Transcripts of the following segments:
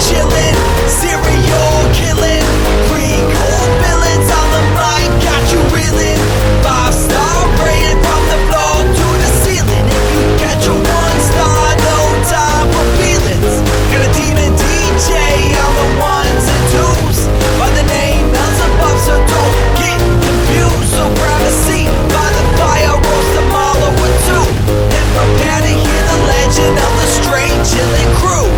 chillin', serial killing, green cold villains on the mic, got you reeling. 5-star rated from the floor to the ceiling. If you catch a 1-star, no time for feelings. Got a demon DJ on the ones and twos, by the name Beelzebub, so don't get confused. So grab a seat by the fire, roast them all over two, and prepare to hear the legend of the Straight Chillin' Crew.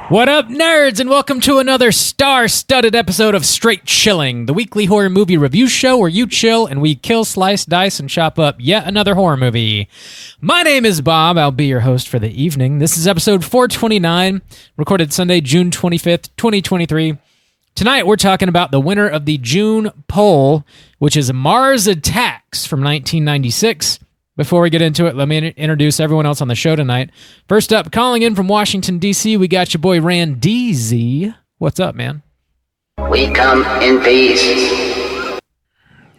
What up, nerds, and welcome to another star-studded episode of Straight Chilling, the weekly horror movie review show where you chill and we kill, slice, dice, and chop up yet another horror movie. My name is Bob. I'll be your host for the evening. This is episode 429, recorded Sunday, June 25th, 2023. Tonight, we're talking about the winner of the June poll, which is Mars Attacks from 1996. Before we get into it, let me introduce everyone else on the show tonight. First up, calling in from Washington, D.C., we got your boy Randeezy. What's up, man? We come in peace.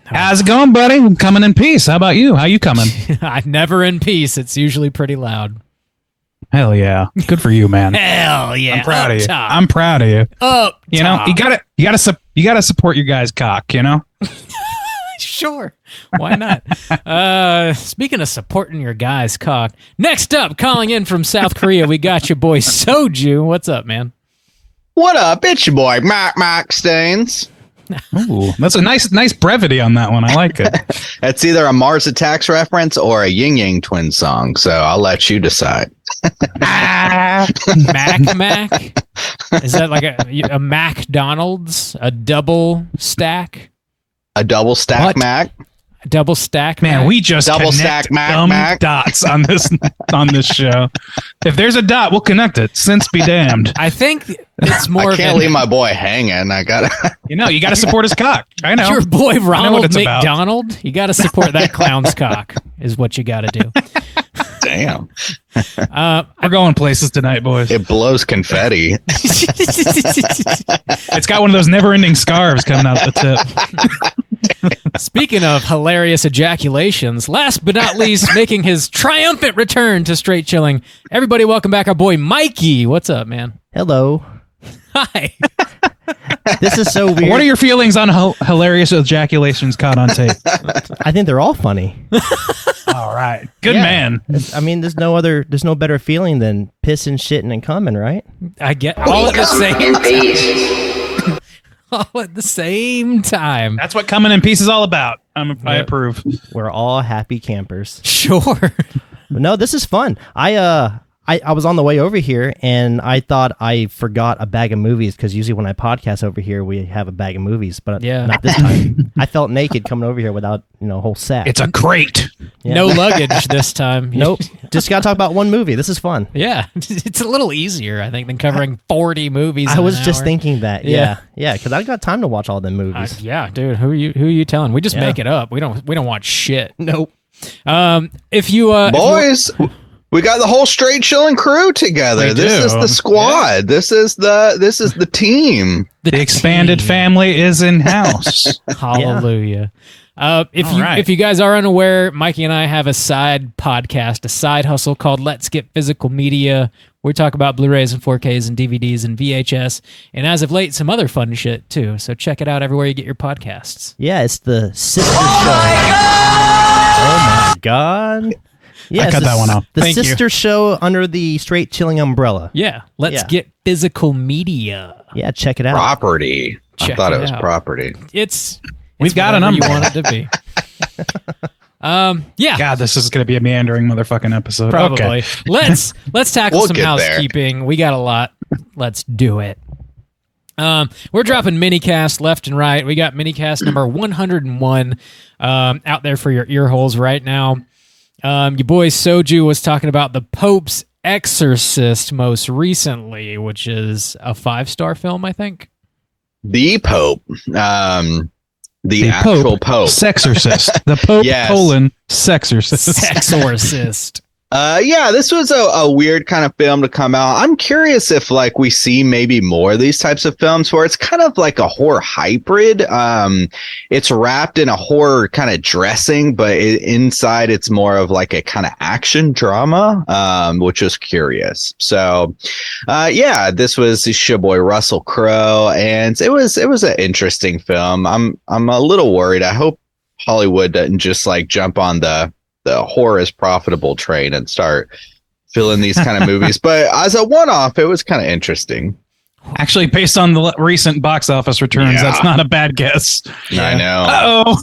How's it going, buddy? I'm coming in peace. How about you? How you coming? I'm never in peace. It's usually pretty loud. Hell yeah. Good for you, man. Hell yeah. I'm proud of you. Top. I'm proud of you. Up You top. know, you gotta support your guy's cock, you know? Sure. Why not? Speaking of supporting your guy's cock, next up, calling in from South Korea, we got your boy Soju. What's up, man? What up? It's your boy, Mark Staines. Ooh, that's a nice brevity on that one. I like it. It's either a Mars Attacks reference or a Ying Yang Twin song, so I'll let you decide. Mac? Is that like a McDonald's? A double stack? A double stack What? Mac? Double stack? Man, Mac? we just Double connect stack dumb Mac. dots on this show. If there's a dot, we'll connect it. Since be damned. I think it's more I of can't an- leave my boy hanging. I gotta. You got to support his cock. I know. Your boy I know what Ronald it's about. McDonald. You got to support that clown's cock, is what you got to do. Damn. We're going places tonight, boys. It blows confetti. It's got one of those never-ending scarves coming out the tip. Speaking of hilarious ejaculations, last but not least, making his triumphant return to Straight Chilling, everybody welcome back our boy Mikey. What's up, man? Hello. Hi. This is so weird. What are your feelings on hilarious ejaculations caught on tape? I think they're all funny. All right. Good Yeah. man. I mean, there's no better feeling than pissing, shitting, and coming, right? I get all at the same In peace. all at the same time. That's what coming in peace is all about. I approve. We're all happy campers. Sure. But no, this is fun. I was on the way over here and I thought I forgot a bag of movies because usually when I podcast over here we have a bag of movies, but Yeah. not this time. I felt naked coming over here without a whole sack. It's a crate. Yeah. No luggage this time. Nope. Just got to talk about one movie. This is fun. Yeah. It's a little easier, I think, than covering 40 movies. I in was an just hour. thinking that. Yeah. Yeah, because I got time to watch all them movies. Yeah, dude. Who are you telling? We just Yeah. make it up. We don't watch shit. Nope. If you Boys, we got the whole Straight Chilling crew together. We This do. is the squad. This is the team. The expanded team. family is in house. Hallelujah. If All you right. if you guys are unaware, Mikey and I have a side podcast, a side hustle called Let's Get Physical Media. We talk about Blu-rays and 4Ks and DVDs and VHS, and as of late, some other fun shit too. So check it out everywhere you get your podcasts. Yeah, it's the sister show. Oh my god! Yeah, I it's cut the that one off. The Thank you. sister show under the Straight Chilling umbrella. Yeah, Let's Yeah. Get Physical Media. Yeah, check it out. Property. I Check thought it it was out. property. It's We've got a whatever number. you want it to be. Yeah. God, this is going to be a meandering motherfucking episode. Probably. Okay. Let's tackle We'll some get there. housekeeping. We got a lot. Let's do it. We're dropping minicast left and right. We got minicast number 101 out there for your ear holes right now. Your boy Soju was talking about the Pope's Exorcist most recently, which is a 5-star film, I think. The Pope. The actual Pope. Sexorcist. The Pope, Yes. Sexorcist. Sexorcist. Yeah, this was a weird kind of film to come out. I'm curious if like we see maybe more of these types of films where it's kind of like a horror hybrid. It's wrapped in a horror kind of dressing, but inside it's more of like a kind of action drama, which was curious. So, yeah, this was your boy Russell Crowe, and it was an interesting film. I'm a little worried. I hope Hollywood doesn't just like jump on the horror is profitable train and start filling these kind of movies. But as a one-off, it was kind of interesting. Actually, based on the recent box office returns, that's not a bad guess. Yeah. I know. Uh-oh.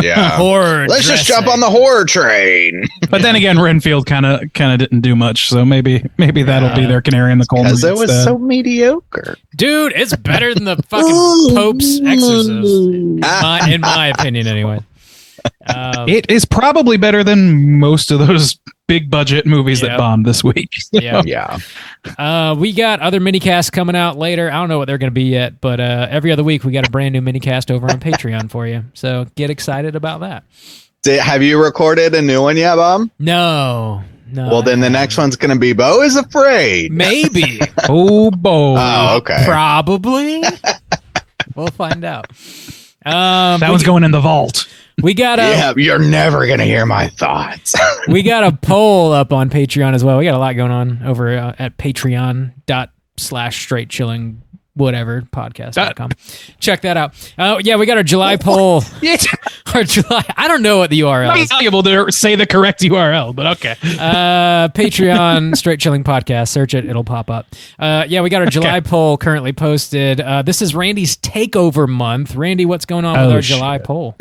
Yeah. Horror. Let's just jump on the horror train. But then again, Renfield kind of didn't do much, so maybe that'll be their canary in the coal mine. Because it was so mediocre. Dude, it's better than the fucking Pope's Exorcist. In my opinion, anyway. It is probably better than most of those big budget movies that bombed this week. Yeah. We got other minicasts coming out later. I don't know what they're going to be yet, but every other week we got a brand new minicast over on Patreon for you. So get excited about that. Have you recorded a new one yet, Bob? No. Well, then the next one's going to be Beau is Afraid. Maybe. Oh, boy. Oh, okay. Probably. We'll find out. That one's going in the vault. We got you're never going to hear my thoughts. We got a poll up on Patreon as well. We got a lot going on over at patreon.com/straightchilling whatever podcast.com. Check that out. Yeah, we got our July poll. Our July. I don't know what the URL is. Not able to say the correct URL, but okay. Patreon Straight Chilling Podcast. Search it; it'll pop up. Yeah, we got our July poll currently posted. This is Randy's takeover month. Randy, what's going on with our July poll?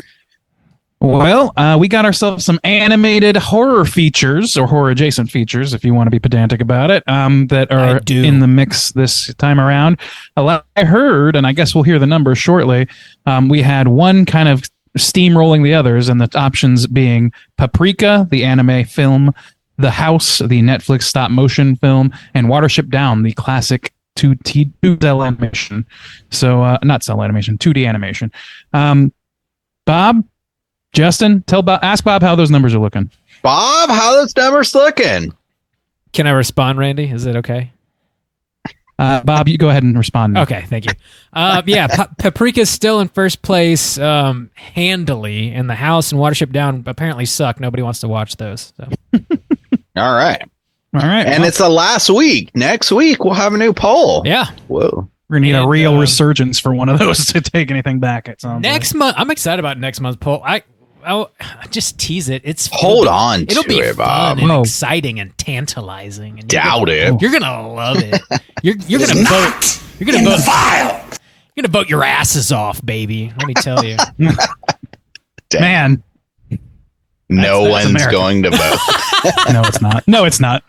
Well, we got ourselves some animated horror features, or horror-adjacent features, if you want to be pedantic about it, that are in the mix this time around. I heard, and I guess we'll hear the numbers shortly, we had one kind of steamrolling the others, and the options being Paprika, the anime film, The House, the Netflix stop-motion film, and Watership Down, the classic 2D animation. So, not cell animation, 2D animation. Bob? Justin, ask Bob how those numbers are looking. Bob, how those numbers looking? Can I respond, Randy? Is it okay? Bob, you go ahead and respond. Okay, thank you. Yeah, Paprika's still in first place handily, and The House and Watership Down apparently suck. Nobody wants to watch those. So. All right. And well, it's the last week. Next week, we'll have a new poll. Yeah. Whoa. We're going to need a real resurgence for one of those to take anything back. It sounds next month. I'm excited about next month's poll. I'll just tease it. Hold on. It'll be it, fun Bob. and exciting and tantalizing. And Doubt it. You're gonna love it. You're gonna vote. You're gonna vote. You're gonna vote your asses off, baby. Let me tell you. Man, no one's going to vote. No, it's not. No, it's not.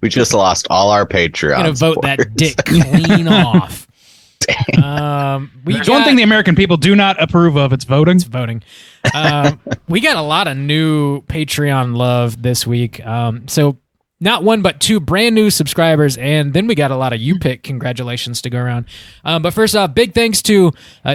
We just lost all our Patreons. I'm gonna vote that dick clean off. There's one thing the American people do not approve of. It's voting. We got a lot of new Patreon love this week. So not one, but two brand new subscribers. And then we got a lot of you-pick congratulations to go around. But first off, big thanks to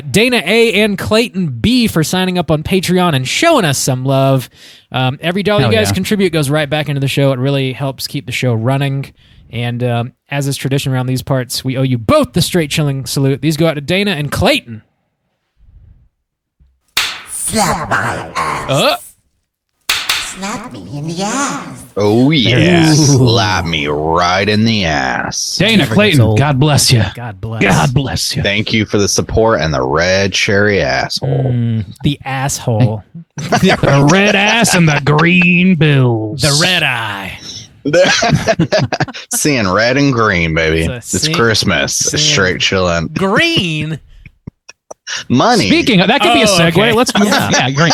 Dana A and Clayton B for signing up on Patreon and showing us some love. Every dollar you guys contribute goes right back into the show. It really helps keep the show running. And as is tradition around these parts, we owe you both the straight chilling salute. These go out to Dana and Clayton. Slap my ass. Slap me in the ass. Oh, yeah. Slap me right in the ass. Dana, Clayton, God bless you. God bless. God bless you. Thank you for the support and the red cherry asshole. The asshole. The red ass and the green bills. The red eye. Seeing red and green, baby. It's Christmas. It's straight chilling. Green? Money. Speaking of, that could be a segue. Okay. Let's move on. Yeah, great.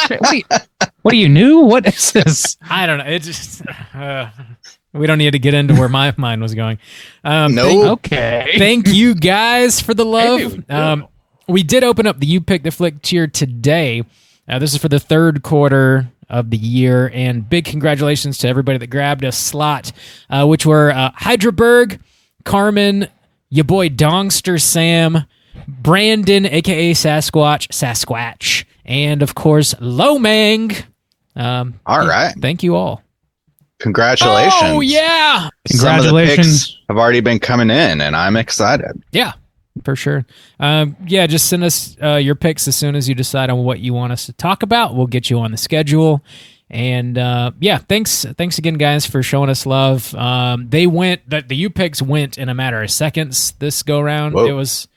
What are you new? What is this? I don't know. It just we don't need to get into where my mind was going. No. Okay. Thank you guys for the love. We did open up the You Pick the Flick tier today. This is for the third quarter of the year, and big congratulations to everybody that grabbed a slot, which were Hydraberg, Carmen, your boy Dongster Sam, Brandon, aka Sasquatch, and of course Lomang. All right. Thank you all. Congratulations. Oh, yeah. Congratulations. Some of the picks have already been coming in, and I'm excited. Yeah, for sure. Yeah, just send us your picks as soon as you decide on what you want us to talk about. We'll get you on the schedule. And yeah, thanks again, guys, for showing us love. The U picks went in a matter of seconds this go round. Whoa. It was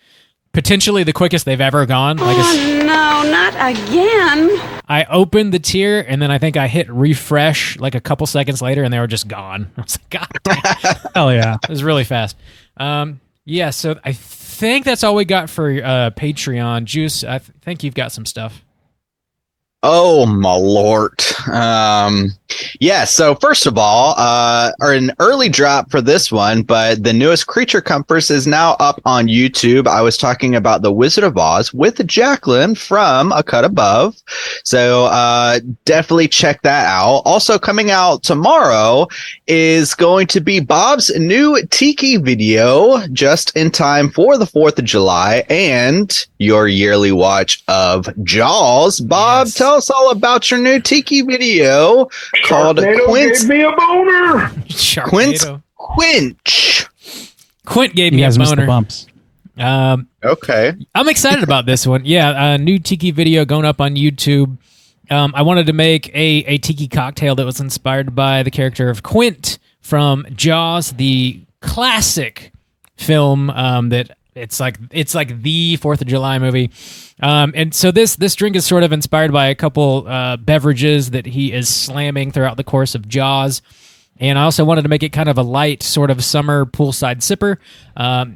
potentially the quickest they've ever gone. Oh, no, not again. I opened the tier, and then I think I hit refresh like a couple seconds later, and they were just gone. I was like, God damn. Hell yeah. It was really fast. Yeah, so I think that's all we got for Patreon. Juice, I think you've got some stuff. Oh, my lord. Yeah, so first of all, an early drop for this one, but the newest Creature Comforts is now up on YouTube. I was talking about The Wizard of Oz with Jacqueline from A Cut Above. So definitely check that out. Also coming out tomorrow is going to be Bob's new Tiki video, just in time for the 4th of July, and your yearly watch of Jaws. Bob, tell us all about your new Tiki video called Quint. Gave me a boner. Quint gave You me a guys missed the boner. bumps. Okay. I'm excited about this one. Yeah, a new Tiki video going up on YouTube. I wanted to make a Tiki cocktail that was inspired by the character of Quint from Jaws, the classic film that it's like the 4th of July movie. And so this drink is sort of inspired by a couple beverages that he is slamming throughout the course of Jaws. And I also wanted to make it kind of a light sort of summer poolside sipper.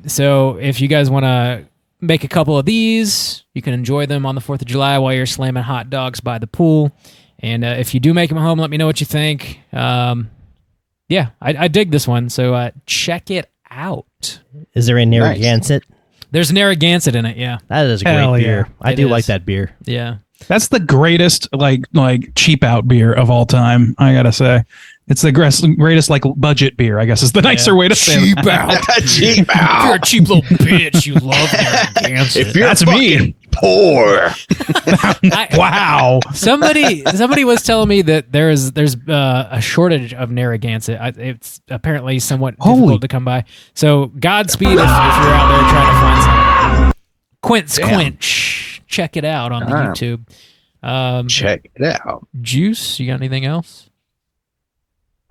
So if you guys want to make a couple of these, you can enjoy them on the 4th of July while you're slamming hot dogs by the pool. And if you do make them home, let me know what you think. Yeah, I dig this one. So check it out. Is there a Narragansett? There's Narragansett in it, yeah. That is a Hell great yeah. beer. I It do is. like that beer. Yeah. That's the greatest like cheap out beer of all time, I gotta say. It's the greatest like budget beer, I guess is the nicer way to say it. Cheap out. Cheap If you're out. a cheap little bitch, you love Narragansett. If you're That's me. fucking poor. Wow. Somebody was telling me that there's a shortage of Narragansett. It's apparently somewhat difficult to come by. So Godspeed if you're out there trying to find some. Quint's Damn. Quench. Check it out on the YouTube. Check it out. Juice, you got anything else?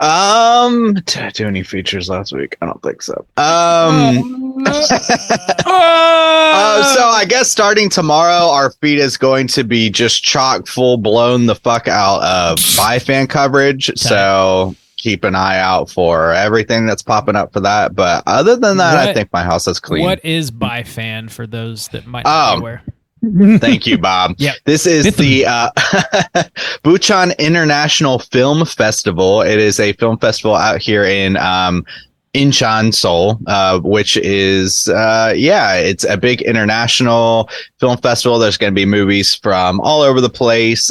Did I do any features last week? I don't think so. So I guess starting tomorrow, our feed is going to be just chock full blown the fuck out of Spy fan coverage. So keep an eye out for everything that's popping up for that. But other than that, I think my house is clean. What is Bifan for those that might not be aware? Thank you, Bob. Yep. This is the Busan International Film Festival. It is a film festival out here in Incheon, Seoul, which is it's a big international film festival. There's going to be movies from all over the place.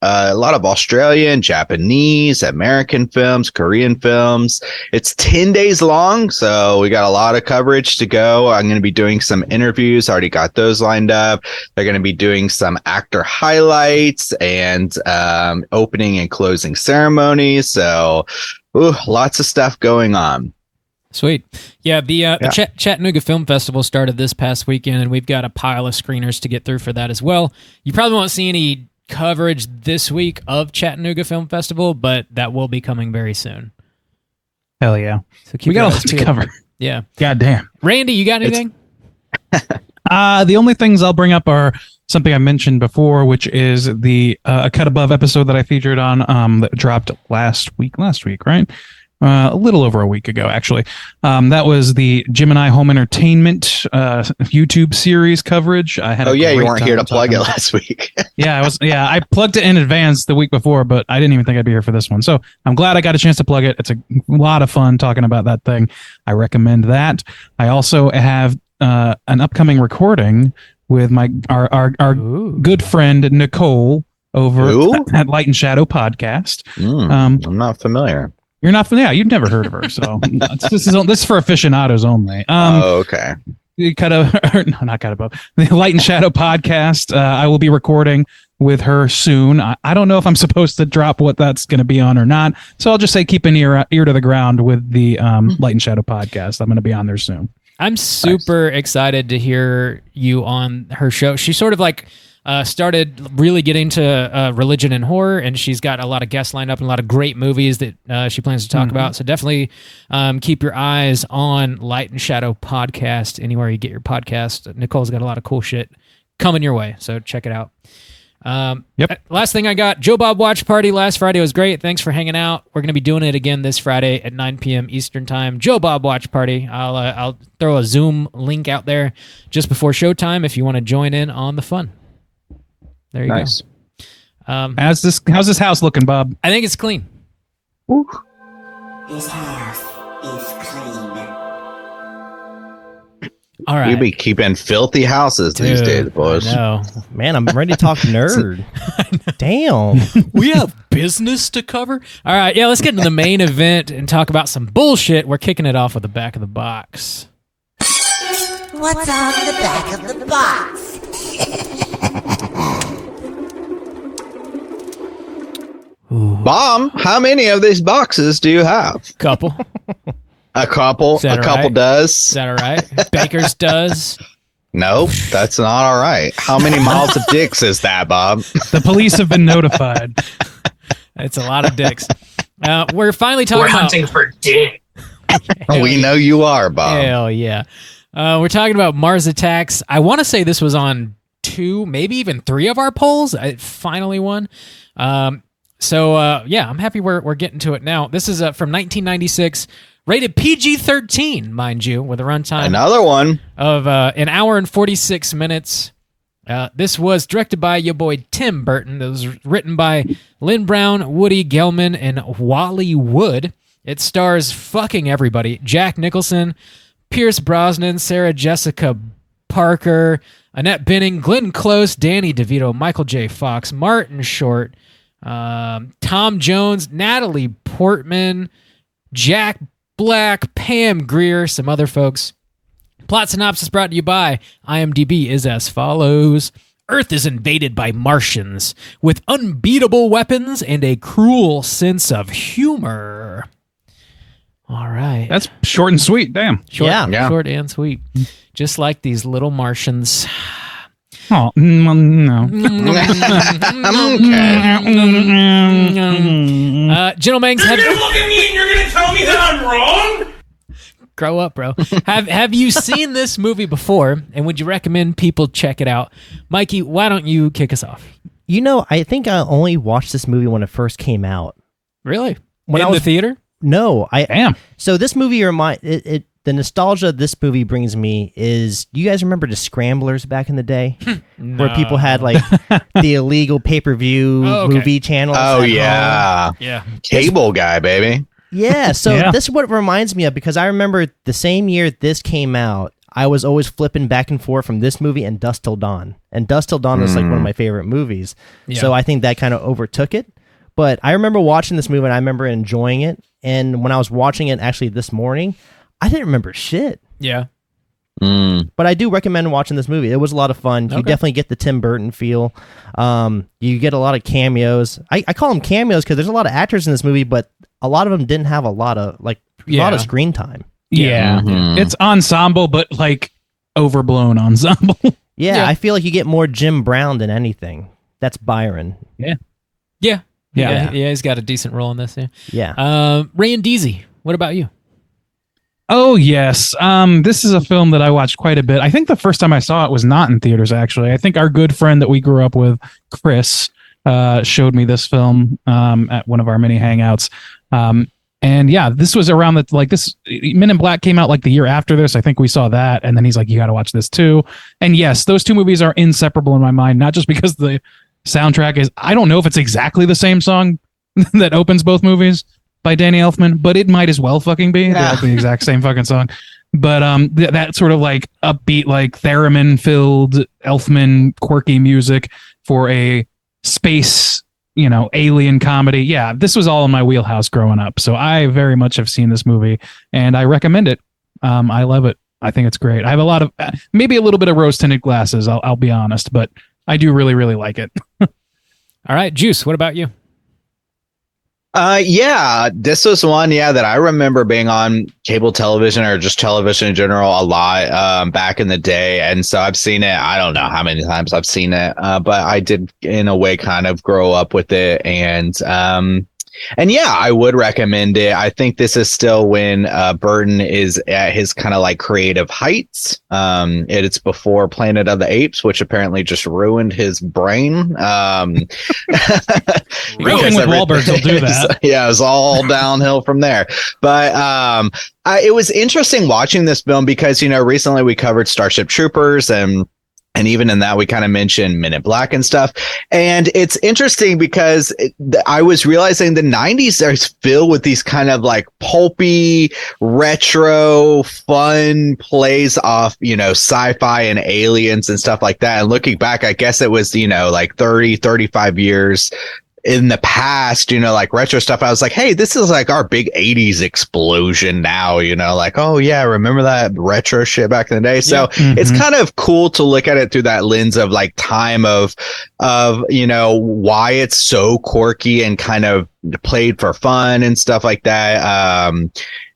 A lot of Australian, Japanese, American films, Korean films. It's 10 days long, so we got a lot of coverage to go. I'm going to be doing some interviews. Already got those lined up. They're going to be doing some actor highlights and opening and closing ceremonies. So lots of stuff going on. Sweet. Yeah, the Chattanooga Film Festival started this past weekend, and we've got a pile of screeners to get through for that as well. You probably won't see any coverage this week of Chattanooga Film Festival, but that will be coming very soon. Hell yeah. So keep We got your a eyes lot to peeled. cover. Yeah. God damn. Randy, you got anything? The only things I'll bring up are something I mentioned before, which is the A Cut Above episode that I featured on that dropped last week, right? A little over a week ago, actually. That was the Gemini Home Entertainment YouTube series coverage. I had you weren't here to plug it last week. I plugged it in advance the week before, but I didn't even think I'd be here for this one. So I'm glad I got a chance to plug it. It's a lot of fun talking about that thing. I recommend that. I also have an upcoming recording with our good friend Nicole over at Light and Shadow Podcast. I'm not familiar. You're not familiar. You've never heard of her, so this is for aficionados only. Okay. the Light and Shadow podcast. I will be recording with her soon. I don't know if I'm supposed to drop what that's going to be on or not, so I'll just say keep an ear to the ground with the Light and Shadow podcast. I'm going to be on there soon. I'm super excited to hear you on her show. She sort of like started really getting to religion and horror, and she's got a lot of guests lined up and a lot of great movies that she plans to talk about. So definitely keep your eyes on Light and Shadow podcast anywhere you get your podcast. Nicole's got a lot of cool shit coming your way, so check it out. Last thing I got, Joe Bob Watch Party last Friday was great. Thanks for hanging out. We're going to be doing it again this Friday at 9 p.m. Eastern Time. Joe Bob Watch Party. I'll throw a Zoom link out there just before showtime if you want to join in on the fun. There you go. How's this house looking, Bob? I think it's clean. This house is clean. All right. You be keeping filthy houses these days, boys. No, man, I'm ready to talk nerd. Damn. We have business to cover. All right, yeah, let's get into the main event and talk about some bullshit. We're kicking it off with the back of the box. What's on the back of the box? Bomb, how many of these boxes do you have? Couple. A couple. A couple right? does. Is that all right? Baker's does. Nope, that's not all right. How many miles of dicks is that, Bob? The police have been notified. It's a lot of dicks. We're finally talking We're hunting for dick. We know you are, Bob. Hell yeah. We're talking about Mars Attacks. I want to say this was on 2, maybe even 3 of our polls. It finally won. So I'm happy we're getting to it now. This is from 1996, rated PG-13, mind you, with a runtime Another one of an hour and 46 minutes. This was directed by your boy Tim Burton. It was written by Lynn Brown, Woody Gelman, and Wally Wood. It stars fucking everybody: Jack Nicholson, Pierce Brosnan, Sarah Jessica Parker, Annette Bening, Glenn Close, Danny DeVito, Michael J. Fox, Martin Short, Tom Jones, Natalie Portman, Jack Black, Pam Grier, some other folks. Plot synopsis brought to you by IMDb is as follows. Earth is invaded by Martians with unbeatable weapons and a cruel sense of humor. All right. That's short and sweet. Damn. Short and sweet. Just like these little Martians. Oh, no. Gentlemen, You're going to look at me and you're going to tell me that I'm wrong? Grow up, bro. Have you seen this movie before, and would you recommend people check it out? Mikey, why don't you kick us off? You know, I think I only watched this movie when it first came out. Really? When In I was the theater? No, Damn. So this movie the nostalgia this movie brings me is, do you guys remember the Scramblers back in the day? No. Where people had like the illegal pay-per-view movie channels? Oh, at yeah. home? Yeah. Cable guy, baby. Yeah, so this is what it reminds me of, because I remember the same year this came out, I was always flipping back and forth from this movie and Dusk Till Dawn. And Dusk Till Dawn was like one of my favorite movies. Yeah. So I think that kind of overtook it. But I remember watching this movie and I remember enjoying it. And when I was watching it actually this morning, I didn't remember shit. Yeah. But I do recommend watching this movie. It was a lot of fun. You definitely get the Tim Burton feel. You get a lot of cameos. I call them cameos because there's a lot of actors in this movie, but a lot of them didn't have a lot of screen time. Yeah. It's ensemble, but like overblown ensemble. Yeah, I feel like you get more Jim Brown than anything. That's Byron. Yeah, he's got a decent role in this. Yeah. Ray and Deasy, what about you? Oh, yes. This is a film that I watched quite a bit. I think the first time I saw it was not in theaters, actually. I think our good friend that we grew up with, Chris, showed me this film at one of our mini hangouts. And yeah, this was around Men in Black came out like the year after this. I think we saw that. And then he's like, you got to watch this too. And yes, those two movies are inseparable in my mind, not just because the soundtrack is, I don't know if it's exactly the same song that opens both movies by Danny Elfman, but it might as well fucking be. They're like the exact same fucking song. But that sort of like upbeat, like theremin filled Elfman quirky music for a space, alien comedy. Yeah, this was all in my wheelhouse growing up. So I very much have seen this movie and I recommend it. I love it. I think it's great. I have a lot of, maybe a little bit of rose-tinted glasses, I'll be honest, but I do really, really like it. All right, Juice, what about you? Yeah, this was one, that I remember being on cable television or just television in general a lot back in the day. And so I've seen it. I don't know how many times I've seen it, but I did in a way kind of grow up with it. And yeah, I would recommend it. I think this is still when Burton is at his kind of like creative heights. It's before Planet of the Apes, which apparently just ruined his brain. Ruined with Wahlberg will do that. Yeah, it was all downhill from there. But it was interesting watching this film because, recently we covered Starship Troopers and even in that, we kind of mentioned Men in Black and stuff. And it's interesting because I was realizing the 90s are filled with these kind of like pulpy, retro, fun plays off, sci-fi and aliens and stuff like that. And looking back, I guess it was, like 30, 35 years in the past, like retro stuff. I was like, hey, this is like our big 80s explosion now, like, oh yeah, remember that retro shit back in the day. So it's kind of cool to look at it through that lens of like time of why it's so quirky and kind of played for fun and stuff like that.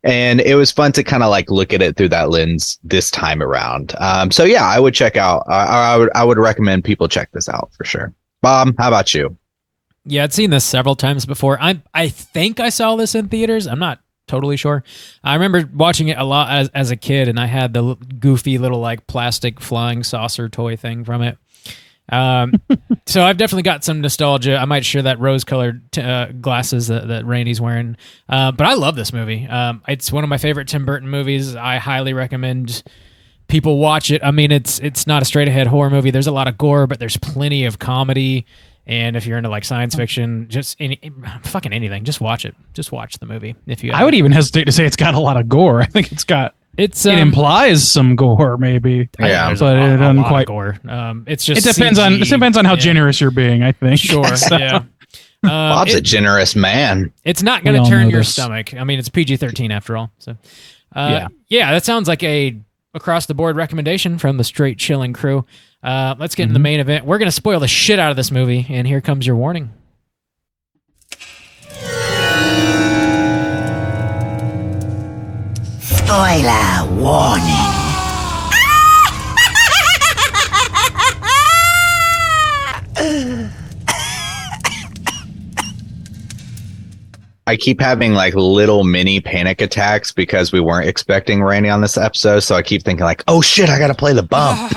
And it was fun to kind of like look at it through that lens this time around. So yeah, I would check out, I would recommend people check this out for sure. Bob, how about you? Yeah, I'd seen this several times before. I think I saw this in theaters. I'm not totally sure. I remember watching it a lot as a kid, and I had the goofy little like plastic flying saucer toy thing from it. So I've definitely got some nostalgia. I might share that rose-colored glasses that Randy's wearing. But I love this movie. It's one of my favorite Tim Burton movies. I highly recommend people watch it. I mean, it's not a straight-ahead horror movie. There's a lot of gore, but there's plenty of comedy. And if you're into like science fiction, just fucking anything, just watch it. Just watch the movie. I would even hesitate to say it's got a lot of gore. I think it implies some gore, maybe. Yeah, but it doesn't quite gore. It's just it depends on how generous you're being, I think. Sure. So, yeah. Bob's a generous man. It's not going to turn your stomach. I mean, it's PG-13 after all. So, yeah, that sounds like a across the board recommendation from the Straight Chilling crew. Let's get into the main event. We're going to spoil the shit out of this movie, and here comes your warning. Spoiler warning. I keep having like little mini panic attacks because we weren't expecting Randy on this episode. So I keep thinking like, oh shit, I got to play the bump.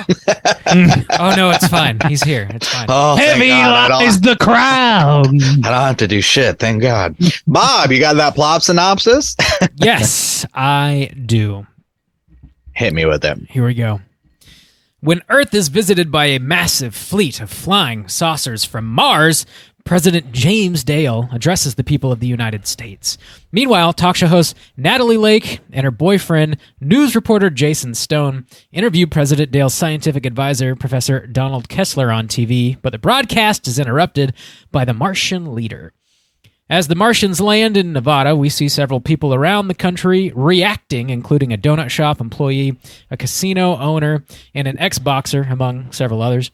Oh no, it's fine. He's here. It's fine. Oh, heavy lies the crowd. I don't have to do shit. Thank God. Bob, you got that plot synopsis? Yes, I do. Hit me with it. Here we go. When Earth is visited by a massive fleet of flying saucers from Mars, President James Dale addresses the people of the United States. Meanwhile, talk show host Natalie Lake and her boyfriend, news reporter Jason Stone, interview President Dale's scientific advisor, Professor Donald Kessler, on TV, but the broadcast is interrupted by the Martian leader. As the Martians land in Nevada, we see several people around the country reacting, including a donut shop employee, a casino owner, and an ex-boxer, among several others.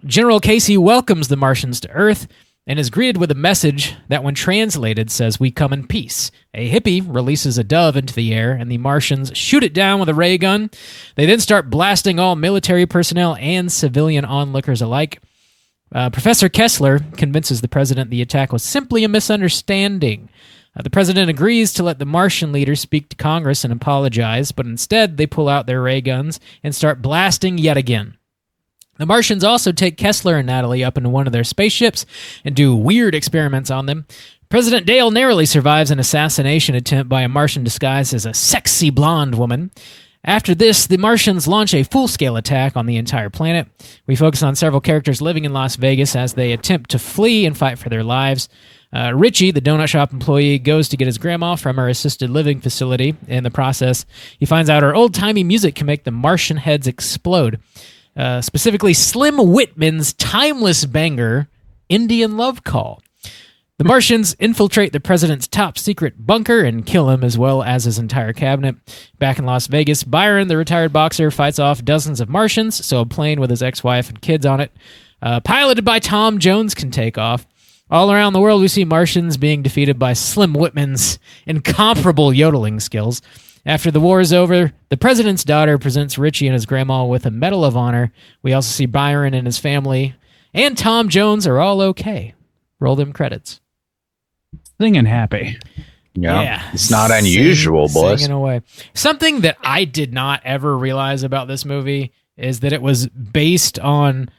General Casey welcomes the Martians to Earth and is greeted with a message that, when translated, says, "We come in peace." A hippie releases a dove into the air, and the Martians shoot it down with a ray gun. They then start blasting all military personnel and civilian onlookers alike. Professor Kessler convinces the president the attack was simply a misunderstanding. The president agrees to let the Martian leader speak to Congress and apologize, but instead they pull out their ray guns and start blasting yet again. The Martians also take Kessler and Natalie up into one of their spaceships and do weird experiments on them. President Dale narrowly survives an assassination attempt by a Martian disguised as a sexy blonde woman. After this, the Martians launch a full-scale attack on the entire planet. We focus on several characters living in Las Vegas as they attempt to flee and fight for their lives. Richie, the donut shop employee, goes to get his grandma from her assisted living facility. In the process, he finds out her old-timey music can make the Martian heads explode. Specifically Slim Whitman's timeless banger, Indian Love Call. The Martians infiltrate the president's top secret bunker and kill him as well as his entire cabinet. Back in Las Vegas, Byron, the retired boxer, fights off dozens of Martians, so a plane with his ex-wife and kids on it, piloted by Tom Jones, can take off. All around the world, we see Martians being defeated by Slim Whitman's incomparable yodeling skills. After the war is over, the president's daughter presents Richie and his grandma with a Medal of Honor. We also see Byron and his family and Tom Jones are all okay. Roll them credits. Singing happy. Yeah. It's not unusual, boys. Singing away. Something that I did not ever realize about this movie is that it was based on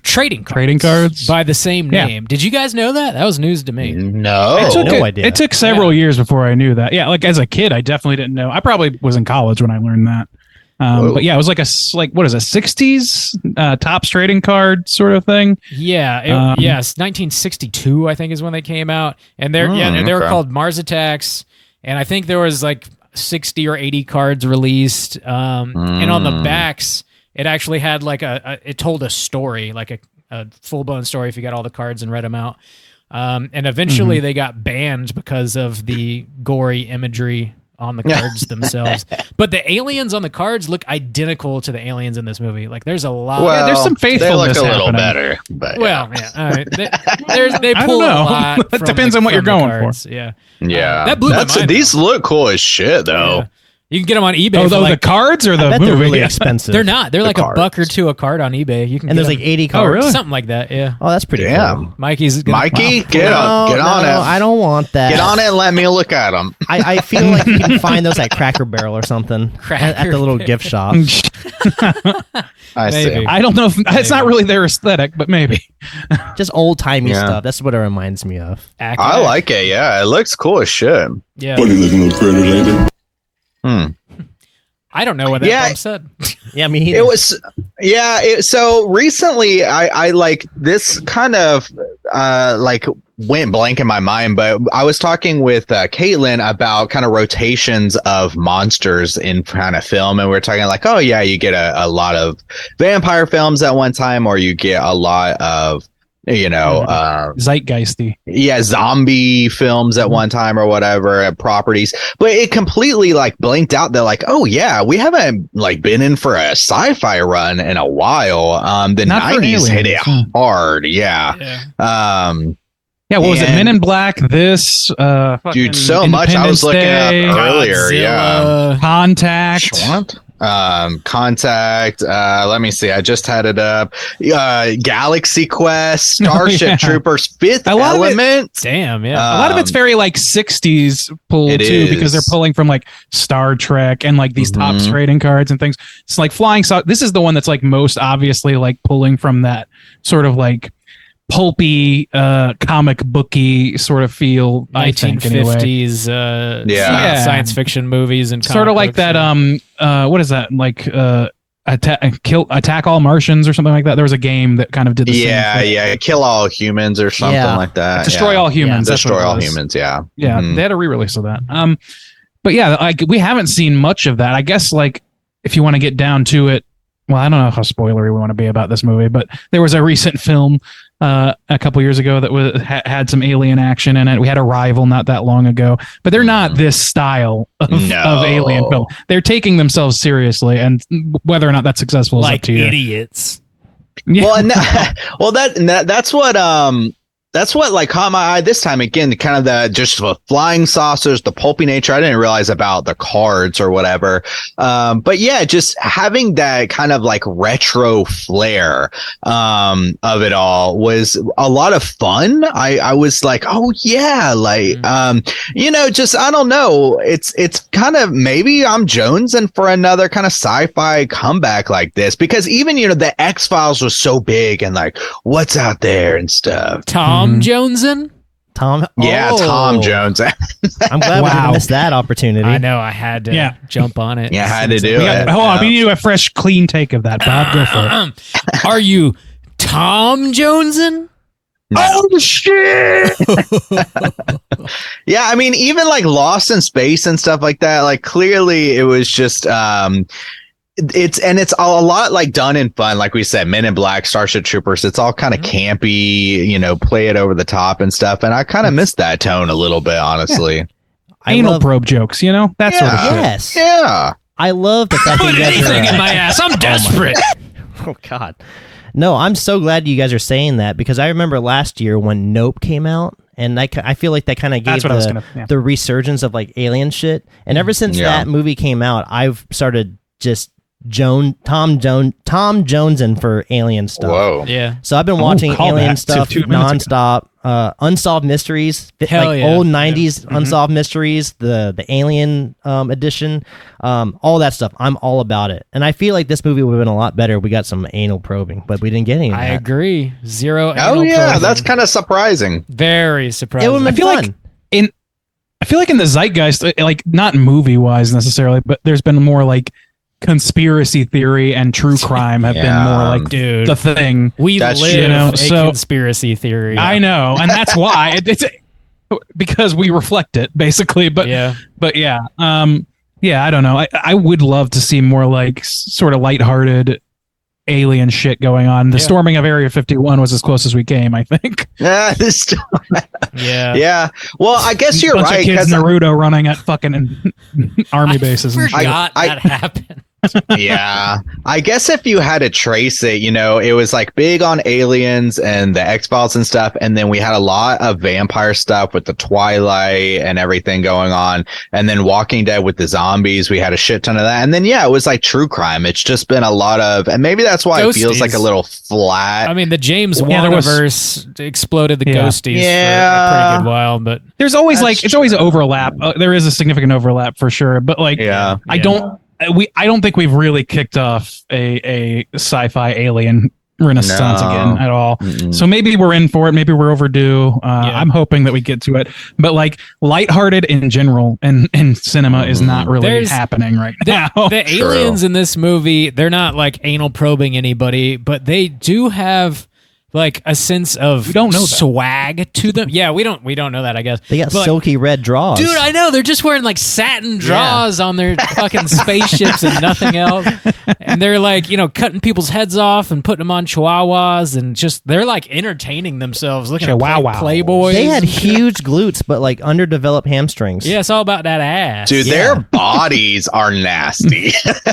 trading cards by the same name. Did you guys know that? That was news to me. No. I had no idea. It took several years before I knew that. Yeah, like as a kid, I definitely didn't know. I probably was in college when I learned that. But yeah, it was like what is it, 60s Topps trading card sort of thing. Yeah, yes, 1962 I think is when they came out, and they were called Mars Attacks, and I think there was like 60 or 80 cards released, and on the backs it actually had like it told a story, like a full blown story if you got all the cards and read them out, and eventually they got banned because of the gory imagery on the cards themselves. But the aliens on the cards look identical to the aliens in this movie. Like there's a lot. Well, there's some faithfulness. They look a little happening. better. But well, yeah. All right. They pull a lot. It depends on what you're going for. Yeah. Yeah. That blew my mind. These look cool as shit, though. Yeah. You can get them on eBay. Oh, for like, the cards or the movie? They're really expensive. They're not. They're like cards. $1 or $2 a card on eBay. You can. And there's them. like 80 cards. Oh, really? Something like that. Yeah. Oh, that's pretty cool. Mikey, Get on it. I don't want that. Get on it and let me look at them. I feel like you can find those at Cracker Barrel or something at the little gift shop. I see. I don't know if it's not really their aesthetic, but maybe. Just old timey stuff. That's what it reminds me of. I like it. Yeah, it looks cool as shit. Yeah. Funny looking little critter, lady. I don't know what that bump said. Yeah, me either. It was, so recently I like this kind of like went blank in my mind, but I was talking with Caitlin about kind of rotations of monsters in kind of film, and we are talking like, oh yeah, you get a lot of vampire films at one time, or you get a lot of zeitgeisty, zombie films at one time or whatever, properties. But it completely like blinked out that like, oh yeah, we haven't like been in for a sci-fi run in a while. The Not for 90s hit it aliens. hard. What was it? Men in Black. This dude, so much I was looking up earlier. Godzilla. Contact. Contact. Let me see. I just had it up. Galaxy Quest, Starship Troopers, Fifth Element. Damn, yeah. A lot of it's very like 60s pull too, because they're pulling from like Star Trek and like these Topps trading cards and things. It's like Flying Saucer. This is the one that's like most obviously like pulling from that sort of like pulpy comic booky sort of feel, 1950s science fiction movies and sort of like that what is that, like Attack All Martians or something like that. There was a game that kind of did the same thing. Kill All Humans or something like that. Destroy All Humans. Destroy All Humans. They had a re-release of that. But yeah, like we haven't seen much of that. I guess like if you want to get down to it, well, I don't know how spoilery we want to be about this movie, but there was a recent film a couple years ago that had some alien action in it. We had Arrival not that long ago, but they're not this style of alien film. They're taking themselves seriously, and whether or not that's successful is like up to you. Idiots. Yeah. Well, and that's what like caught my eye this time again. Kind of the flying saucers, the pulpy nature. I didn't realize about the cards or whatever. But yeah, just having that kind of like retro flair of it all was a lot of fun. I was like, oh yeah, like just I don't know. It's kind of maybe I'm jonesing for another kind of sci-fi comeback like this, because even the X-Files was so big and like what's out there and stuff. Tom Joneson? Tom? Tom Jones. I'm glad we didn't miss that opportunity. I know, I had to jump on it. Yeah, I had to do it. Hold on, we need to do a fresh, clean take of that. Bob, go for it. Are you Tom Joneson? Oh, shit! Yeah, I mean, even like Lost in Space and stuff like that, like clearly it was just it's a lot like done in fun, like we said, Men in Black, Starship Troopers. It's all kind of campy, play it over the top and stuff. And I kind of miss that tone a little bit, honestly. Yeah. Anal probe jokes, that sort of shit. Yes. Yeah. I love the fact that Put you guys anything are, in my ass. I'm desperate. Oh God. No, I'm so glad you guys are saying that because I remember last year when Nope came out, and I feel like that kind of gave the resurgence of like alien shit. And ever since that movie came out, I've started just Tom Jonesing for alien stuff. Whoa. Yeah. So I've been watching alien stuff nonstop. Unsolved mysteries, old 90s unsolved mysteries, the alien edition, all that stuff. I'm all about it. And I feel like this movie would have been a lot better if we got some anal probing, but we didn't get any of that. I agree. Zero anal Oh yeah, probing. that's kind of surprising. Very surprising. It would have been fun. I feel like in the zeitgeist, like not movie wise necessarily, but there's been more like conspiracy theory and true crime have been more like the thing. We That's live a conspiracy theory. I know, and that's why it's because we reflect it basically. But yeah, I don't know. I would love to see more like sort of lighthearted alien shit going on. The storming of Area 51 was as close as we came, I think. Yeah. Well, I guess you're Bunch right. Of kids Naruto running at fucking army bases. I forgot that happened. Yeah, I guess if you had to trace it, it was like big on aliens and the X-Files and stuff, and then we had a lot of vampire stuff with the Twilight and everything going on, and then Walking Dead with the zombies, we had a shit ton of that, and then it was like true crime. It's just been a lot of, and maybe that's why Ghosties. It feels like a little flat. I mean, the James Wan-verse exploded the Ghosties for a pretty good while, but there's always it's always overlap. There is a significant overlap for sure, but I don't think we've really kicked off a sci-fi alien renaissance again at all. So maybe we're in for it. Maybe we're overdue. I'm hoping that we get to it. But like lighthearted in general in cinema is not really happening right now. The aliens in this movie, they're not like anal probing anybody, but they do have like a sense of swag to them. Yeah, we don't know that, I guess. They got silky red draws. Dude, I know. They're just wearing like satin draws on their fucking spaceships and nothing else. And they're like, cutting people's heads off and putting them on chihuahuas and just, they're like entertaining themselves looking at Playboys. They had huge glutes, but like underdeveloped hamstrings. Yeah, it's all about that ass. Dude, their bodies are nasty.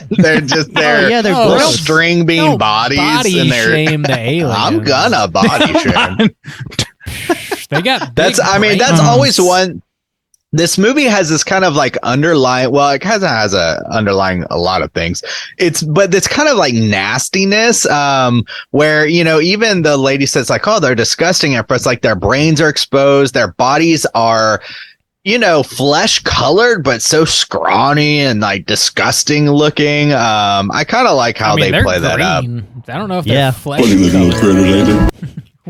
They're they're string bean bodies. Body shame the aliens. I'm gonna body shame. They got that's always one. This movie has this kind of like underlying, well, it has a underlying a lot of things. But it's kind of like nastiness, where, even the lady says like, oh, they're disgusting at first, like their brains are exposed, their bodies are, flesh colored, but so scrawny and like disgusting looking. I kind of like how they play that up. I don't know if they're flesh.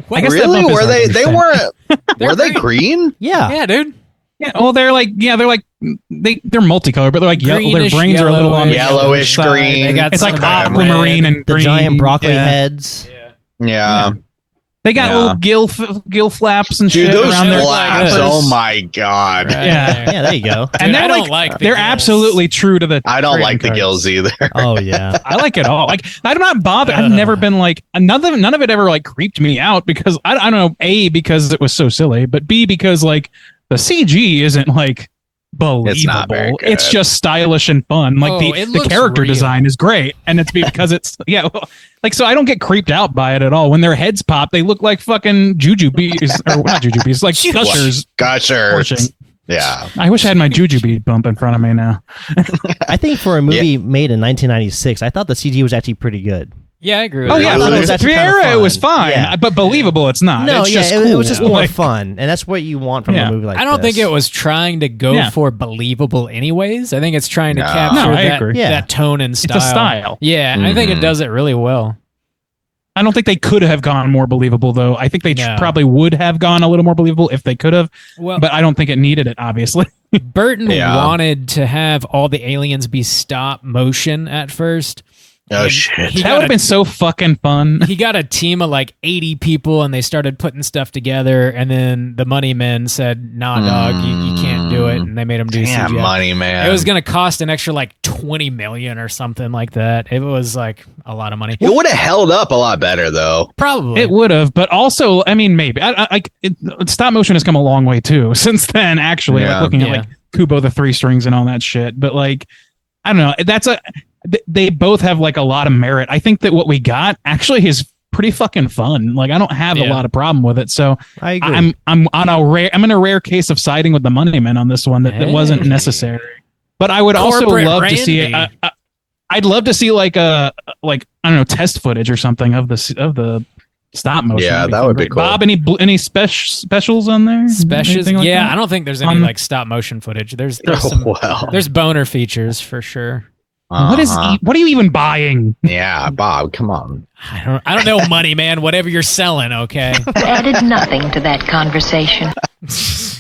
I guess really? Were they? They weren't. Were they green? Yeah, dude. Yeah. Well, they're multicolored, but they're like yellow. Their brains are a little on the yellowish green. It's like aquamarine and the green. Giant broccoli heads. Yeah. They got little gill flaps and shit those around their flaps. Oh my god! Right. Yeah, there you go. And they're they're absolutely true to the. I don't like the gills either. Oh yeah, I like it all. Like I'm not bothered. I've never been like none of it ever like creeped me out because I don't know. A, because it was so silly, but B, because like the CG isn't like believable. It's not very good. It's just stylish and fun. Like the character design is great, and it's because it's like so I don't get creeped out by it at all. When their heads pop, they look like fucking jujubes or not jujubes, like gushers. Gushers. Yeah. I wish I had my jujube bump in front of me now. I think for a movie made in 1996, I thought the CG was actually pretty good. Yeah, I agree with that. I thought it was actually kind of fun. It was fine, but believable it's not. No, it's just it cool. was just more fun, and that's what you want from a movie like this. I don't think it was trying to go for believable anyways. I think it's trying to capture that tone and style. It's a style. Yeah, I think it does it really well. I don't think they could have gone more believable, though. I think they probably would have gone a little more believable if they could have, but I don't think it needed it, obviously. Burton wanted to have all the aliens be stop motion at first. Oh, shit. That would have been so fucking fun. He got a team of like 80 people and they started putting stuff together. And then the money men said, nah, dog, you can't do it, and they made him do Damn, CGI. money, man. It was going to cost an extra like $20 million or something like that. It was like a lot of money. It would have held up a lot better, though. Probably it would have, but also, I mean, maybe. Stop motion has come a long way too since then. Actually, like looking at like Kubo the 3 strings and all that shit. But like, I don't know. They both have like a lot of merit. I think that what we got actually is pretty fucking fun. Like I don't have a lot of problem with it. So I agree. I'm in a rare case of siding with the Moneyman on this one that wasn't necessary. But I would also love to see it. I'd love to see like I don't know, test footage or something of the stop motion. Yeah, that would be cool. Bob, any specials on there? Specials? Like yeah, that? I don't think there's any like stop motion footage. There's there's boner features for sure. What are you even buying? Yeah, Bob, come on. I don't know, money man. Whatever you're selling, okay. Added nothing to that conversation.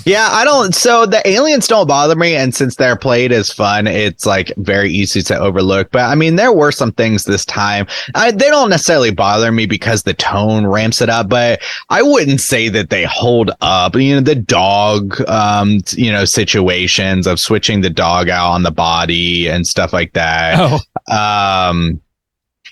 Yeah, I don't. So the aliens don't bother me, and since they're played as fun, it's like very easy to overlook. But I mean, there were some things this time. They don't necessarily bother me because the tone ramps it up, but I wouldn't say that they hold up. You know, the dog, situations of switching the dog out on the body and stuff like that.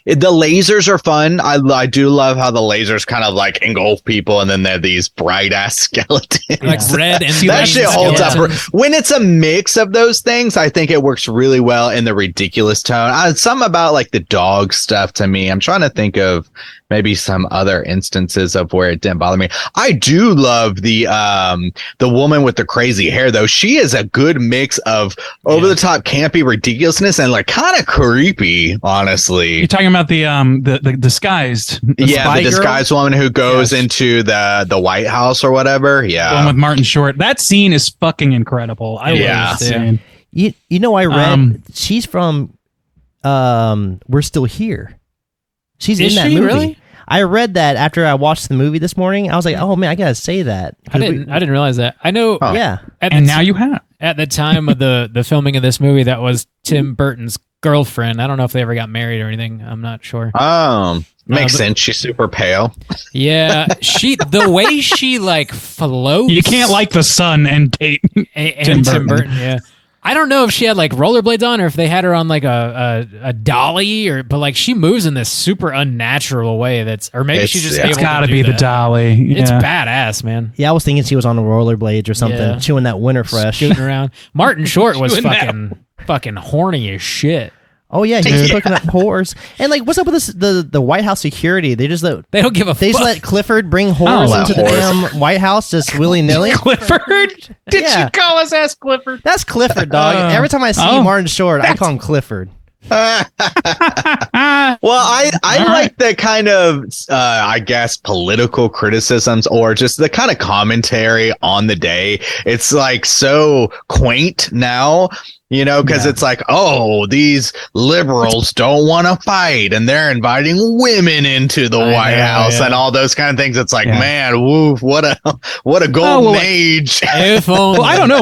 The lasers are fun. I do love how the lasers kind of like engulf people, and then they're these bright ass skeletons. Like red and that shit holds up. When it's a mix of those things, I think it works really well in the ridiculous tone. Some about like the dog stuff to me. I'm trying to think of maybe some other instances of where it didn't bother me. I do love the woman with the crazy hair though. She is a good mix of over the top campy ridiculousness and like kind of creepy, honestly. You're talking about the disguised the disguised woman who goes into the White House or whatever. Yeah. The one with Martin Short. That scene is fucking incredible. I love that scene. You know, I read she's from We're Still Here. She's in that movie. Really? I read that after I watched the movie this morning. I was like, "Oh man, I gotta say that." I didn't realize that. I know. Oh. Yeah, and now you have. At the time of the filming of this movie, that was Tim Burton's girlfriend. I don't know if they ever got married or anything. I'm not sure. Makes sense. She's super pale. Yeah, the way she like floats. You can't like the sun and date Tim Burton. Yeah. I don't know if she had like rollerblades on or if they had her on like a dolly but like she moves in this super unnatural way or maybe she just it's got to be the dolly. Yeah. It's badass, man. Yeah, I was thinking she was on the rollerblades or something, chewing that winter fresh, scooting around. Martin Short was fucking horny as shit. Oh yeah, he was looking at whores. And like, what's up with this? The White House security? They don't give a fuck. They just let Clifford bring whores into the damn White House just willy nilly. Clifford? Did you call his ass Clifford? That's Clifford, dog. Every time I see Martin Short, I call him Clifford. Well, I like the kind of I guess political criticisms or just the kind of commentary on the day. It's like so quaint now. You know, because it's like, oh, these liberals don't want to fight, and they're inviting women into the White House and all those kind of things. It's like, man, woo, what a golden age. Well, I don't know.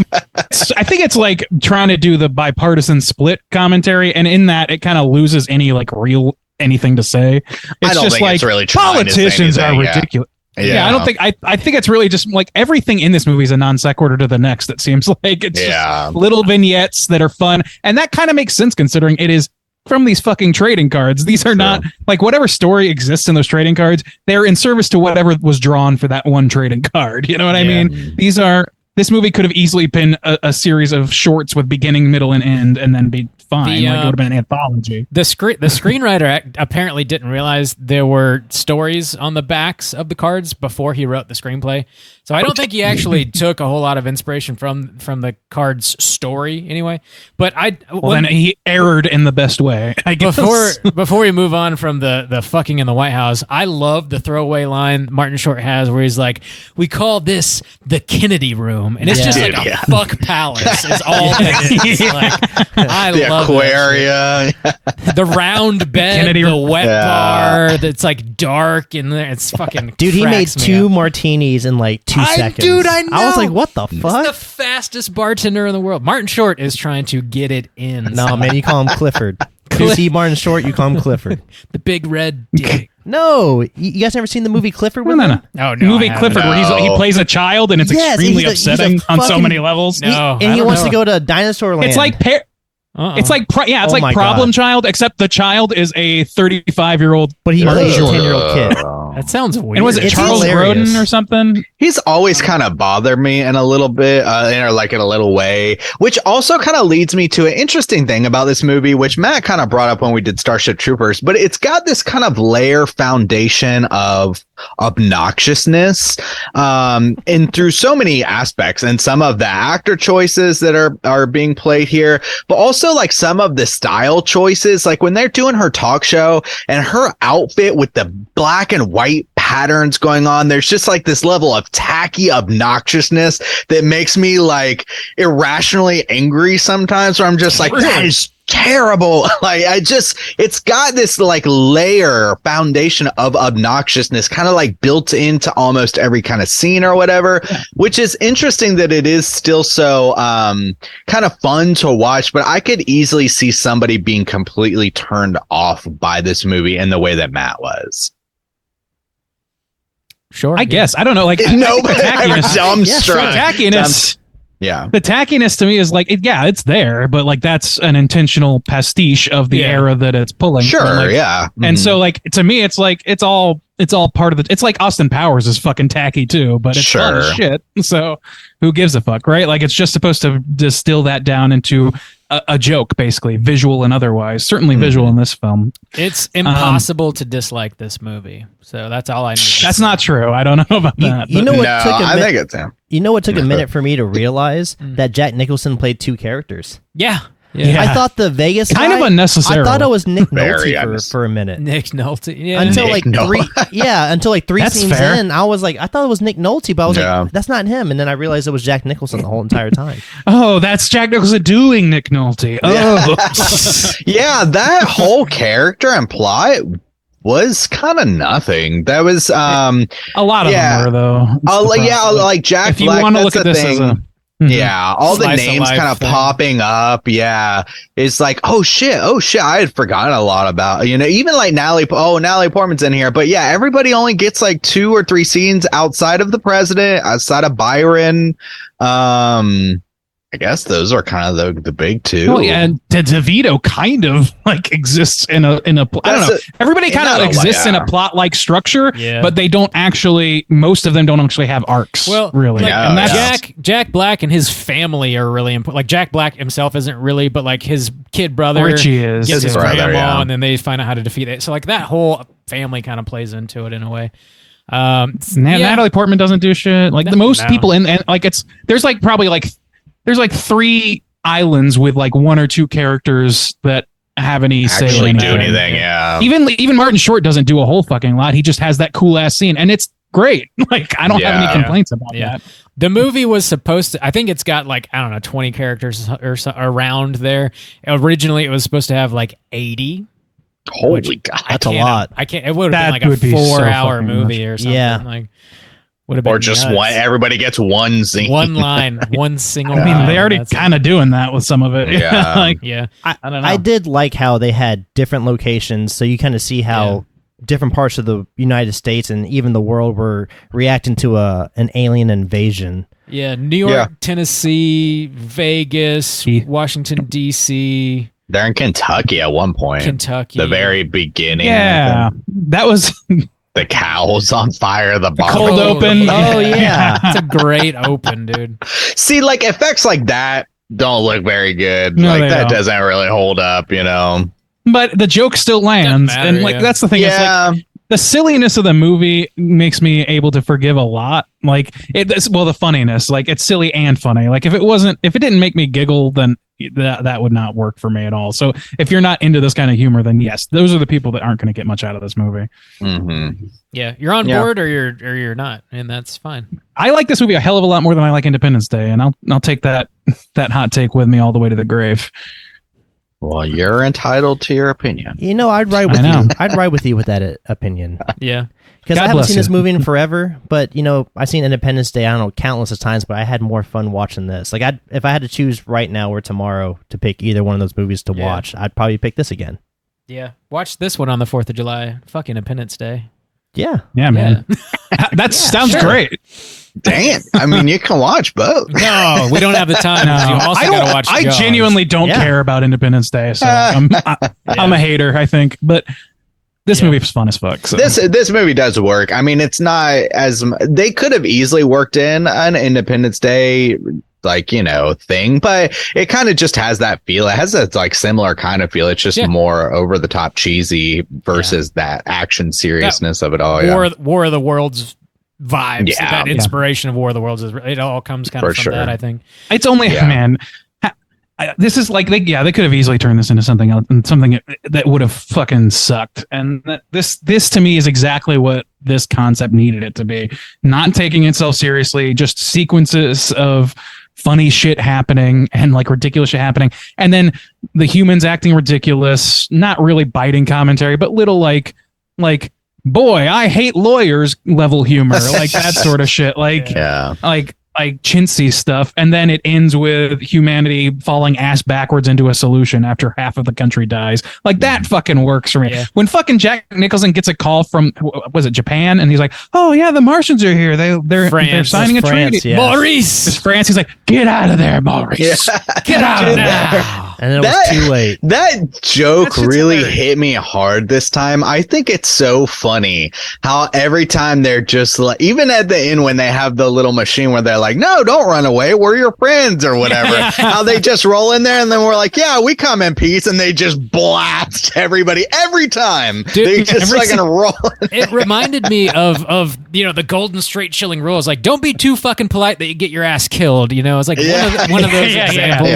I think it's like trying to do the bipartisan split commentary, and in that, it kind of loses any like real anything to say. It's just like really politicians are ridiculous. Yeah, I don't think I think it's really just like everything in this movie is a non sequitur to the next. It seems like it's just little vignettes that are fun, and that kind of makes sense considering it is from these fucking trading cards. These are not like whatever story exists in those trading cards. They're in service to whatever was drawn for that one trading card. You know what I mean? This movie could have easily been a series of shorts with beginning, middle, and end, and then be fine. Like it would have been an anthology. The screenwriter apparently didn't realize there were stories on the backs of the cards before he wrote the screenplay. So I don't think he actually took a whole lot of inspiration from the card's story anyway. But then he erred in the best way, I guess. Before we move on from the fucking in the White House, I love the throwaway line Martin Short has where he's like, "We call this the Kennedy room," and it's just like a fuck palace. It's all it is. Like, I love Aquaria, the round bed, the wet bar that's like dark and it's fucking. Dude, he made 2 martinis in like 2 seconds. Dude, I know. I was like, what the fuck? He's the fastest bartender in the world. Martin Short is trying to get it in. No, man, you call him Clifford. You see Martin Short, you call him Clifford. The big red dick. No, you guys never seen the movie Clifford? With No. him? Oh no, movie Clifford, where he plays a child, and it's extremely upsetting on so many levels. No, and he wants to go to Dinosaur Land. It's like it's like my Problem God. Child, except the child is a 35-year-old, but he plays a 10-year-old kid. That sounds weird. And was it It's Charles hilarious. Grodin or something? He's always kind of bothered me in a little bit, or like in a little way, which also kind of leads me to an interesting thing about this movie, which Matt kind of brought up when we did Starship Troopers, but it's got this kind of layer foundation of obnoxiousness, and through so many aspects, and some of the actor choices that are being played here, but also like some of the style choices, like when they're doing her talk show and her outfit with the black and white patterns going on, there's just like this level of tacky obnoxiousness that makes me like irrationally angry sometimes, where I'm just like, that is terrible. Like, it's got this like layer foundation of obnoxiousness kind of like built into almost every kind of scene or whatever, which is interesting that it is still so kind of fun to watch. But I could easily see somebody being completely turned off by this movie in the way that Matt was. Sure, I guess. I don't know. Like, No, the tackiness. Yeah. The tackiness to me is like, it's there, but like that's an intentional pastiche of the era that it's pulling. Sure, from, like, yeah. And so like, to me, it's like, it's all part of it's like Austin Powers is fucking tacky too, but it's fun as shit. So who gives a fuck, right? Like, it's just supposed to distill that down into a joke, basically, visual and otherwise. Certainly visual in this film. It's impossible to dislike this movie. So that's all I need. That's not true. I don't know about that. You know what took a I think it's him. You know what took a minute for me to realize? That Jack Nicholson played two characters. Yeah. I thought the Vegas kind guy, of unnecessary. I thought it was Nick Nolte for a minute. Nick Nolte, yeah. Until like three That's scenes fair. in, I was like, I thought it was Nick Nolte, but I was like, that's not him. And then I realized it was Jack Nicholson the whole entire time. Oh, that's Jack Nicholson doing Nick Nolte. Oh, Yeah, that whole character and plot was kind of nothing. That was a lot of them were though. Like Jack if you Black, want to that's look at the this thing. as a Yeah, all the Slice of names life kind of thing. popping up. Yeah, it's like, oh shit, I had forgotten a lot about, even like Natalie Portman's in here, but yeah, everybody only gets like 2 or 3 scenes outside of the president, outside of Byron. I guess those are kind of the big two. Oh yeah, and DeVito kind of like exists in a I don't know. Everybody kind of exists in a plot like structure, but they don't actually. Most of them don't actually have arcs. Well, really, like, and that's Jack Black and his family are really important. Like Jack Black himself isn't really, but like his kid brother Richie is gets his brother, grandma, and then they find out how to defeat it. So like that whole family kind of plays into it in a way. Natalie Portman doesn't do shit. Like the most people in, and like there's like probably like. There's like 3 islands with like 1 or 2 characters that have any say actually in do anything. anything. Yeah, Even Martin Short doesn't do a whole fucking lot. He just has that cool ass scene, and it's great. Like I don't have any complaints about that. The movie was supposed to. I think it's got like 20 characters or so around there. Originally, it was supposed to have like 80. Holy God, that's a lot. I can't. It would have been like a 4-hour movie or something. Yeah. Like would have been or just nuts. one. Everybody gets one scene, one line, one single. I mean, line. they already kind of doing that with some of it. Yeah. Like, Yeah. I don't know. I did like how they had different locations, so you kind of see how different parts of the United States and even the world were reacting to an alien invasion. Yeah, New York, Tennessee, Vegas, Washington D.C. They're in Kentucky at one point. Kentucky, the very beginning. Yeah, that was. The cow's on fire. The bomb. Cold open. Oh yeah, it's a great open, dude. See, like effects like that don't look very good. No, like they that don't. doesn't really hold up. But the joke still lands, matter, and like that's the thing. It's like, the silliness of the movie makes me able to forgive a lot. Like the funniness, like it's silly and funny. Like if it didn't make me giggle, then that would not work for me at all. So if you're not into this kind of humor, then yes, those are the people that aren't going to get much out of this movie. Mm-hmm. Yeah, you're on board or you're not, and that's fine. I like this movie a hell of a lot more than I like Independence Day, and I'll take that hot take with me all the way to the grave. Well, you're entitled to your opinion. I'd ride with you. I'd ride with you with that opinion. Yeah. Because God I haven't bless seen this you. movie in forever, but I've seen Independence Day, I don't know, countless of times, but I had more fun watching this. Like if I had to choose right now or tomorrow to pick either one of those movies to watch, I'd probably pick this again. Yeah. Watch this one on the 4th of July. Fucking Independence Day. Yeah. Yeah, man. That sounds great. Damn. I mean, you can watch both. No, we don't have the time. No, You also gotta watch I Jaws. genuinely don't care about Independence Day, so I'm a hater, I think. But this movie was fun as fuck. So. This movie does work. I mean, it's not as they could have easily worked in an Independence Day thing, but it kind of just has that feel. It has that similar kind of feel. It's just more over the top cheesy versus that action seriousness of it all. War of the Worlds vibes. That inspiration of War of the Worlds it all comes kind of from that. I think it's only man. This is like they could have easily turned this into something else, and something that would have fucking sucked. And this to me is exactly what this concept needed it to be. Not taking itself seriously, just sequences of funny shit happening and ridiculous shit happening, and then the humans acting ridiculous, not really biting commentary, but little like boy, I hate lawyers level humor, like that sort of shit, like chintzy stuff, and then it ends with humanity falling ass backwards into a solution after half of the country dies. Like that fucking works for me. Yeah. When fucking Jack Nicholson gets a call from was it Japan, and he's like, "Oh yeah, the Martians are here. They're signing a treaty." Yes. Maurice, it's France. He's like, "Get out of there, Maurice. Get out of there." And then it was too late. That joke really hit me hard this time. I think it's so funny how every time they're just like, even at the end when they have the little machine where they're like, no, don't run away. We're your friends or whatever. How they just roll in there and then we're like, yeah, we come in peace. And they just blast everybody every time. Dude, they just roll. It reminded me of the golden straight chilling rules. Like, don't be too fucking polite that you get your ass killed. It's like one of those examples.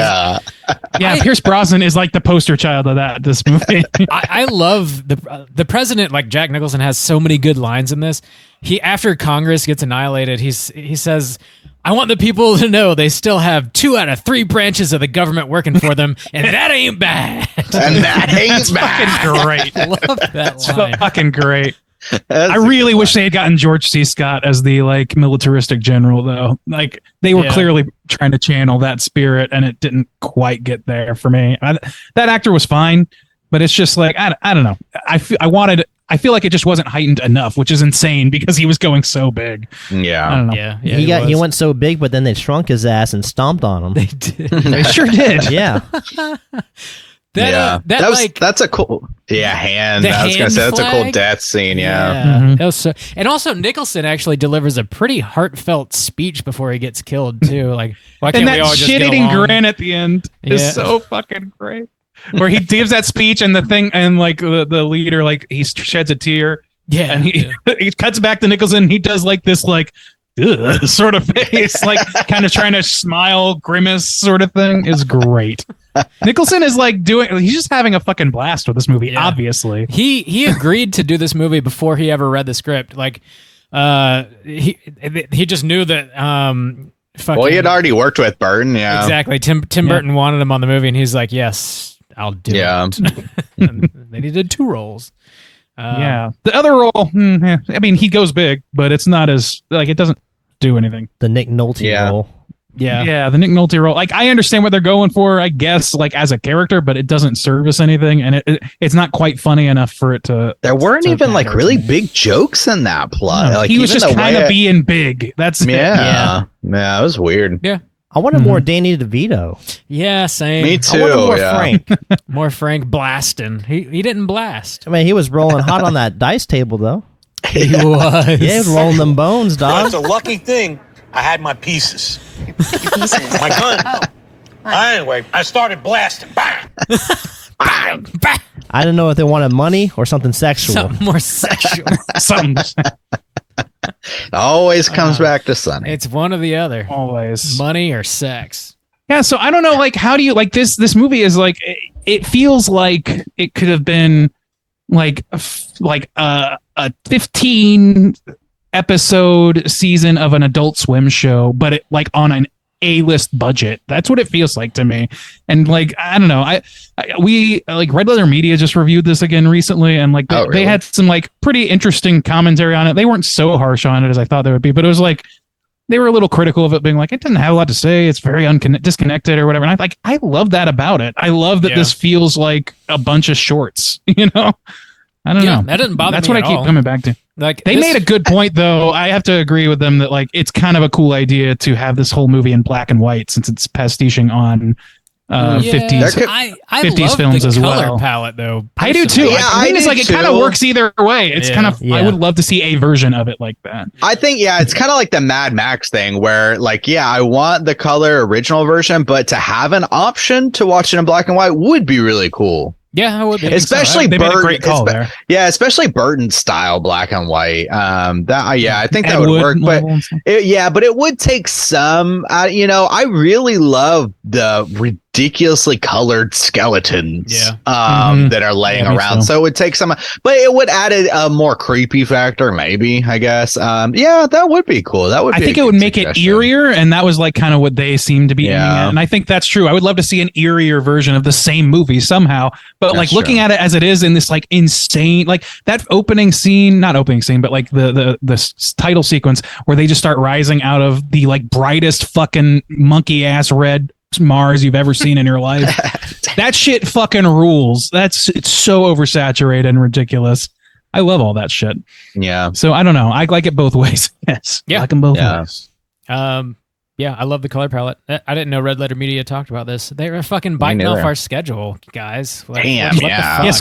Yeah, Pierce Brosnan is like the poster child of this movie. I love the president. Like Jack Nicholson has so many good lines in this. After Congress gets annihilated, he says, "I want the people to know they still have 2 out of 3 branches of the government working for them, and that ain't bad." And that ain't bad. Fucking great. I love that line. Fucking great. I really wish they had gotten George C. Scott as the militaristic general, though. Like they were clearly trying to channel that spirit, and it didn't quite get there for me. That actor was fine, but it's just like I don't know. I feel like it just wasn't heightened enough, which is insane because he was going so big. Yeah, I don't know. He went so big, but then they shrunk his ass and stomped on him. They did. They sure did. Yeah. That's a cool hand. I was gonna say that's a cool death scene. That was so, and also Nicholson actually delivers a pretty heartfelt speech before he gets killed too. Like, why can't we all just get along? And that shit-eating grin at the end is so fucking great. Where he gives that speech and the thing, and the leader, he sheds a tear. Yeah, and he cuts back to Nicholson. He does this ugh, sort of face, kind of trying to smile, grimace sort of thing. Is great. Nicholson is he's just having a fucking blast with this movie. Obviously, he agreed to do this movie before he ever read the script. He just knew that. Well, he had already worked with Burton. Yeah, exactly. Tim Burton wanted him on the movie, and he's like, "Yes, I'll do it." And then he did 2 roles. The other role, I mean, he goes big, but it's not as it doesn't do anything. The Nick Nolte role. Yeah, the Nick Nolte role. I understand what they're going for, I guess, as a character, but it doesn't service anything, and it's not quite funny enough for it to. There weren't even really big jokes in that plot. No, he was just kind of being big. That's yeah, it was weird. Yeah. I wanted more Danny DeVito. Yeah, same. Me too. I wanted more Frank. More Frank blasting. He didn't blast. I mean, he was rolling hot on that dice table, though. He was. Yeah, he was rolling them bones, dog. It's a lucky thing I had my pieces. My gun. Anyway, I started blasting. Bang! Bang! Bang! I didn't know if they wanted money or something sexual. Something more sexual. Something. Always comes back to Sonny. It's one or the other. Always. Money or sex. Yeah, so I don't know, how do you, this movie is, it feels like it could have been, a 15 episode season of an Adult Swim show, but it on an A-list budget. That's what it feels like to me. And I don't know, we Red Letter Media just reviewed this again recently, and they had some pretty interesting commentary on it. They weren't so harsh on it as I thought they would be, but it was they were a little critical of it, being like, it doesn't have a lot to say. It's very disconnected or whatever. And I love that about it. I love that this feels like a bunch of shorts, you know? I don't know. That doesn't bother me. That's what I keep coming back to. Like they made a good point, though. I have to agree with them that like it's kind of a cool idea to have this whole movie in black and white since it's pastiching on 50s I 50s love films the as color well. palette, though. I do too. Yeah, I think it's like it kind of works either way. It's kind of. Yeah. I would love to see a version of it like that. I think, it's kind of like the Mad Max thing where, like, I want the color original version, but to have an option to watch it in black and white would be really cool. Yeah, I would be. Especially They made a great call there. Yeah, especially Burton's style black and white. I think that would work. But but it would take some. I really love the ridiculously colored skeletons that are laying around. So it would take some, but it would add a more creepy factor, maybe, I guess. That would be cool. That would. I think it would make it eerier, and that was like kind of what they seemed to be aiming at. And I think that's true. I would love to see an eerier version of the same movie somehow. But like looking at it as it is in this like insane, like that opening scene, not opening scene, but like the title sequence where they just start rising out of the like brightest fucking monkey ass red Mars you've ever seen in your life. That shit fucking rules. It's so oversaturated and ridiculous. I love all that shit. Yeah. So I don't know. I like it both ways. Yes. Yeah. I like them both ways. Yeah, I love the color palette. I didn't know Red Letter Media talked about this. They were fucking biting off our schedule, guys. Damn, what the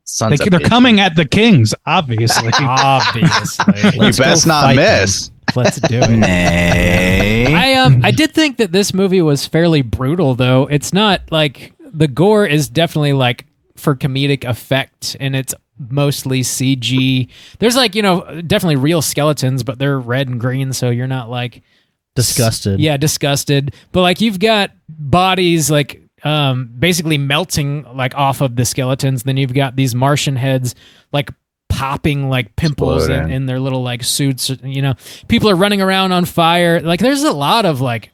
fuck? They're coming at the Kings, obviously. You best not miss. Let's do it. I did think that this movie was fairly brutal, though. It's not like the gore is definitely like for comedic effect, and it's mostly CG. There's like definitely real skeletons, but they're red and green, so you're not like disgusted. Yeah, disgusted. But like you've got bodies like basically melting like off of the skeletons. Then you've got these Martian heads like popping like pimples in their little like suits. People are running around on fire. Like there's a lot of like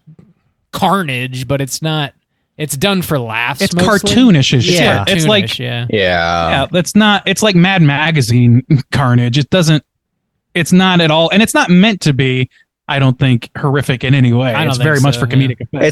carnage, but it's not. It's done for laughs. It's mostly. cartoonish as shit. Yeah, It's like yeah. That's not. It's like Mad Magazine carnage. It doesn't. It's not at all, and it's not meant to be. I don't think horrific in any way. It's very much for comedic effect.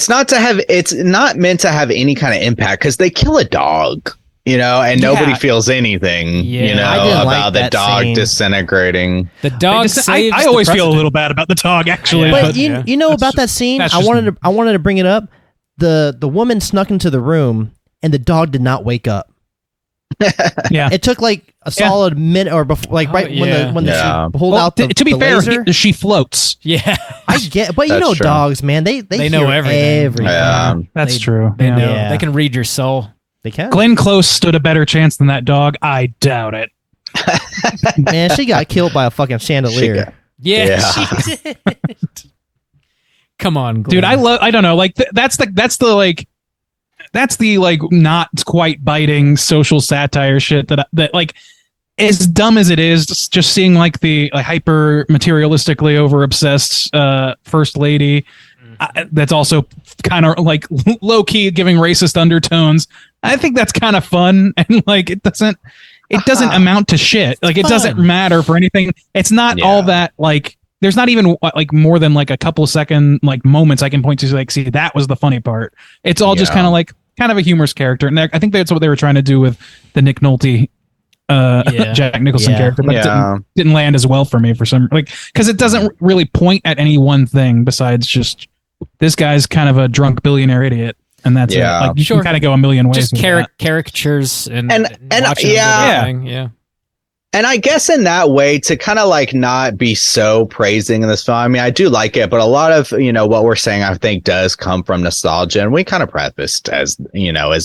It's not meant to have any kind of impact because they kill a dog, and nobody feels anything, about the dog disintegrating. The dog saves I always feel a little bad about the dog, actually. But you know about that scene? I wanted to bring it up. The woman snuck into the room and the dog did not wake up. Yeah, it took like a solid minute or before, like when she pulled out the to be fair, laser. she floats. Yeah, I get, but That's true. dogs, man, they know hear everything. Yeah, that's true. They know. Yeah. They can read your soul. They can. Glenn Close stood a better chance than that dog. I doubt it. Man, she got killed by a fucking chandelier. She did. Come on, Glenn. Dude. I don't know. Like that's the like not quite biting social satire shit that like as dumb as it is, just seeing like the hyper materialistically over obsessed first lady that's also kind of like low key giving racist undertones. I think that's kind of fun, and like it doesn't amount to shit. Like it doesn't matter for anything. It's not all that like. There's not even like more than like a couple second like moments I can point to like, see, that was the funny part. It's all just kind of a humorous character. And I think that's what they were trying to do with the Nick Nolte, Jack Nicholson character, but it didn't land as well for me for some, like, cause it doesn't really point at any one thing besides just this guy's kind of a drunk billionaire idiot. And that's it. Like you can kind of go a million ways. Just caricatures and yeah. And I guess in that way, to kind of like not be so praising in this film. I mean, I do like it, but a lot of, what we're saying, I think does come from nostalgia, and we kind of prefaced as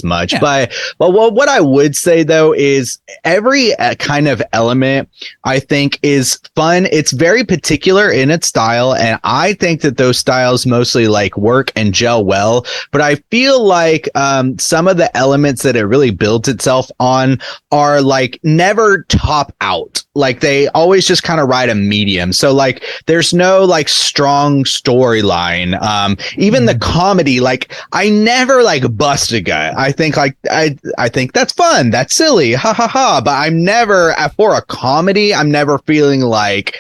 much. Yeah. But what I would say though is every kind of element I think is fun. It's very particular in its style, and I think that those styles mostly like work and gel well. But I feel like some of the elements that it really builds itself on are like never top out. Like they always just kind of ride a medium. So like there's no like strong storyline. Even the comedy, like I never like bust a guy. I think like I think that's fun, that's silly, ha ha ha. But I'm never, for a comedy, I'm never feeling like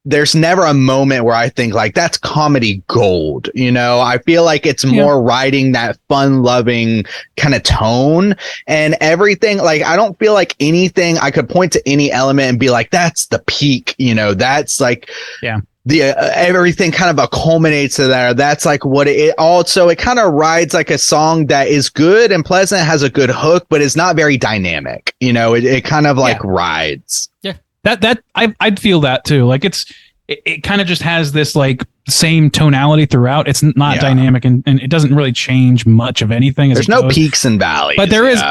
there's never a moment where I think like that's comedy gold. You know, I feel like it's more writing that fun loving kind of tone and everything. Like, I don't feel like anything I could point to any element and be like, that's the peak, you know, that's like, the everything kind of culminates to there. That's like what it also, it kind of rides like a song that is good and pleasant, has a good hook, but it's not very dynamic. You know, it kind of like rides. Yeah. That I'd feel that too. Like it kind of just has this like same tonality throughout. It's not dynamic and it doesn't really change much of anything. There's no peaks and valleys, but there is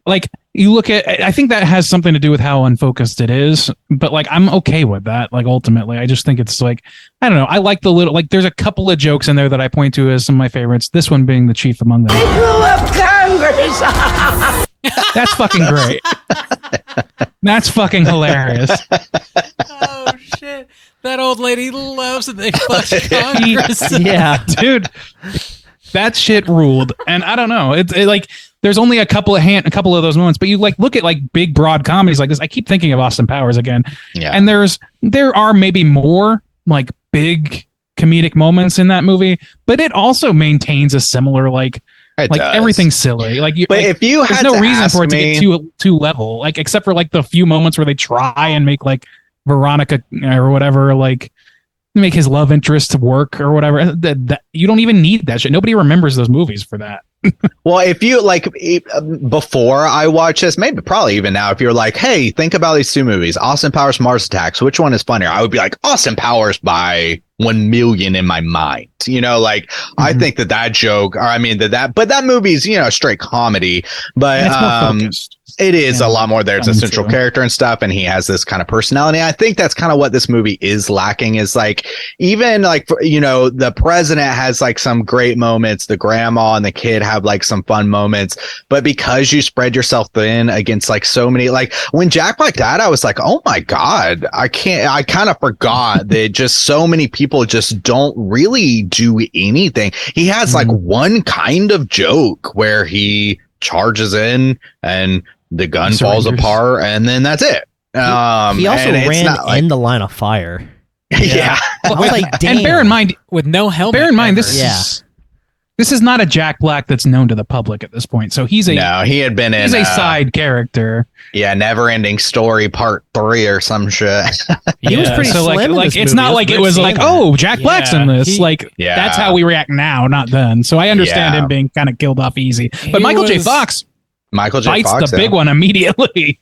like, you look at, I think that has something to do with how unfocused it is, but like, I'm okay with that. Like, ultimately, I just think it's like, I don't know. I like the little, like, there's a couple of jokes in there that I point to as some of my favorites. This one being the chief among them. Congress. That's fucking great. That's fucking hilarious. Oh shit! That old lady loves that they fuck Congress. Yeah, dude, that shit ruled. And I don't know. It like there's only a couple of those moments, but you like look at like big broad comedies like this. I keep thinking of Austin Powers again. Yeah, and there are maybe more like big comedic moments in that movie, but it also maintains a similar like. It like does. Everything's silly. Like, but if you there's had no to reason for it to me, get too level. Like, except for like the few moments where they try and make like Veronica or whatever, like make his love interest work or whatever. That you don't even need that shit. Nobody remembers those movies for that. Well, if you like before I watch this, maybe probably even now, if you're like, hey, think about these two movies, Austin Powers, Mars Attacks, which one is funnier? I would be like Austin Powers by 1 million in my mind. You know, like I think that joke, or I mean but that movie's, you know, straight comedy, but it is a lot more there. It's a central character and stuff, and he has this kind of personality. I think that's kind of what this movie is lacking, is like, even like, you know, the president has like some great moments, the grandma and the kid have like some fun moments, but because you spread yourself thin against like so many, like when Jack Black died, I was like, oh my God, I kind of forgot that just so many people just don't really do anything. He has like one kind of joke where he charges in and the gun falls apart, and then that's it. He also ran in the line of fire. Yeah. Like, and bear in mind, with no helmet. Bear in mind, this is not a Jack Black that's known to the public at this point. So he had been in. He's a side character. Yeah, Never Ending Story Part 3 or some shit. He was pretty slim. Like it's not like it was like, oh, Jack Black's in this. That's how we react now, not then. So I understand him being kind of killed off easy. But Michael J. Fox bites the big one immediately.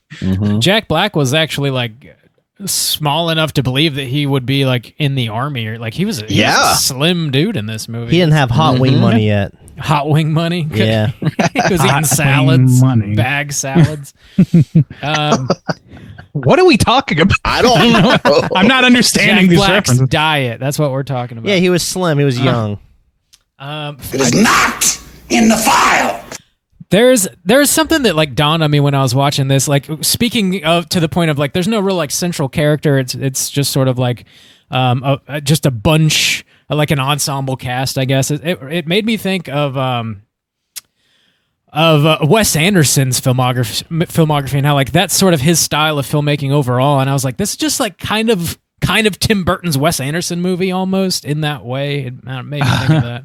Jack Black was actually like small enough to believe that he would be like in the army, or like he was a slim dude in this movie. He didn't have hot wing money yet. Hot wing money? Yeah. He was eating salads, bag salads. What are we talking about? I don't know. I'm not understanding Jack these Black's references. diet. That's what we're talking about. Yeah, he was slim. He was young. It is not in the file. There's something that like dawned on me when I was watching this. Like, speaking of, to the point of like, there's no real like central character. It's just sort of like just a bunch, like an ensemble cast, I guess. It made me think of Wes Anderson's filmography and how like that's sort of his style of filmmaking overall. And I was like, this is just like kind of Tim Burton's Wes Anderson movie almost in that way. It made me think of that.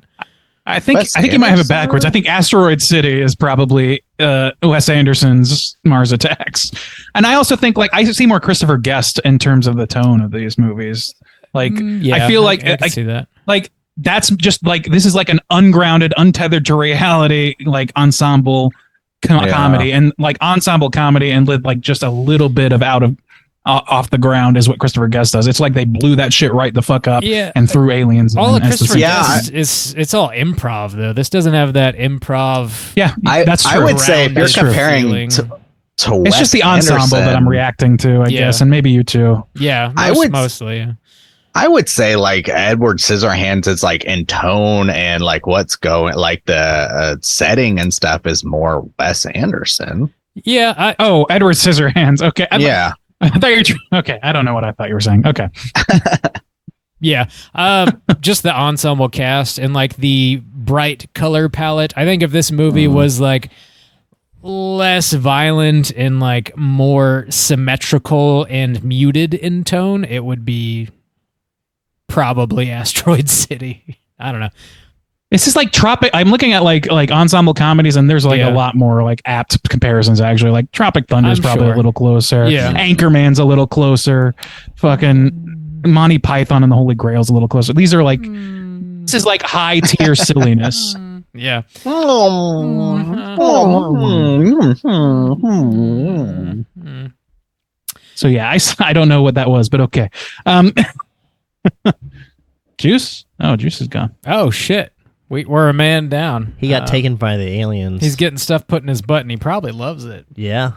I think you might have it backwards. I think Asteroid City is probably Wes Anderson's Mars Attacks, and I also think like I see more Christopher Guest in terms of the tone of these movies. Like I feel like I can see that. Like that's just like this is like an ungrounded, untethered to reality like ensemble comedy, and like ensemble comedy and with like just a little bit of off the ground is what Christopher Guest does. It's like they blew that shit right the fuck up and threw aliens. All of Christopher Guest it's all improv though. This doesn't have that improv. Yeah, that's true. I would say if you're comparing to it's just the ensemble that I'm reacting to, I guess, and maybe you too. Yeah, mostly. Yeah. I would say like Edward Scissorhands is like in tone and like what's going like the setting and stuff is more Wes Anderson. Yeah. Edward Scissorhands. Okay. Yeah. I thought you were okay. I don't know what I thought you were saying. Okay. Yeah. Just the ensemble cast and like the bright color palette. I think if this movie was like less violent and like more symmetrical and muted in tone, it would be probably Asteroid City. I don't know. It's just like Tropic. I'm looking at like ensemble comedies, and there's like a lot more like apt comparisons actually. Like Tropic Thunder is probably a little closer. Yeah. Anchorman's a little closer. Fucking Monty Python and the Holy Grail's a little closer. These are like this is like high tier silliness. Yeah. So yeah, I don't know what that was, but okay. Juice? Oh, Juice is gone. Oh shit. We're a man down. He got taken by the aliens. He's getting stuff put in his butt, and he probably loves it. Yeah.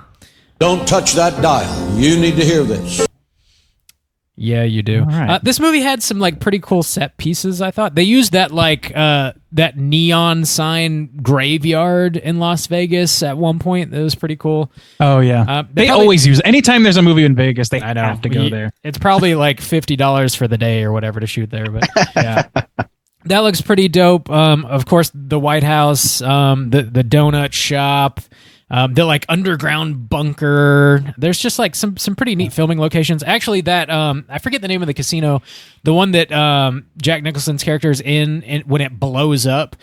Don't touch that dial. You need to hear this. Yeah, you do. All right. This movie had some like pretty cool set pieces. I thought they used that like that neon sign graveyard in Las Vegas at one point. That was pretty cool. Oh yeah, they always use. Anytime there's a movie in Vegas, they have to go there. It's probably like $50 for the day or whatever to shoot there, but yeah. That looks pretty dope. Of course, the White House, the donut shop, the like underground bunker. There's just like some pretty neat filming locations. Actually, that I forget the name of the casino, the one that Jack Nicholson's character is in when it blows up.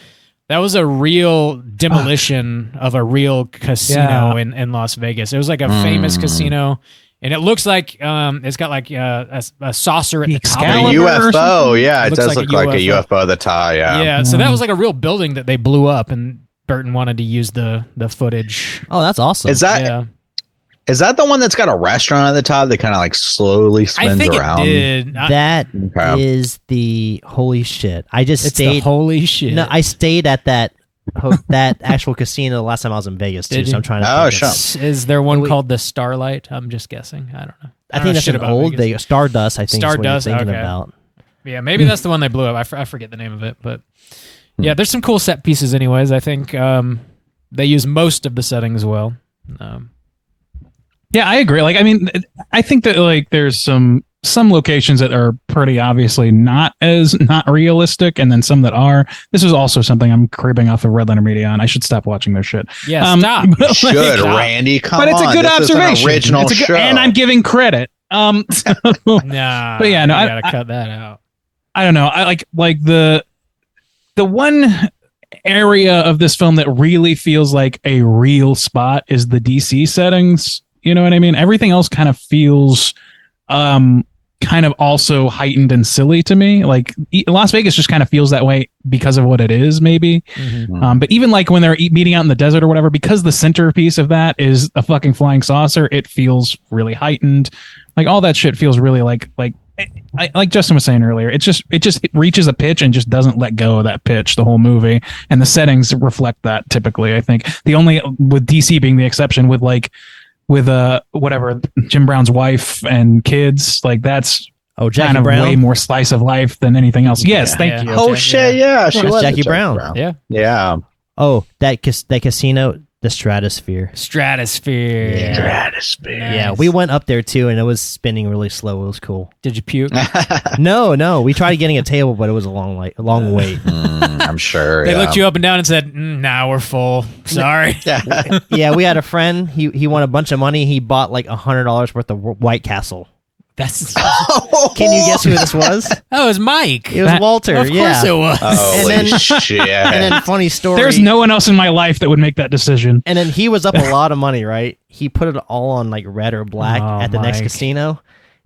That was a real demolition of a real casino in Las Vegas. It was like a famous casino. And it looks like it's got like a saucer at the top. A UFO, yeah. It does look like a UFO at the top, yeah. Yeah, so that was like a real building that they blew up, and Burton wanted to use the footage. Oh, that's awesome. Is that the one that's got a restaurant at the top that kind of like slowly spins around? It did. That is the holy shit. I just stayed. The holy shit. No, I stayed at that actual casino the last time I was in Vegas too. So I'm trying to. Oh, sure. Is there one called the Starlight? I'm just guessing. I don't know. I think that's an old Vegas. Stardust. I think Stardust. Is what you're thinking about. Yeah, maybe that's the one they blew up. I forget the name of it, but yeah, there's some cool set pieces. Anyways, I think they use most of the settings well. Yeah, I agree. Like, I mean, I think that like there's some locations that are pretty obviously not realistic, and then some that are. This is also something I'm creeping off of Red Letter Media on. I should stop watching their shit. Yeah, stop. Should Randy? Come on, but it's a good observation. An original show, and I'm giving credit. Nah, but yeah, no, I gotta cut that out. I don't know. I like the one area of this film that really feels like a real spot is the DC settings. You know what I mean? Everything else kind of feels kind of also heightened and silly to me. Like Las Vegas just kind of feels that way because of what it is, maybe. Mm-hmm. But even like when they're meeting out in the desert or whatever, because the centerpiece of that is a fucking flying saucer, it feels really heightened. Like all that shit feels really like Justin was saying earlier, it reaches a pitch and just doesn't let go of that pitch the whole movie. And the settings reflect that typically, I think. The only, with DC being the exception, with whatever, Jim Brown's wife and kids, like that's kind of way more slice of life than anything else. Yes, thank you. Oh shit, yeah, she was Jackie Brown. Yeah. Oh, that casino, the Stratosphere. Yeah. Yeah, we went up there too, and it was spinning really slow. It was cool. Did you puke? No. We tried getting a table, but it was a long wait. I'm sure. They looked you up and down and said, "Nah, we're full. Sorry." Yeah, we had a friend. He won a bunch of money. He bought like $100 worth of White Castle. That's. Can you guess who this was? Oh, it was Mike. It was Walter. Of course it was. Holy shit! And then funny story. There's no one else in my life that would make that decision. And then he was up a lot of money, right? He put it all on like red or black at the next casino,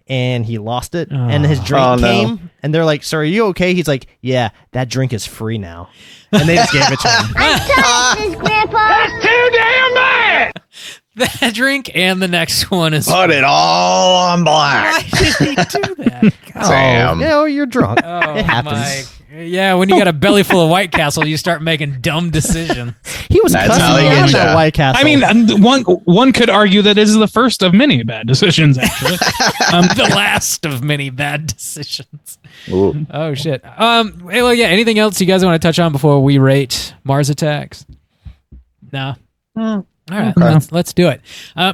and he lost it. And his drink came, and they're like, "Sir, are you okay?" He's like, "Yeah, that drink is free now." And they just gave it to him. I'm tired of this, Grandpa. That's too damn bad. That drink and the next one is. Put it all on black. Why did he do that? Damn. You're drunk. It happens. Mike. Yeah, when you got a belly full of White Castle, you start making dumb decisions. He was That's cussing how they me out get about ya. White Castle. I mean, one could argue that it is the first of many bad decisions, actually. The last of many bad decisions. Ooh. Oh shit. Well, yeah. Anything else you guys want to touch on before we rate Mars Attacks? No. All right, let's do it.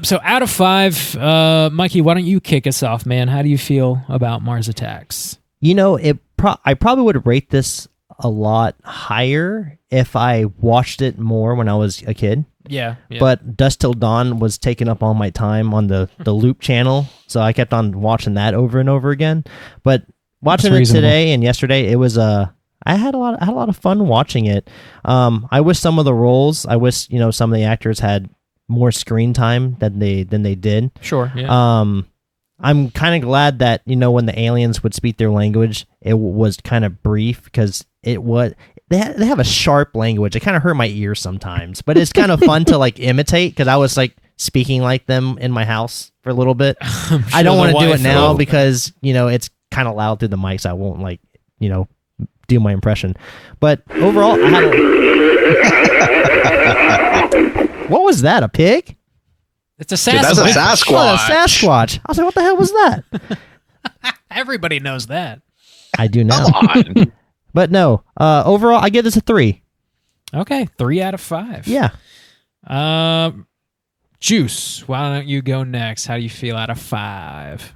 So out of 5, Mikey, why don't you kick us off, man? How do you feel about Mars Attacks? You know, I probably would rate this a lot higher if I watched it more when I was a kid. Yeah. But Dusk Till Dawn was taking up all my time on the Loop channel, so I kept on watching that over and over again. But watching it today and yesterday, it was I had a lot of fun watching it. I wish some of the roles, some of the actors had more screen time than they did. Sure. Yeah. I'm kind of glad that when the aliens would speak their language, it was kind of brief because they have a sharp language. It kind of hurt my ears sometimes, but it's kind of fun to like imitate because I was like speaking like them in my house for a little bit. Sure I don't want to do it now because it's kind of loud through the mics. I won't do my impression, but overall, I had what was that? A pig? It's a Sasquatch. That's a Sasquatch. Oh, a Sasquatch. I was like, what the hell was that? Everybody knows that. I do know. Come on. But no, overall, I give this a 3. Okay, 3 out of 5. Yeah. Juice, why don't you go next? How do you feel out of 5?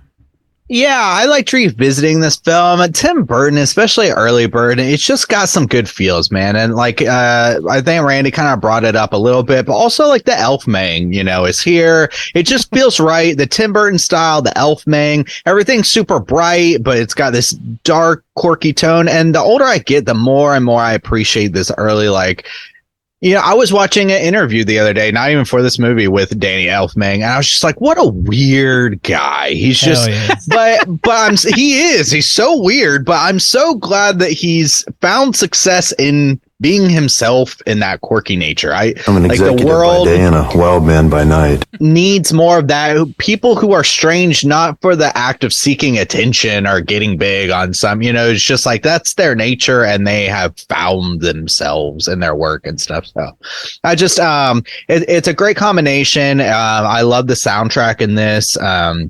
Yeah, I liked revisiting this film. Tim Burton, especially early Burton, it's just got some good feels, man. And like, I think Randy kind of brought it up a little bit, but also like the Elfman, is here. It just feels right. The Tim Burton style, the Elfman, everything's super bright, but it's got this dark, quirky tone. And the older I get, the more and more I appreciate this early, I was watching an interview the other day, not even for this movie, with Danny Elfman, and I was just like, what a weird guy. He's just, he's so weird, but I'm so glad that he's found success in being himself in that quirky nature. I'm an executive by day and a wild man by night. Needs more of that. People who are strange, not for the act of seeking attention or getting big on some, it's just like that's their nature and they have found themselves in their work and stuff. So I just, it's a great combination. I love the soundtrack in this. I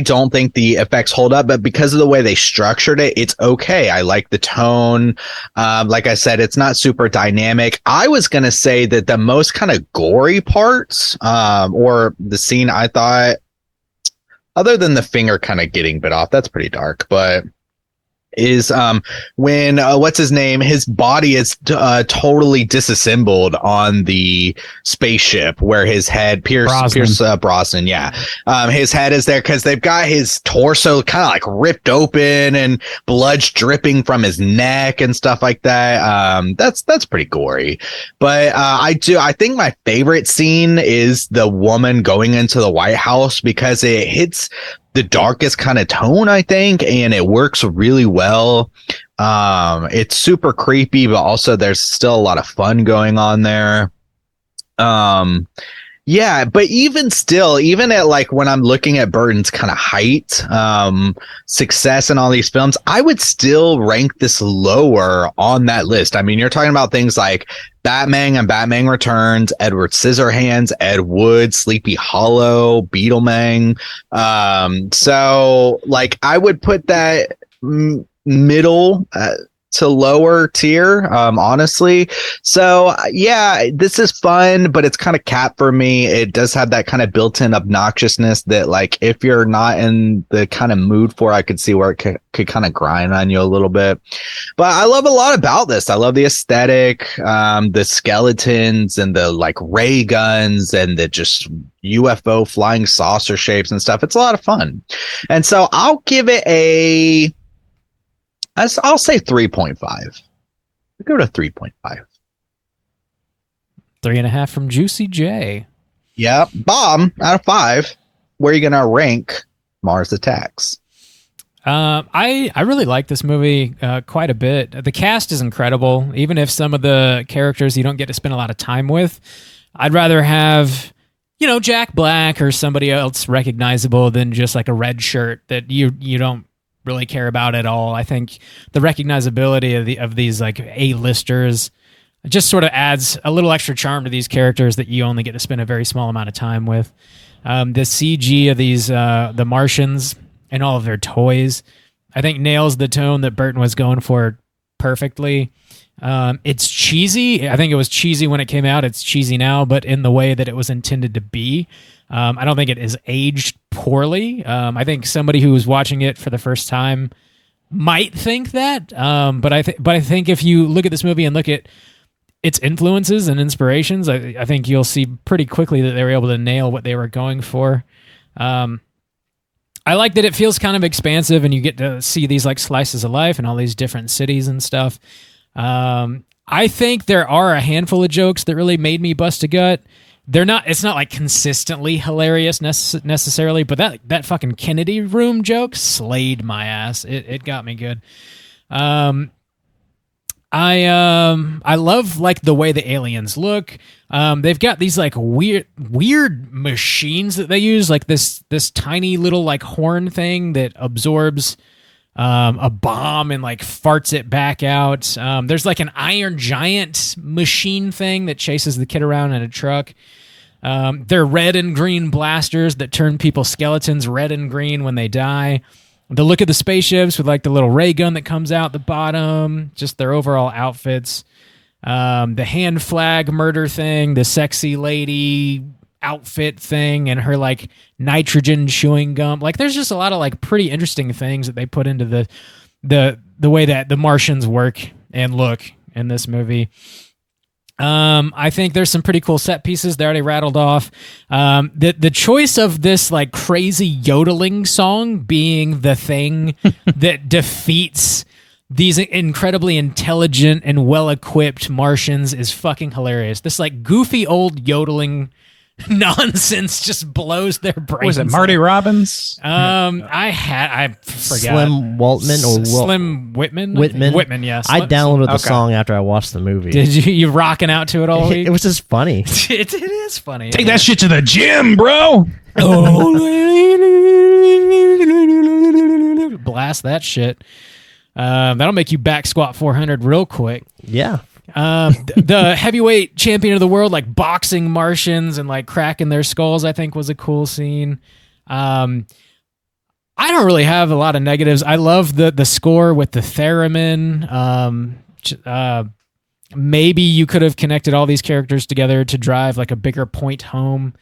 don't think the effects hold up, but because of the way they structured it, it's okay. I like the tone. Like I said, it's not super dynamic. I was going to say that the most kind of gory parts, or the scene I thought, other than the finger kind of getting bit off, that's pretty dark, but is when what's his name, his body is totally disassembled on the spaceship where his head, Pierce Brosnan, his head is there because they've got his torso kind of like ripped open and blood's dripping from his neck and stuff like that. That's pretty gory, but I think my favorite scene is the woman going into the White House because it hits the darkest kind of tone, I think, and it works really well. It's super creepy, but also there's still a lot of fun going on there. But even still, even at like when I'm looking at Burton's kind of height, success in all these films, I would still rank this lower on that list. I mean, you're talking about things like Batman and Batman Returns, Edward Scissorhands, Ed Wood, Sleepy Hollow, Beetleman. So like I would put that middle to lower tier, honestly. So yeah, this is fun, but it's kind of capped for me. It does have that kind of built-in obnoxiousness that like if you're not in the kind of mood for it, I could see where it could kind of grind on you a little bit. But I love a lot about this. I love the aesthetic, the skeletons and the like ray guns and the just UFO flying saucer shapes and stuff. It's a lot of fun. And so I'll give it I'll say 3.5. I'll go to 3.5. 3.5 from Juicy J. Yep. Bob, out of 5, where are you going to rank Mars Attacks? I really like this movie quite a bit. The cast is incredible. Even if some of the characters you don't get to spend a lot of time with, I'd rather have, Jack Black or somebody else recognizable than just like a red shirt that you don't really care about at all. I think the recognizability of these like A-listers just sort of adds a little extra charm to these characters that you only get to spend a very small amount of time with. The CG of these the Martians and all of their toys, I think nails the tone that Burton was going for perfectly. It's cheesy. I think it was cheesy when it came out. It's cheesy now, but in the way that it was intended to be. I don't think it is aged poorly. I think somebody who was watching it for the first time might think that. But I think if you look at this movie and look at its influences and inspirations, I think you'll see pretty quickly that they were able to nail what they were going for. I like that it feels kind of expansive, and you get to see these like slices of life and all these different cities and stuff. I think there are a handful of jokes that really made me bust a gut. It's not like consistently hilarious necessarily, but that fucking Kennedy room joke slayed my ass. It got me good. I love like the way the aliens look. They've got these like weird machines that they use, like this tiny little like horn thing that absorbs a bomb and like farts it back out. There's like an Iron Giant machine thing that chases the kid around in a truck. They're red and green blasters that turn people's skeletons red and green when they die. The look of the spaceships with like the little ray gun that comes out the bottom, just their overall outfits. The hand flag murder thing, the sexy lady outfit thing, and her like nitrogen chewing gum. Like there's just a lot of like pretty interesting things that they put into the way that the Martians work and look in this movie. I think there's some pretty cool set pieces. They already rattled off. The choice of this like crazy yodeling song being the thing that defeats these incredibly intelligent and well-equipped Martians is fucking hilarious. This like goofy old yodeling nonsense just blows their brains. Was it Marty Robbins? I forgot. Slim Waltman or Slim Whitman? Whitman, yes. I downloaded the song after I watched the movie. Did you rocking out to it all week? It was just funny. It is funny. Take that shit to the gym, bro. Blast that shit. That'll make you back squat 400 real quick. Yeah. The heavyweight champion of the world, like boxing Martians and like cracking their skulls, I think was a cool scene. I don't really have a lot of negatives. I love the score with the theremin. Maybe you could have connected all these characters together to drive like a bigger point home.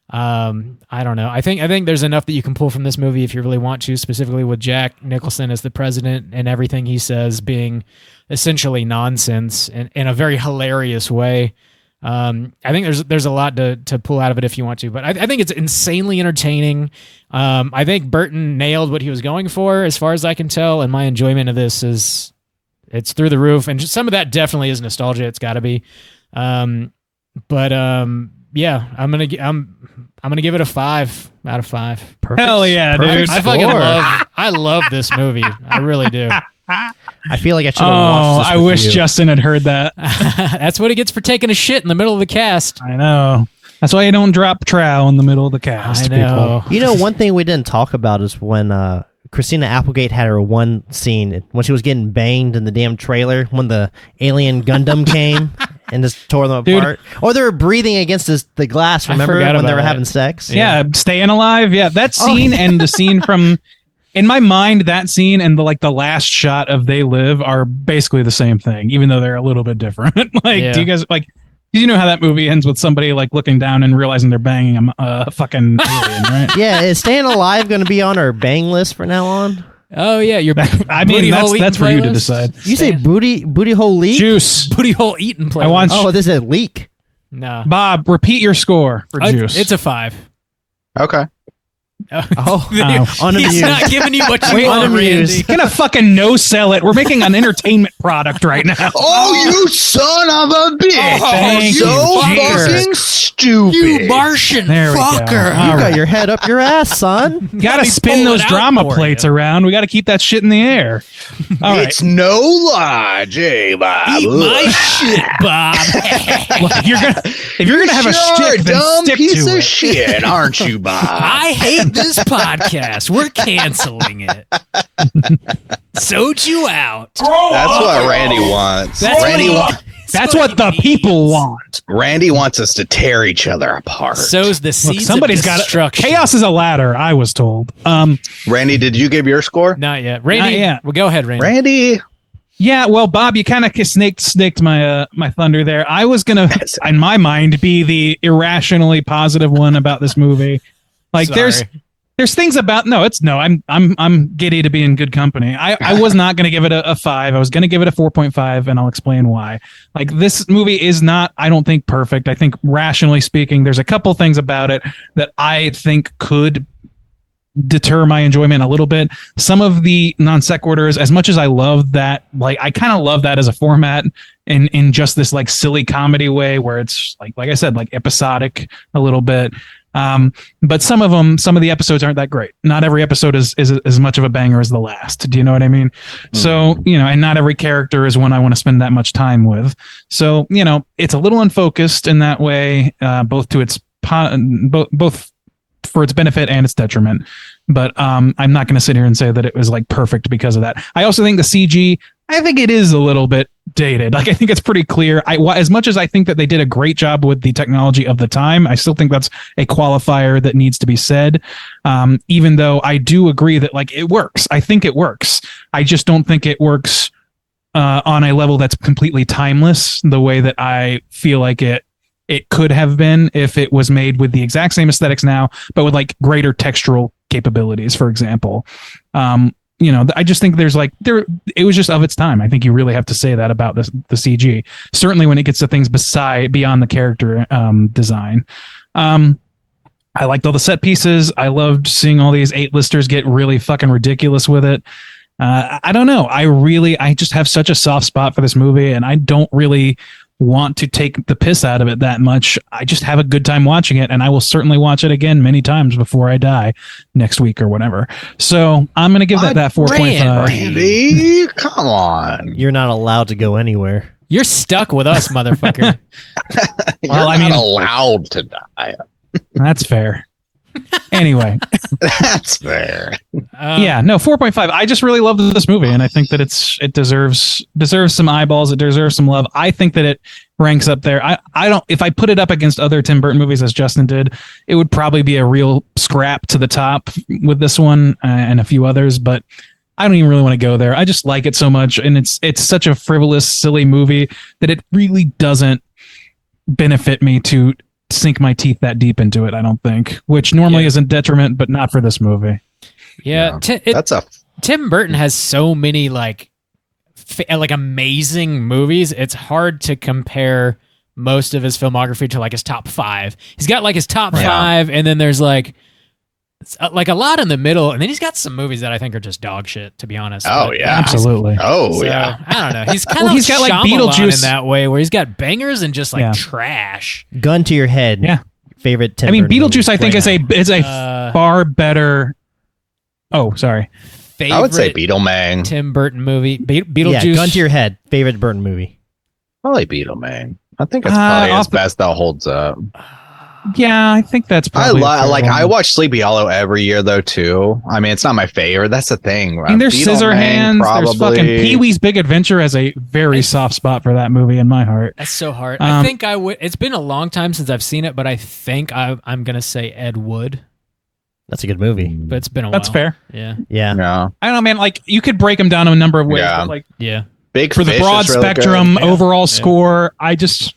I don't know. I think there's enough that you can pull from this movie if you really want to, specifically with Jack Nicholson as the president and everything he says being essentially nonsense in a very hilarious way. I think there's a lot to pull out of it if you want to, but I think it's insanely entertaining. I think Burton nailed what he was going for as far as I can tell, and my enjoyment of this it's through the roof, and just some of that definitely is nostalgia. It's got to be. Yeah, I'm gonna give it a 5 out of 5. Perfect. Hell yeah, dude! I love this movie. I really do. I feel like I should have watched this. I wish Justin had heard that. That's what he gets for taking a shit in the middle of the cast. I know. That's why you don't drop trow in the middle of the cast. I know. People. You know, one thing we didn't talk about is when Christina Applegate had her one scene when she was getting banged in the damn trailer when the alien Gundam came and just tore them apart. Or they were breathing against the glass, remember, when they were having sex? Yeah, staying alive. Yeah, that scene and the scene from... In my mind, that scene and the last shot of They Live are basically the same thing, even though they're a little bit different. Do you guys do you know how that movie ends with somebody like looking down and realizing they're banging a fucking alien, right? Yeah, is Staying Alive going to be on our bang list for now on? Oh yeah, I mean that's for you to decide. You say booty hole leak? Juice. Booty hole eating playlist. Oh, this is a leak. No. Bob, repeat your score for Juice. It's a 5. Okay. He's not giving you what you want, Randy. Gonna fucking no-sell it. We're making an entertainment product right now. Oh, you son of a bitch! So fucking stupid, you Martian fucker! You got your head up your ass, son. You gotta spin those drama plates around. We got to keep that shit in the air. All it's no logic, Bob. Eat my shit, Bob. If you're gonna have a shtick, then dumb stick piece to of it. shit, aren't you, Bob? I hate this podcast. We're canceling it. Sold you out. That's what Randy wants. That's what the people want. Randy wants us to tear each other apart. So's the seeds somebody's of got destruction. Chaos is a ladder, I was told. Randy, did you give your score? Not yet. Randy, Not yet. Well, go ahead, Randy. Randy. Yeah, well, Bob, you kind of snaked my my thunder there. I was gonna, in my mind, be the irrationally positive one about this movie. Like, Sorry. there's things about I'm giddy to be in good company. I was not going to give it a 5. I was going to give it a 4.5, and I'll explain why. Like, this movie is not, I don't think, perfect. I think rationally speaking, there's a couple things about it that I think could deter my enjoyment a little bit. Some of the non sequiturs, as much as I love that, like I kind of love that as a format in just this like silly comedy way where it's like I said, like episodic a little bit. But some of the episodes aren't that great. Not every episode is as much of a banger as the last. Do you know what I mean? So, and not every character is one I want to spend that much time with. So, it's a little unfocused in that way, both to its both for its benefit and its detriment. But I'm not going to sit here and say that it was like perfect because of that. I also think the CG, I think it is a little bit dated. Like, I think it's pretty clear. As much as I think that they did a great job with the technology of the time, I still think that's a qualifier that needs to be said. Even though I do agree that like it works. I think it works. I just don't think it works on a level that's completely timeless the way that I feel like it could have been if it was made with the exact same aesthetics now, but with like greater textural capabilities, for example. I just think it was just of its time. I think you really have to say that about the CG. Certainly when it gets to things beyond the character design. I liked all the set pieces. I loved seeing all these 8-listers get really fucking ridiculous with it. I don't know. I just have such a soft spot for this movie, and I don't really want to take the piss out of it that much. I just have a good time watching it, and I will certainly watch it again many times before I die next week or whatever. So I'm going to give that 4.5. Randy, come on. You're not allowed to go anywhere. You're stuck with us, motherfucker. You're not allowed to die. That's fair. Anyway, that's fair. 4.5. I just really love this movie, and I think that it deserves some eyeballs. It deserves some love. I think that it ranks up there. I don't. If I put it up against other Tim Burton movies, as Justin did, it would probably be a real scrap to the top with this one and a few others. But I don't even really want to go there. I just like it so much, and it's such a frivolous, silly movie that it really doesn't benefit me to sink my teeth that deep into it, I don't think, which normally is a detriment, but not for this movie. Yeah, Tim Burton has so many like amazing movies. It's hard to compare most of his filmography to like his top 5. He's got like his top 5, and then there's like a lot in the middle, and then he's got some movies that I think are just dog shit, to be honest. Oh yeah, absolutely. I don't know. He's kind of he's got like Beetlejuice in that way, where he's got bangers and just like trash. Gun to your head. Yeah. Favorite Tim Burton Beetlejuice movie. I think is a far better. Oh, sorry. I would say Beetleman. Tim Burton movie. Beetlejuice. Yeah, gun to your head. Favorite Burton movie. Probably Beetleman. I think it's probably his best that holds up. Yeah, I think that's probably. I watch Sleepy Hollow every year though too. I mean, it's not my favorite. That's the thing. I mean, there's Scissorhands. There's fucking Pee-wee's Big Adventure has a very soft spot for that movie in my heart. That's so hard. I think I would. It's been a long time since I've seen it, but I think I'm gonna say Ed Wood. That's a good movie, but it's been a while. That's fair. Yeah. Yeah. I don't know, man. Like you could break them down a number of ways. Yeah. But like Big for the broad really spectrum overall score, I just.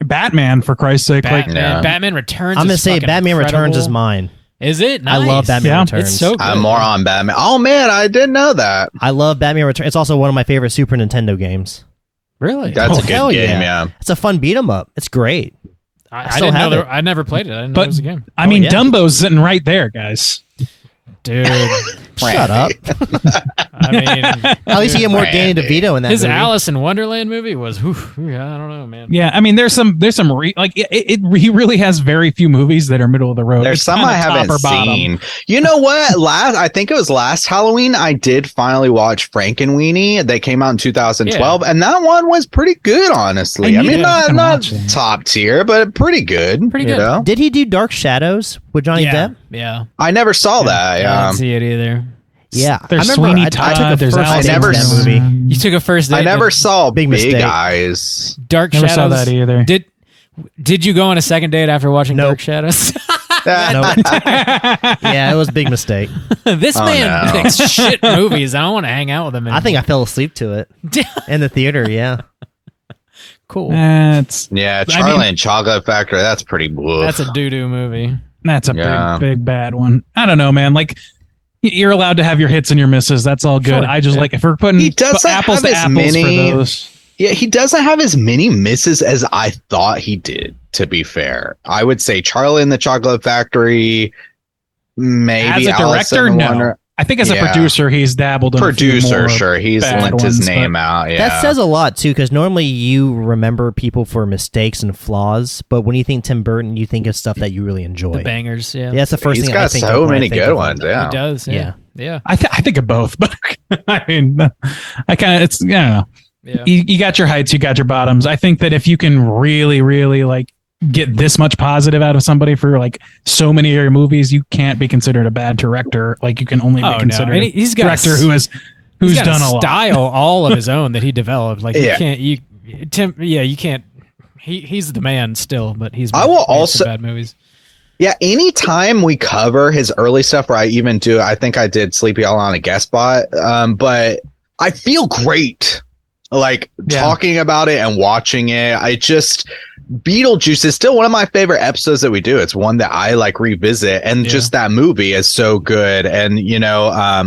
Batman, for Christ's sake. Batman Returns. I'm going to say Batman Returns is mine. Is it? Nice. I love Batman Returns. It's so good. I'm more on Batman. Oh, man, I didn't know that. I love Batman Returns. It's also one of my favorite Super Nintendo games. Really? That's a good game, yeah. It's a fun beat 'em up. It's great. I didn't know I never played it. I didn't know it was a game. I mean, Dumbo's sitting right there, guys. Dude. Shut up. I mean, at least you get more Danny DeVito in that his movie. Alice in Wonderland movie was, I don't know, man. Yeah, I mean, there's some he really has very few movies that are middle of the road. There's some I haven't seen. You know what? I think it was last Halloween. I did finally watch Frankenweenie. That came out in 2012, and that one was pretty good, honestly. I mean, not top tier, but pretty good. Pretty good. Know? Did he do Dark Shadows with Johnny Depp? Yeah. I never saw that. I didn't see it either. Yeah, there's I remember Sweeney Todd. I never saw that movie. You took a first date. I never saw Big Big Mistake. Eyes. Dark Never Shadows. saw that either. Did you go on a second date after watching Dark Shadows? Nope. Yeah, it was a big mistake. This man picks shit movies. I don't want to hang out with him anymore. I think I fell asleep to it in the theater. Yeah. Cool. Charlie and Chocolate Factory. That's pretty woof. That's a doo-doo movie. That's a big bad one. I don't know, man. Like, you're allowed to have your hits and your misses. That's all good. Sure. I just like if we're putting apples to apples for those. Yeah, he doesn't have as many misses as I thought he did, to be fair. I would say Charlie and the Chocolate Factory, Maybe as a director, no. I think as a producer, he's dabbled in producer. Sure, he's lent his name out. Yeah, that says a lot too, because normally you remember people for mistakes and flaws, but when you think Tim Burton, you think of stuff that you really enjoy. The bangers, yeah. That's the first thing I think of. He's got so many good ones. Yeah, he does. Yeah. I think of both, but I mean, I don't know. Yeah. You got your heights, you got your bottoms. I think that if you can really, really like get this much positive out of somebody for like so many of your movies, you can't be considered a bad director. Like you can only be considered a director who's done a style all of his own that he developed. Like you can't. He's the man still, but he's. I will also bad movies. Yeah, anytime we cover his early stuff, where I think I did Sleepy Hollow on a guest spot, but I feel great. Like talking about it and watching it. Beetlejuice is still one of my favorite episodes that we do. It's one that I like revisit, and just that movie is so good. And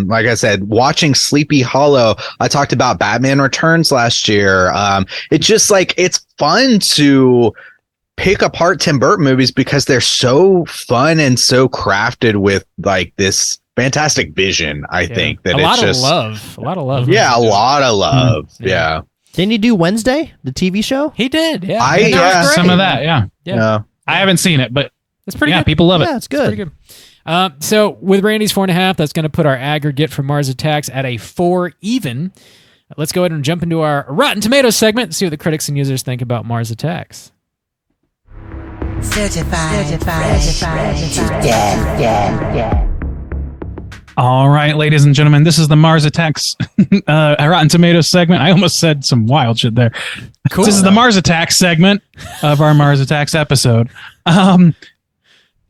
like I said, watching Sleepy Hollow, I talked about Batman Returns last year. It's just like it's fun to pick apart Tim Burton movies because they're so fun and so crafted with like this fantastic vision. I think that a lot of love. Yeah, a lot of love. Yeah. Didn't he do Wednesday, the TV show? He did. Yeah, some of that. Yeah. I haven't seen it, but it's pretty good. People love it. Yeah, it's good. It's pretty good. So with Randy's 4.5, that's going to put our aggregate for Mars Attacks at a 4 even. Let's go ahead and jump into our Rotten Tomatoes segment and see what the critics and users think about Mars Attacks. Certified fresh to death. All right, ladies and gentlemen, this is the Mars Attacks Rotten Tomatoes segment. I almost said some wild shit there. Cool. This is the Mars Attacks segment of our Mars Attacks episode. I'm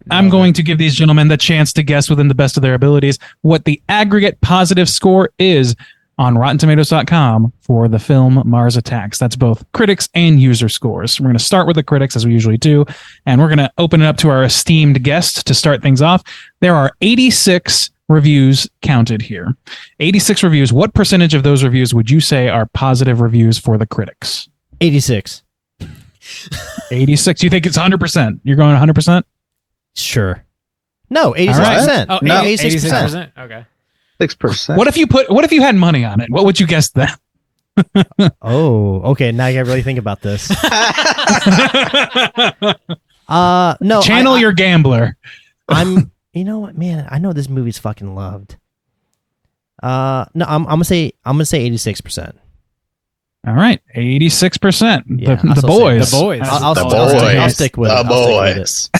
going to give these gentlemen the chance to guess within the best of their abilities what the aggregate positive score is on RottenTomatoes.com for the film Mars Attacks. That's both critics and user scores. We're going to start with the critics, as we usually do, and we're going to open it up to our esteemed guest to start things off. There are 86 reviews counted here. 86 reviews. What percentage of those reviews would you say are positive reviews for the critics? 86. 86. You think it's 100%? You're going 100%? Sure. No, 86%. Right. Oh, no, 86%. Okay. 6%. What if you had money on it? What would you guess then? Oh, okay. Now you gotta really think about this. No. Channel your gambler. You know what, man? I know this movie's fucking loved. No, I'm gonna say 86%. All right, 86%. Yeah, the boys. I'll stick with the it. boys.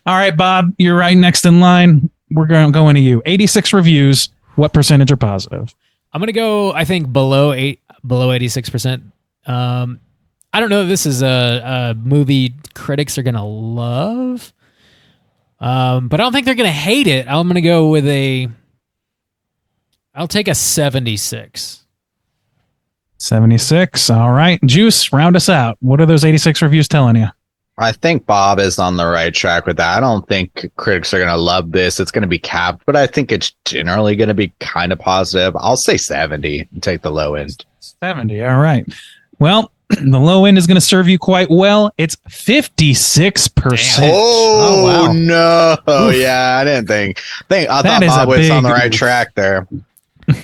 All right, Bob, you're right next in line. We're going to go into you. 86 reviews. What percentage are positive? I'm going to go, I think, below 86%. I don't know if this is a movie critics are going to love, but I don't think they're going to hate it. I'm going to go with I'll take a 76. 76. All right. Juice, round us out. What are those 86 reviews telling you? I think Bob is on the right track with that. I don't think critics are going to love this. It's going to be capped, but I think it's generally going to be kind of positive. I'll say 70 and take the low end. 70. All right. Well, the low end is going to serve you quite well. It's 56%. Oh, wow. No. Oof. Yeah, I didn't think. I thought Bob was on the right track there.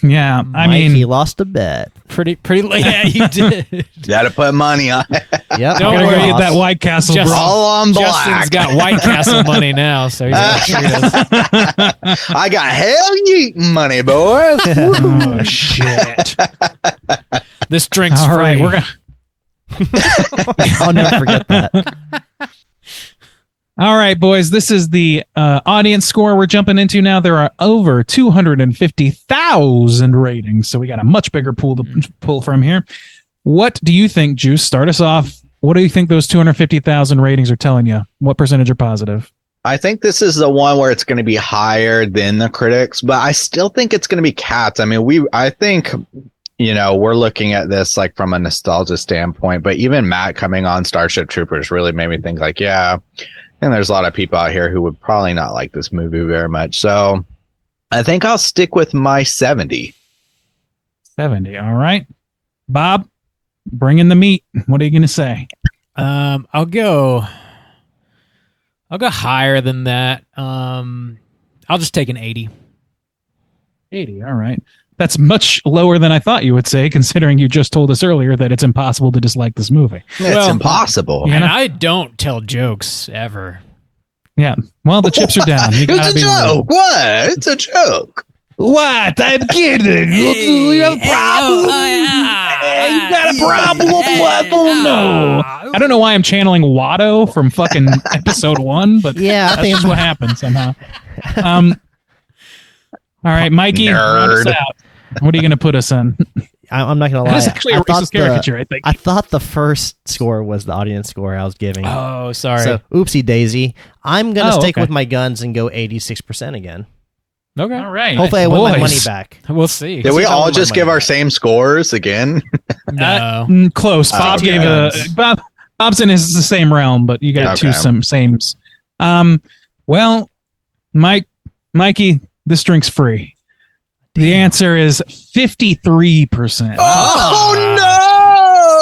Yeah, I mean, he lost a bet. Pretty. Yeah, you did. Got to put money on it. Yeah, don't worry. Get that White Castle. All on black. Justin's got White Castle money now, so he's gonna treat us. I got hell yeeting money, boys. Oh shit! This drink's all free. Right, we're gonna. I'll never forget that. All right, boys, this is the audience score we're jumping into now. There are over 250,000 ratings, so we got a much bigger pool to pull from here. What do you think, Juice? Start us off. What do you think those 250,000 ratings are telling you? What percentage are positive? I think this is the one where it's going to be higher than the critics, but I still think it's going to be capped. I mean, I think, we're looking at this like from a nostalgia standpoint, but even Matt coming on Starship Troopers really made me think like, yeah. And there's a lot of people out here who would probably not like this movie very much. So I think I'll stick with my 70. 70. All right. Bob, bring in the meat. What are you going to say? I'll go higher than that. I'm I'll just take an 80. 80. All right. That's much lower than I thought you would say, considering you just told us earlier that it's impossible to dislike this movie. It's impossible. And I don't tell jokes ever. Yeah. Well, the chips are down. It's a joke. What? It's a joke. What? I'm kidding. You have a problem? You got a problem? Oh, no. I don't know why I'm channeling Watto from fucking episode 1, but yeah, that's just what happened somehow. All right, Mikey, round us out. What are you going to put us in? I'm not going to lie. That's actually a racist caricature, I think. I thought the first score was the audience score I was giving. Oh, sorry. So, oopsie daisy. I'm going to stick with my guns and go 86% again. Okay. All right. Hopefully I win my money back. We'll see. Did we all just give our same scores again? No. Close. Bob gave Bob's in the same realm, but you got two sames. Well, Mikey, this drink's free. The answer is 53%. Oh no!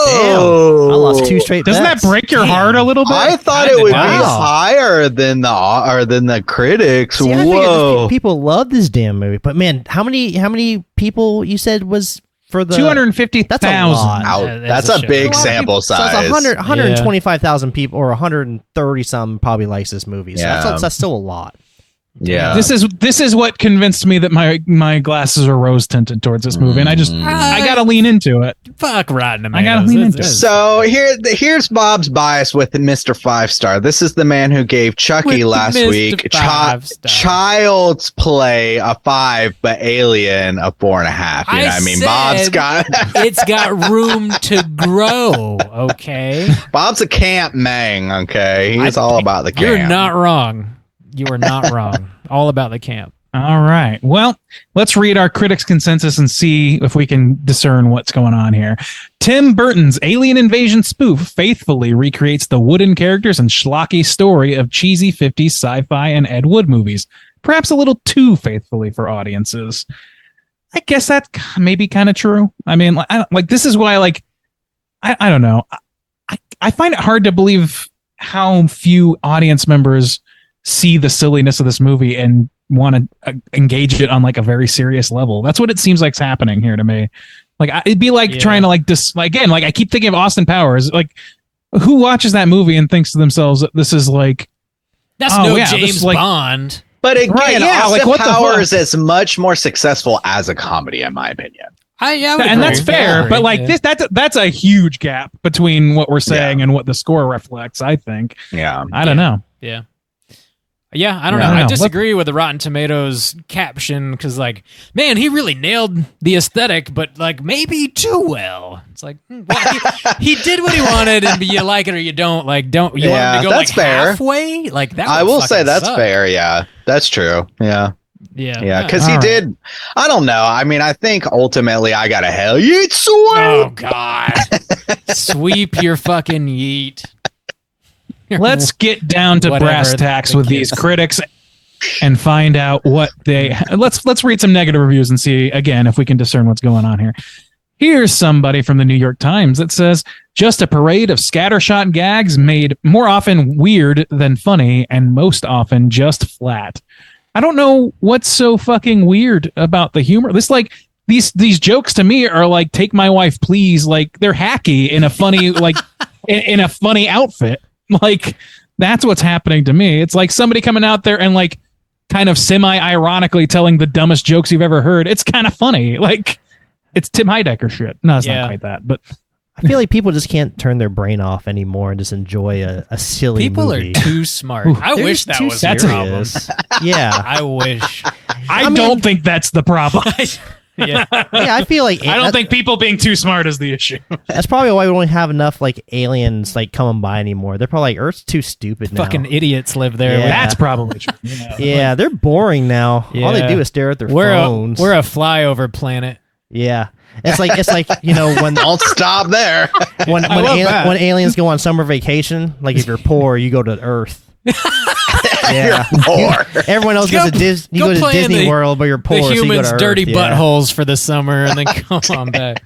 Damn. I lost 2 straight bets. Doesn't that break your heart a little bit? I thought it would be higher than the critics. See, I Whoa! People love this damn movie, but man, how many people you said was for the 250,000? That's a lot. That's a big sample size. So it's 125,000 people, or 130 some probably likes this movie. So that's still a lot. Yeah, this is what convinced me that my glasses are rose tinted towards this movie, and I gotta lean into it. Fuck Rotten Tomatoes. I gotta lean into it. So here's Bob's bias with Mr. 5-star. This is the man who gave Chucky last week Child's Play a 5, but Alien a 4.5. You know what I mean? Bob's got it's got room to grow. Okay, Bob's a camp mang. Okay, he's all about the camp. You're not wrong. You are not wrong. All about the camp. All right. Well, let's read our critics' consensus and see if we can discern what's going on here. Tim Burton's Alien Invasion spoof faithfully recreates the wooden characters and schlocky story of cheesy 50s sci-fi and Ed Wood movies, perhaps a little too faithfully for audiences. I guess that may be kind of true. I mean, this is why, I don't know. I find it hard to believe how few audience members see the silliness of this movie and want to engage it on a very serious level. That's what it seems like's happening here to me. It'd be trying to I keep thinking of Austin Powers. Who watches that movie and thinks to themselves that this is that's James Bond. But again, Austin Powers is much more successful as a comedy, in my opinion. And that's fair, but that's a huge gap between what we're saying and what the score reflects, I think. Yeah. I don't know. Yeah. Yeah, I don't know. I disagree with the Rotten Tomatoes caption because, man, he really nailed the aesthetic, but maybe too well. It's he did what he wanted, and you like it or you don't. Don't you want him to go fair. halfway? That I will say that's suck. fair. Yeah, that's true. Yeah. Yeah, because he did. I don't know. I mean, I think ultimately I got a hell yeet sweep. Oh God, sweep your fucking yeet. Let's get down to brass tacks with these critics and find out what they. Let's read some negative reviews and see again if we can discern what's going on here. Here's somebody from the New York Times that says, "Just a parade of scattershot gags made more often weird than funny, and most often just flat." I don't know what's so fucking weird about the humor. These jokes to me are "Take my wife, please." They're hacky in a funny in a funny outfit. That's what's happening to me. It's somebody coming out there and kind of semi-ironically telling the dumbest jokes you've ever heard. It's kind of funny. It's Tim Heidecker shit. No, it's not quite that, but I feel like people just can't turn their brain off anymore and just enjoy a silly movie. Are too smart. I wish that was the problem. Yeah. I wish. I don't think that's the problem. Yeah, I feel like I don't think people being too smart is the issue. That's probably why we don't have enough aliens coming by anymore. They're probably Earth's too stupid now. Fucking idiots live there. Yeah. That's probably true. Yeah, they're boring now. Yeah. All they do is stare at their phones. We're a flyover planet. Yeah. It's like when don't stop there. When aliens go on summer vacation, if you're poor, you go to Earth. Yeah, everyone else goes to Disney World, but you're poor. The humans' so you go to dirty Earth. buttholes for the summer, and then come on back.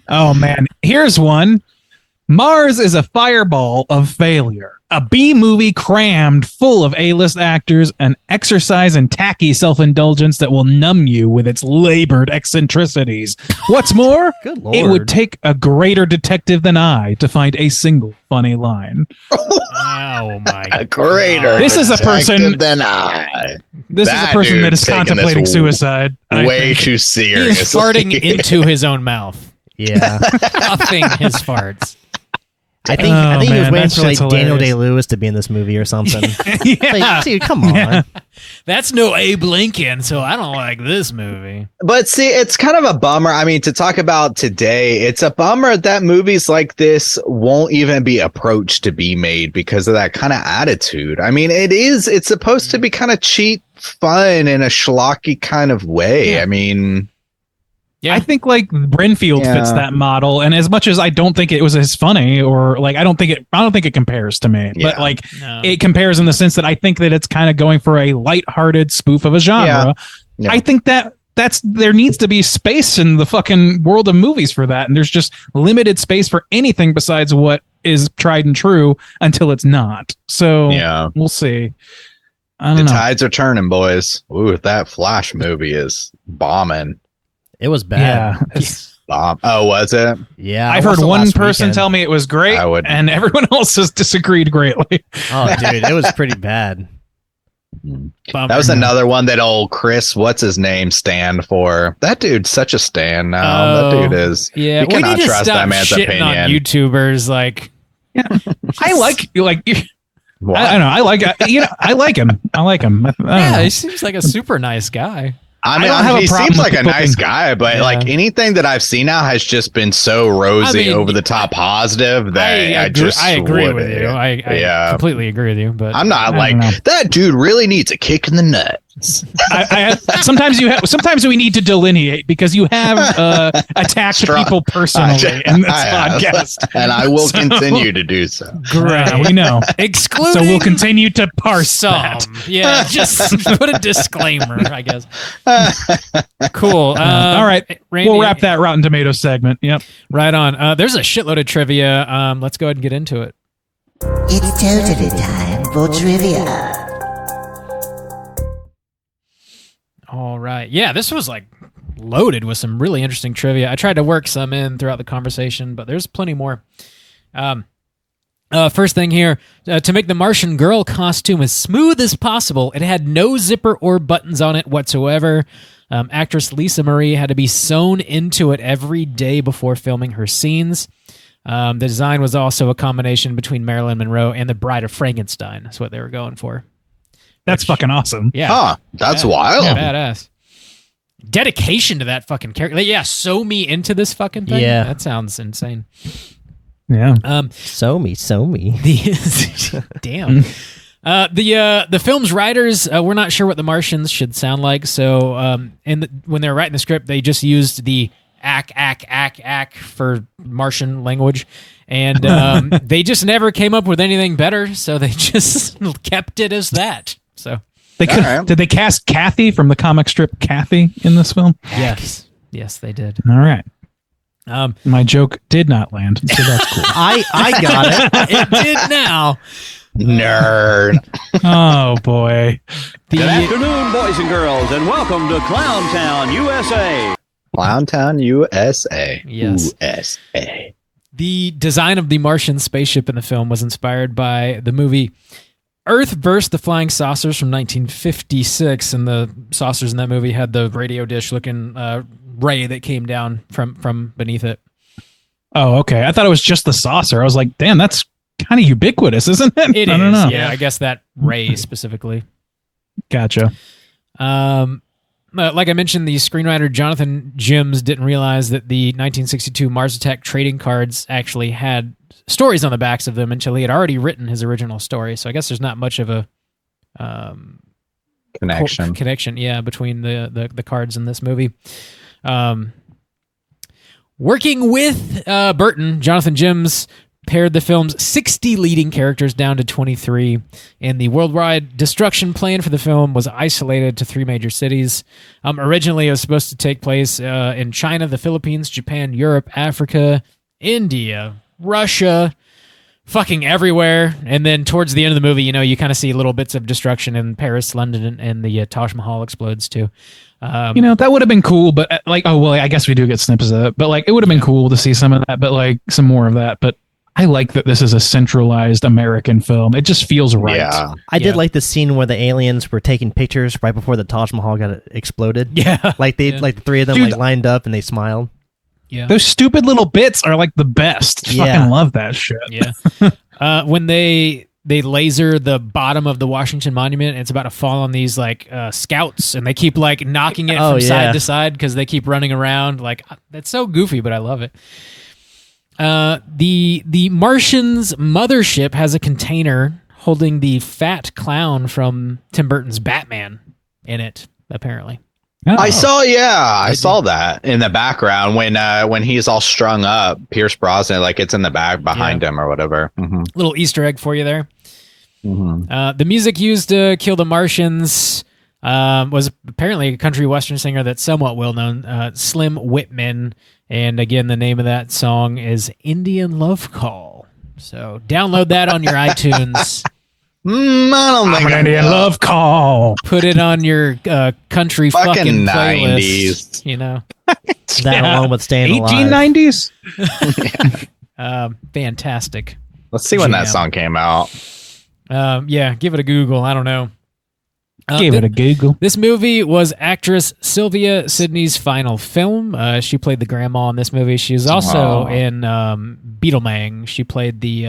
Oh man, here's one. Mars is a fireball of failure. A B movie crammed full of A-list actors, an exercise in tacky self-indulgence that will numb you with its labored eccentricities. What's more, Good Lord. it would take a greater detective than I to find a single funny line. Oh my A greater. This is a person- detective than I. This is a person that is contemplating suicide. I Way think. too He is serious. farting into his own mouth. Yeah. Puffing his farts. I think Oh, he was man, waiting that for like shit's Daniel hilarious. Day-Lewis to be in this movie or something. Yeah. Like, dude, come on. That's no Abe Lincoln, so I don't like this movie. But see, it's kind of a bummer. I mean, to talk about today, it's a bummer that movies like this won't even be approached to be made because of that kind of attitude. I mean, it's supposed to be kind of cheap fun in a schlocky kind of way. Yeah. I mean, Yeah. I think like Brenfield fits that model, and as much as I don't think it was as funny, or like I don't think it compares to me, but like it compares in the sense that I think that it's kind of going for a lighthearted spoof of a genre. Yeah. I think that's there needs to be space in the fucking world of movies for that, and there's just limited space for anything besides what is tried and true until it's not. So we'll see. I don't know. Tides are turning, boys. Ooh, that Flash movie is bombing. It was bad. Yeah. Bomb. Oh, was it? Yeah. I've heard one person tell me it was great, and everyone else has disagreed greatly. Oh, dude, it was pretty bad. That was another one that old Chris, what's his name, stand for. That dude's such a stand now. That dude is. Yeah, you we cannot need to trust stop that man's shitting on opinion. YouTubers. Like, I like I don't know. I like I like him. I like him. I don't yeah, know. he seems like a super nice guy. I mean, don't have a he problem seems with like a people nice being- guy, but like anything that I've seen now has just been so rosy, I mean, over the top positive that I agree with wouldn't. you. I completely agree with you. But I'm not I like don't know. that dude really needs a kick in the nuts. Sometimes we need to delineate because you have attacked people personally in this podcast, and I will continue to do so. Great. We know. Excluding So we'll continue to parse some. that. Yeah, just put a disclaimer, I guess. Cool. All right, Randy, we'll wrap that Rotten Tomatoes segment. Yep. Right on. There's a shitload of trivia. Let's go ahead and get into it. It's totally time for trivia. All right. Yeah, this was like loaded with some really interesting trivia. I tried to work some in throughout the conversation, but there's plenty more. First thing here, to make the Martian girl costume as smooth as possible, it had no zipper or buttons on it whatsoever. Actress Lisa Marie had to be sewn into it every day before filming her scenes. The design was also a combination between Marilyn Monroe and the Bride of Frankenstein. That's what they were going for. That's fucking awesome. Yeah. Huh, that's wild. Badass. Dedication to that fucking character. Yeah, sew me into this fucking thing. Yeah. That sounds insane. Yeah. So me. Damn. The film's writers were not sure what the Martians should sound like, so when they were writing the script, they just used the ack for Martian language, and they just never came up with anything better, so they just kept it as that. So They could. Did they cast Kathy from the comic strip Kathy in this film? yes, they did. All right. My joke did not land, so that's cool. I got it. It did now. Nerd. Oh boy. Good afternoon, boys and girls, and welcome to Clowntown, USA. Clowntown, USA. Yes. USA. The design of the Martian spaceship in the film was inspired by the movie Earth vs. the Flying Saucers from 1956, and the saucers in that movie had the radio dish looking ray that came down from beneath it. Oh, okay. I thought it was just the saucer. I was like, damn, that's kind of ubiquitous, isn't it? It I don't know. Yeah, I guess that ray specifically. Gotcha. Like I mentioned, the screenwriter Jonathan Jims didn't realize that the 1962 Mars Attack trading cards actually had stories on the backs of them until he had already written his original story. So I guess there's not much of a connection, yeah, between the cards in this movie. Working with Burton, Jonathan Jims pared the film's 60 leading characters down to 23, and the worldwide destruction plan for the film was isolated to 3 major cities. Originally, it was supposed to take place in China, the Philippines, Japan, Europe, Africa, India, Russia, fucking everywhere. And then towards the end of the movie, you kind of see little bits of destruction in Paris, London, and the Taj Mahal explodes too. That would have been cool, but I guess we do get snippets of that. But like, it would have been cool to see some of that, but like some more of that. But I like that this is a centralized American film. It just feels right. Yeah. I did like the scene where the aliens were taking pictures right before the Taj Mahal got exploded. Yeah. Like the three of them lined up and they smiled. Yeah. Those stupid little bits are like the best. Fucking love that shit. Yeah. When they laser the bottom of the Washington Monument, and it's about to fall on these like scouts, and they keep like knocking it from side to side because they keep running around. Like, that's so goofy, but I love it. The Martians mothership has a container holding the fat clown from Tim Burton's Batman in it, apparently. Oh. I saw that in the background when he's all strung up. Pierce Brosnan, like it's in the back behind him or whatever. Mm-hmm. Little Easter egg for you there. Mm-hmm. The music used to kill the Martians was apparently a country western singer that's somewhat well known, Slim Whitman. And again, the name of that song is Indian Love Call. So download that on your iTunes. I don't think an Indian Love Call. Put it on your country fucking 90s. Playlist. That along with Staying Alive. 1890s? Fantastic. Let's see when that song came out. Give it a Google. I don't know. Give it a Google. This movie was actress Sylvia Sidney's final film. She played the grandma in this movie. She was also in Beetlemang. She played the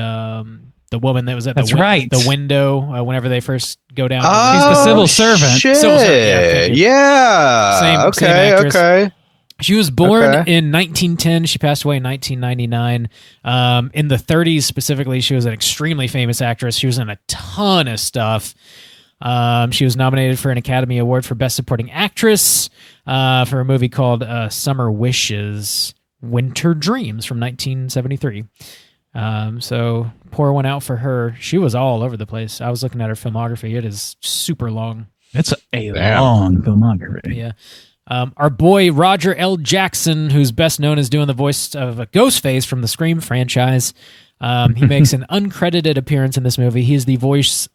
woman that was at the window whenever they first go down. Oh, she's the civil servant. Shit. Same actress. Okay. She was born in 1910. She passed away in 1999. In the 30s specifically, she was an extremely famous actress. She was in a ton of stuff. She was nominated for an Academy Award for Best Supporting Actress for a movie called Summer Wishes, Winter Dreams from 1973. So pour one out for her. She was all over the place. I was looking at her filmography. It is super long. It's a long filmography. Yeah. Our boy Roger L. Jackson, who's best known as doing the voice of Ghostface from the Scream franchise. He makes an uncredited appearance in this movie. He is the voice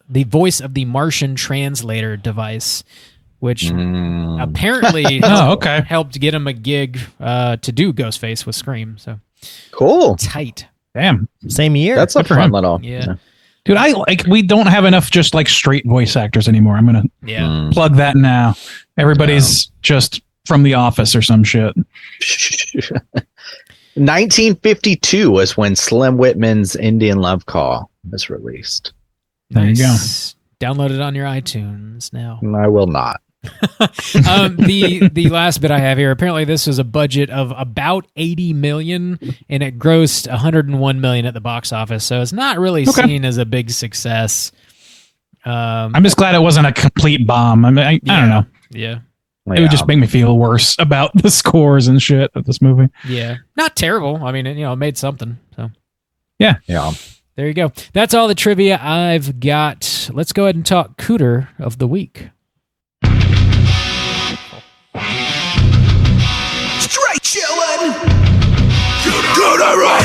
of the Martian translator device, which apparently helped get him a gig to do Ghostface with Scream. So cool, tight. Damn, same year. That's a fun little. Yeah. Dude, we don't have enough just like straight voice actors anymore. I'm gonna plug that now. Everybody's just from The Office or some shit. 1952 was when Slim Whitman's Indian Love Call was released. There you go. Download it on your iTunes now. I will not. The last bit I have here, apparently this was a budget of about 80 million and it grossed 101 million at the box office, so it's not really seen as a big success. I'm just glad it wasn't a complete bomb. I mean, I don't know. Yeah. It would just make me feel worse about the scores and shit of this movie. Yeah. Not terrible. I mean, it made something. So yeah. There you go. That's all the trivia I've got. Let's go ahead and talk Cooter of the week. Straight chillin'. Cooter of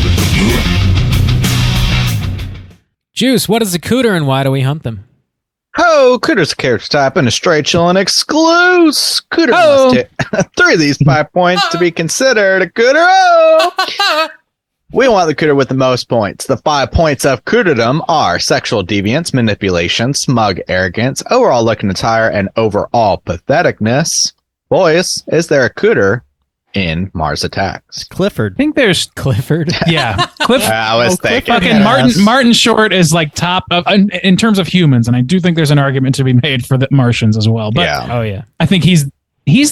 the week. Juice, what is a cooter and why do we hunt them? Oh, Cooter's a character type and a straight chillin' exclusive. Cooter must hit 3 of these 5 points to be considered a Cooter. Oh! We want the Cooter with the most points. The 5 points of Cooterdom are sexual deviance, manipulation, smug arrogance, overall looking attire, and overall patheticness. Boys, is there a Cooter in Mars Attacks? Clifford. I think there's Clifford. Yeah. I was thinking. Fucking Martin Short is like top of, in terms of humans, and I do think there's an argument to be made for the Martians as well. But Oh yeah. I think he's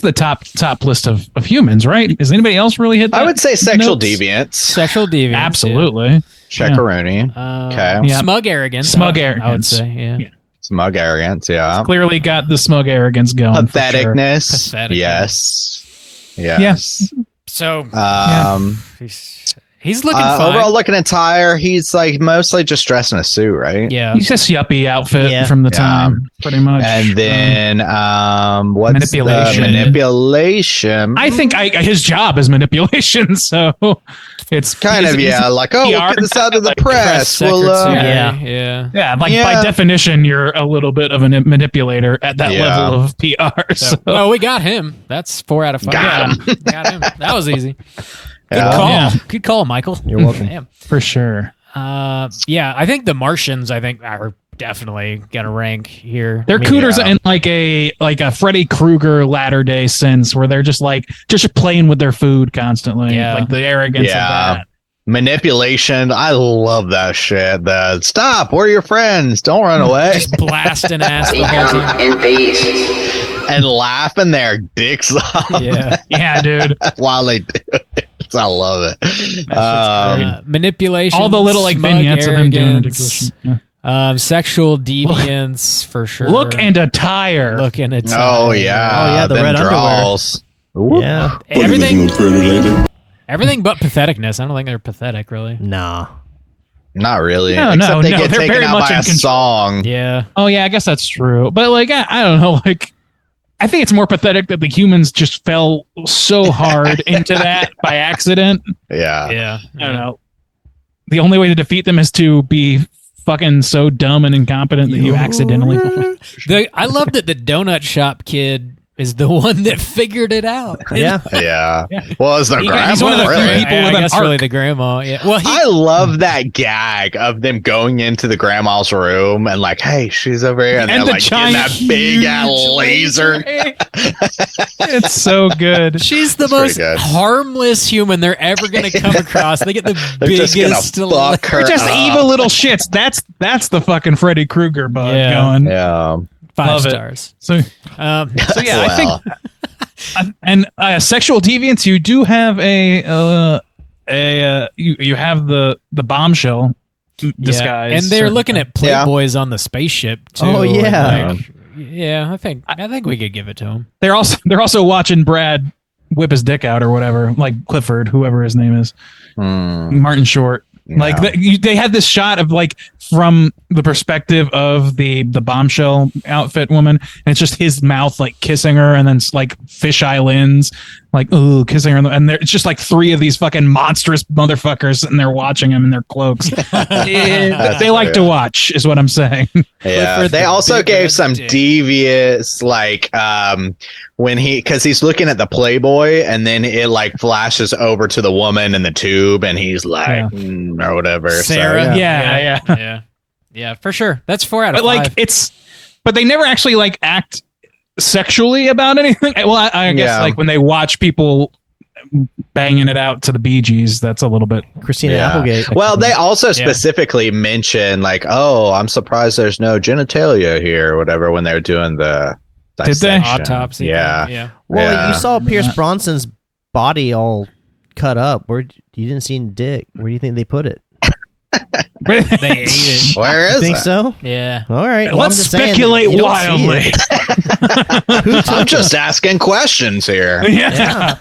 the top list of humans, right? Is anybody else really hit that? I would say sexual deviance. Sexual deviance. Absolutely. Yeah. Checkaroonie. Okay. Yep. Smug arrogance. Smug arrogance. I would say, yeah. Smug arrogance, yeah. It's clearly got the smug arrogance going. Patheticness. Pathetic. Yes. Yes. So, He's looking fine. Overall looking attire, he's like mostly just dressed in a suit, right? Yeah. He's just yuppie outfit from the time, pretty much. And then what's manipulation. Manipulation. I think his job is manipulation, so it's kind of like, oh, we'll get this out of the press. Well, yeah. Like by definition, you're a little bit of a manipulator at that level of PR. So. Well, we got him. That's 4 out of 5. Got him. That was easy. Good call. Yeah. Good call, Michael. You're welcome. Damn. For sure. I think the Martians, are definitely gonna rank here. They're Cooters in like a Freddy Krueger Latter-day Sense, where they're just playing with their food constantly. Yeah. Like the arrogance of that. Manipulation. I love that shit. Stop. We're your friends. Don't run away. Just blasting ass the whole time. And laughing their dicks off. Yeah, dude. While they do it. I love it. Manipulation. All the little vignettes of him doing ridiculous. Sexual deviance for sure. Look and attire. Oh yeah. The red draws. underwear. Yeah. Everything but patheticness. I don't think they're pathetic, really. Nah. Not really. No, they get they're taken very out much by in a control. song. Yeah. Oh yeah, I guess that's true. But I don't know. I think it's more pathetic that the humans just fell so hard into that by accident. Yeah. I don't know. The only way to defeat them is to be fucking so dumb and incompetent that you accidentally. I love that the donut shop kid is the one that figured it out. Yeah. Well, it's the grandma. He's one of the really. few people with an arc. Really the grandma. Yeah. Well, I love that gag of them going into the grandma's room and like, hey, she's over here, and they're like getting that big ass laser. It's so good. She's the most harmless human they're ever going to come across. They get the biggest. Just gonna fuck her. They're just up. evil little shits. That's the fucking Freddy Krueger bug going. Yeah. 5 Love stars. So yeah, I think, and sexual deviance. You do have you have the bombshell disguise, and they're looking at Playboys on the spaceship too. Oh yeah, I think we could give it to them. They're also watching Brad whip his dick out or whatever, like Clifford, whoever his name is, Martin Short. Yeah. Like they had this shot of like from the perspective of the bombshell outfit woman, and it's just his mouth like kissing her, and then like fisheye lens, like ooh, kissing her, and it's just like 3 of these fucking monstrous motherfuckers, and they're watching him in their cloaks. They like to watch, is what I'm saying. Yeah, they also gave some devious like when because he's looking at the Playboy, and then it like flashes over to the woman in the tube, and he's like or whatever. Sarah. So, yeah, for sure. That's 4 out of 5. But like but they never actually like act sexually about anything. Well, I guess like when they watch people banging it out to the Bee Gees, that's a little bit Christina Applegate. Well, they also specifically mention like, oh, I'm surprised there's no genitalia here or whatever when they're doing the dissection. Autopsy. Yeah. Well, you saw Pierce Bronson's body all cut up. Where you didn't see dick. Where do you think they put it? They ate it. Where is think it? So? Yeah. All right. Well, Let's I'm just saying, speculate you don't wildly. see it. I'm just asking questions here. Yeah.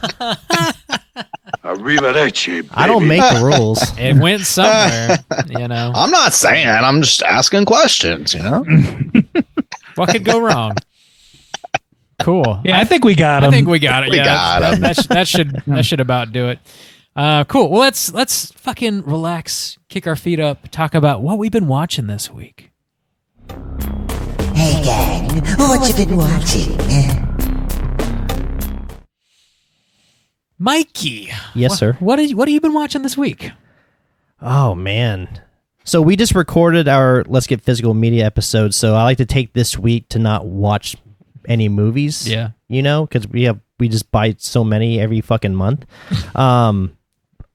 Arrivederci, baby. I don't make the rules. It went somewhere, you know. I'm not saying. I'm just asking questions, you know? What could go wrong? Cool. Yeah, I think we got him. I think we got it. We got him. That should about do it. Cool. Well, let's fucking relax, kick our feet up, talk about what we've been watching this week. Hey gang, what you been watching? Mikey. Yes, sir. What have you been watching this week? Oh man. So we just recorded our Let's Get Physical Media episode, so I like to take this week to not watch any movies. Yeah. You know, because we just buy so many every fucking month.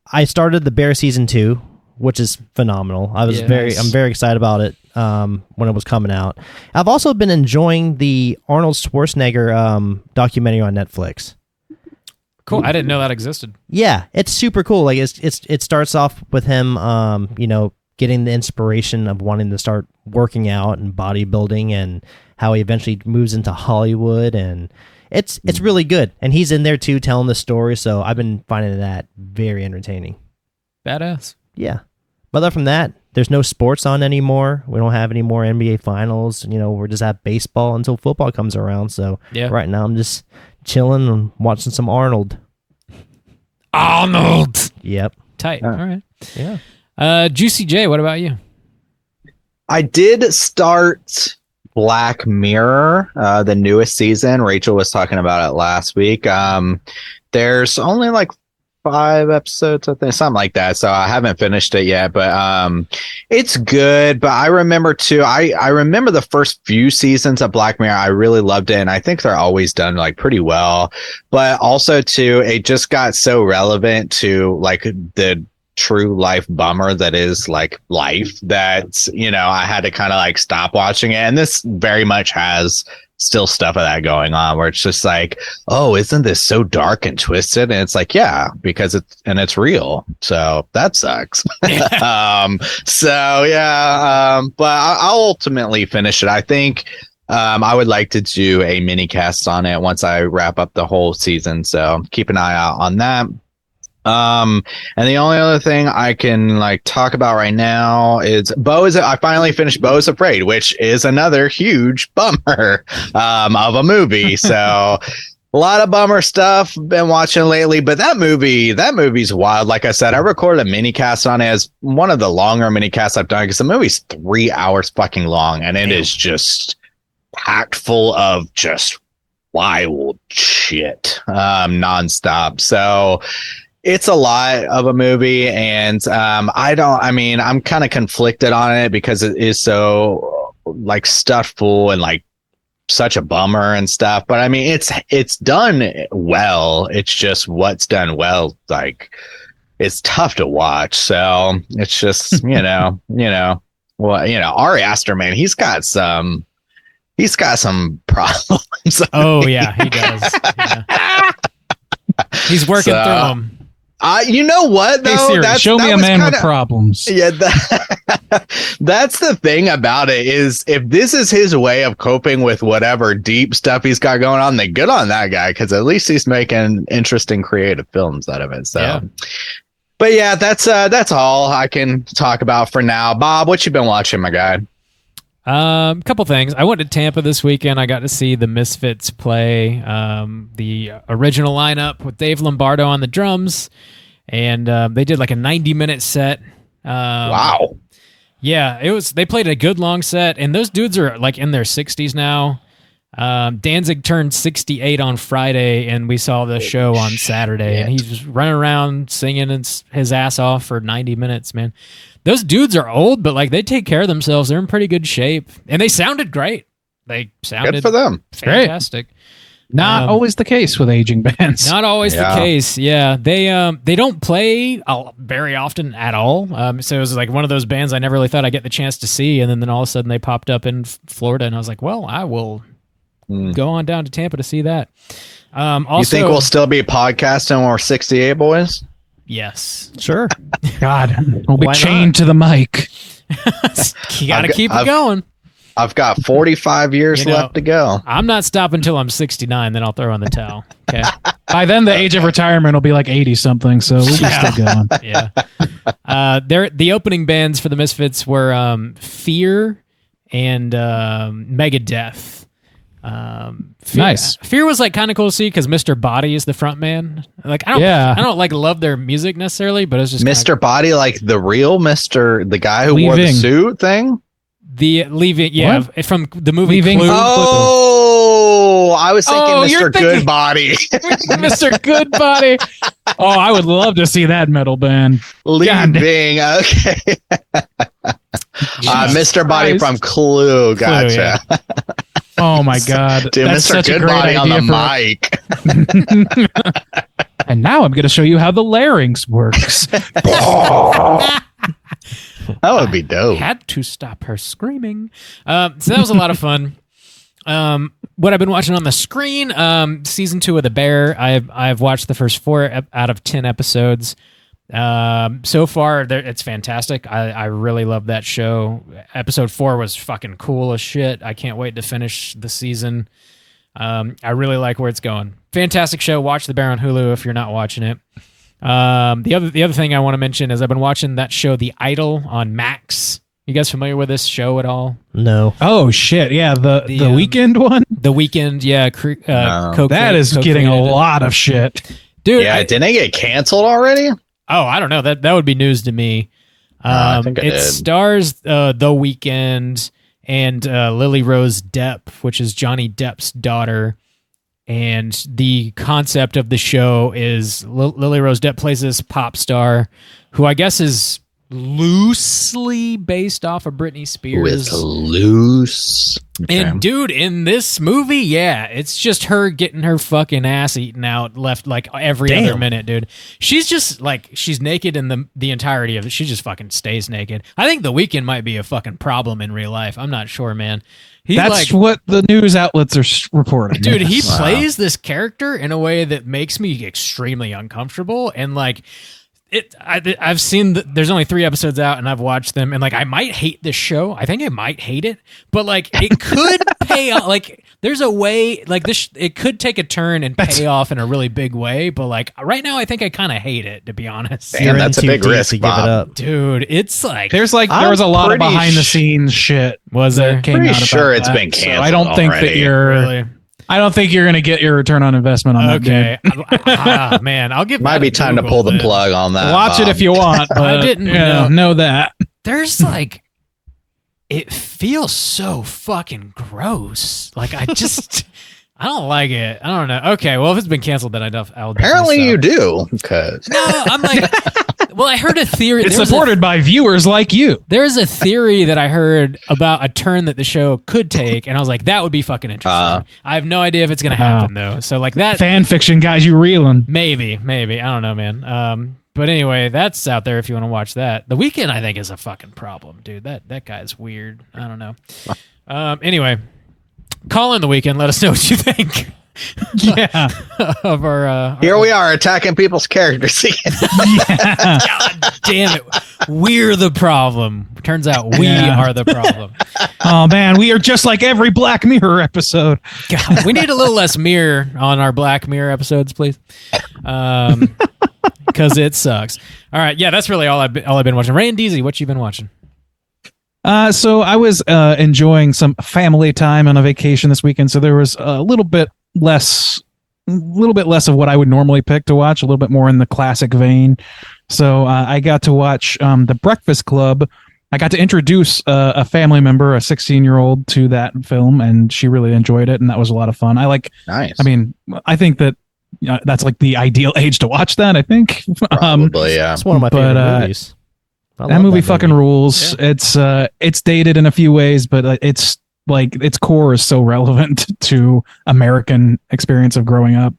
I started The Bear season 2, which is phenomenal. I'm very excited about it when it was coming out. I've also been enjoying the Arnold Schwarzenegger documentary on Netflix. Cool. I didn't know that existed. Yeah, it's super cool. Like it starts off with him, getting the inspiration of wanting to start working out and bodybuilding, and how he eventually moves into Hollywood, and it's really good. And he's in there too, telling the story. So I've been finding that very entertaining. Badass. Yeah. But other from that, there's no sports on anymore. We don't have any more NBA finals. We're just at baseball until football comes around. So right now I'm just chilling and watching some Arnold. Arnold. Yep. Tight. All right. Yeah. Juicy J, what about you? I did start Black Mirror, the newest season. Rachel was talking about it last week. There's only like 5 episodes, I think, something like that. So I haven't finished it yet, but it's good. But I remember too, I remember the first few seasons of Black Mirror. I really loved it, and I think they're always done like pretty well. But also too, it just got so relevant to like the true life bummer that is like life that I had to kind of like stop watching it. And this very much has still stuff of that going on where it's just like, oh, isn't this so dark and twisted? And it's like, yeah, because it's real. So that sucks. But I'll ultimately finish it. I think I would like to do a mini cast on it once I wrap up the whole season. So keep an eye out on that. And the only other thing I can like talk about right now is I finally finished Beau is Afraid, which is another huge bummer of a movie. So a lot of bummer stuff been watching lately, but that movie's wild. Like I said, I recorded a mini cast on it as one of the longer mini casts I've done because the movie's 3 hours fucking long, and it is just packed full of just wild shit nonstop. So it's a lot of a movie, and I'm kind of conflicted on it because it is so like stuffed full and like such a bummer and stuff. But I mean, it's done well. It's just what's done well, like it's tough to watch. So it's just Ari Aster, man, he's got some problems. Oh yeah, he does. Yeah. He's working through them. You know what though? Hey, show me a man with problems. Yeah, that's the thing about it is if this is his way of coping with whatever deep stuff he's got going on, then good on that guy because at least he's making interesting, creative films out of it. So, yeah. But yeah, that's all I can talk about for now. Bob, what you been watching, my guy? Couple things. I went to Tampa this weekend. I got to see the Misfits play the original lineup with Dave Lombardo on the drums, and they did like a 90-minute set. Wow. Yeah, they played a good long set, and those dudes are like in their 60s now. Danzig turned 68 on Friday, and we saw the show on Saturday, and he's just running around singing his ass off for 90 minutes, man. Those dudes are old, but like they take care of themselves. They're in pretty good shape, and they sounded great. They sounded good for them. Fantastic. Great. Not always the case with aging bands. Not always the case. Yeah, they don't play very often at all. So it was like one of those bands I never really thought I'd get the chance to see, and then all of a sudden they popped up in Florida, and I was like, well, I will go on down to Tampa to see that. Also, you think we'll still be podcasting when we're 68, boys? Yes. Sure. God, we'll be chained to the mic. You got to keep it going. I've got 45 years left to go. I'm not stopping until I'm 69, then I'll throw in the towel. Okay. By then, the age of retirement will be like 80-something, so we'll be still going. Yeah. The opening bands for the Misfits were Fear and Megadeth. Nice. Fear was like kind of cool to see because Mr. Body is the front man. Like I don't like love their music necessarily, but it's just Mr. Body, like the real the guy who wore the suit thing. The Leaving, from the movie Leaving. Clue. Oh, I was thinking Mr. Goodbody. Mr. Goodbody. Oh, I would love to see that metal band. Leaving, okay. Mr. Body from Clue, gotcha. Yeah. Oh my God. Dude, that's Mr. such a great Goodbody on the mic. And now I'm going to show you how the larynx works. That would be dope. Had to stop her screaming. So that was a lot of fun. What I've been watching on the screen, season 2 of The Bear. I've watched the first 4 out of 10 episodes. So far, it's fantastic. I really love that show. Episode 4 was fucking cool as shit. I can't wait to finish the season. I really like where it's going. Fantastic show. Watch The Bear on Hulu if you're not watching it. The other thing I want to mention is I've been watching that show, The Idol, on Max. You guys familiar with this show at all? No. Oh shit! Yeah, the Weekend one. The Weekend, yeah. That is getting a lot of shit, dude. Yeah, didn't it get canceled already? Oh, I don't know. That would be news to me. I think it stars The Weeknd and Lily Rose Depp, which is Johnny Depp's daughter. And the concept of the show is Lily Rose Depp plays this pop star who I guess is loosely based off of Britney Spears. With loose. Okay. And dude, in this movie, yeah, it's just her getting her fucking ass eaten out left like every other minute, dude. She's just like, she's naked in the entirety of it. She just fucking stays naked. I think The Weeknd might be a fucking problem in real life. I'm not sure, man. That's what the news outlets are reporting. Dude, he plays this character in a way that makes me extremely uncomfortable. And like, I've seen there's only 3 episodes out, and I've watched them, and like I might hate this show. I think I might hate it, but like it could pay off. Like there's a way, like this, it could take a turn and pay off in a really big way. But like right now, I think I kind of hate it, to be honest. Damn, that's a big risk, Bob. Give it up. Dude. It's like there was a lot of behind the scenes shit. Was there? Pretty sure it's been canceled. So I don't think already. that you're. Really? I don't think you're going to get your return on investment on that. Okay. Man, I'll give. Might be time to pull the plug on that. Watch it if you want. But, I didn't know that. There's like, it feels so fucking gross. Like I don't like it. I don't know. Okay, well if it's been canceled, then I'll. Apparently you do. Because no, I'm like. Well, I heard a theory. It's supported by viewers like you. There's a theory that I heard about a turn that the show could take, and I was like, that would be fucking interesting. I have no idea if it's going to happen, though. So, like that... Fan fiction guys, you reeling. Maybe. I don't know, man. But anyway, that's out there if you want to watch that. The Weeknd, I think, is a fucking problem, dude. That guy's weird. I don't know. Anyway, call in The Weeknd. Let us know what you think. Yeah. Of our here we are attacking people's characters again. Yeah. God damn it. We're the problem. Turns out we are the problem. Oh man, we are just like every Black Mirror episode. God, we need a little less mirror on our Black Mirror episodes, please. Because it sucks. All right, yeah, that's really all I've been watching. Ray and Deezy, what you been watching? So I was enjoying some family time on a vacation this weekend, so there was a little bit less of what I would normally pick to watch, a little bit more in the classic vein. So I got to watch The Breakfast Club. I got to introduce a family member, a 16-year-old, to that film, and she really enjoyed it, and that was a lot of fun. Nice. I mean, I think that that's like the ideal age to watch that, I think. Probably, yeah. It's one of my favorite movies. That movie fucking rules. Yeah. It's dated in a few ways, but it's like its core is so relevant to American experience of growing up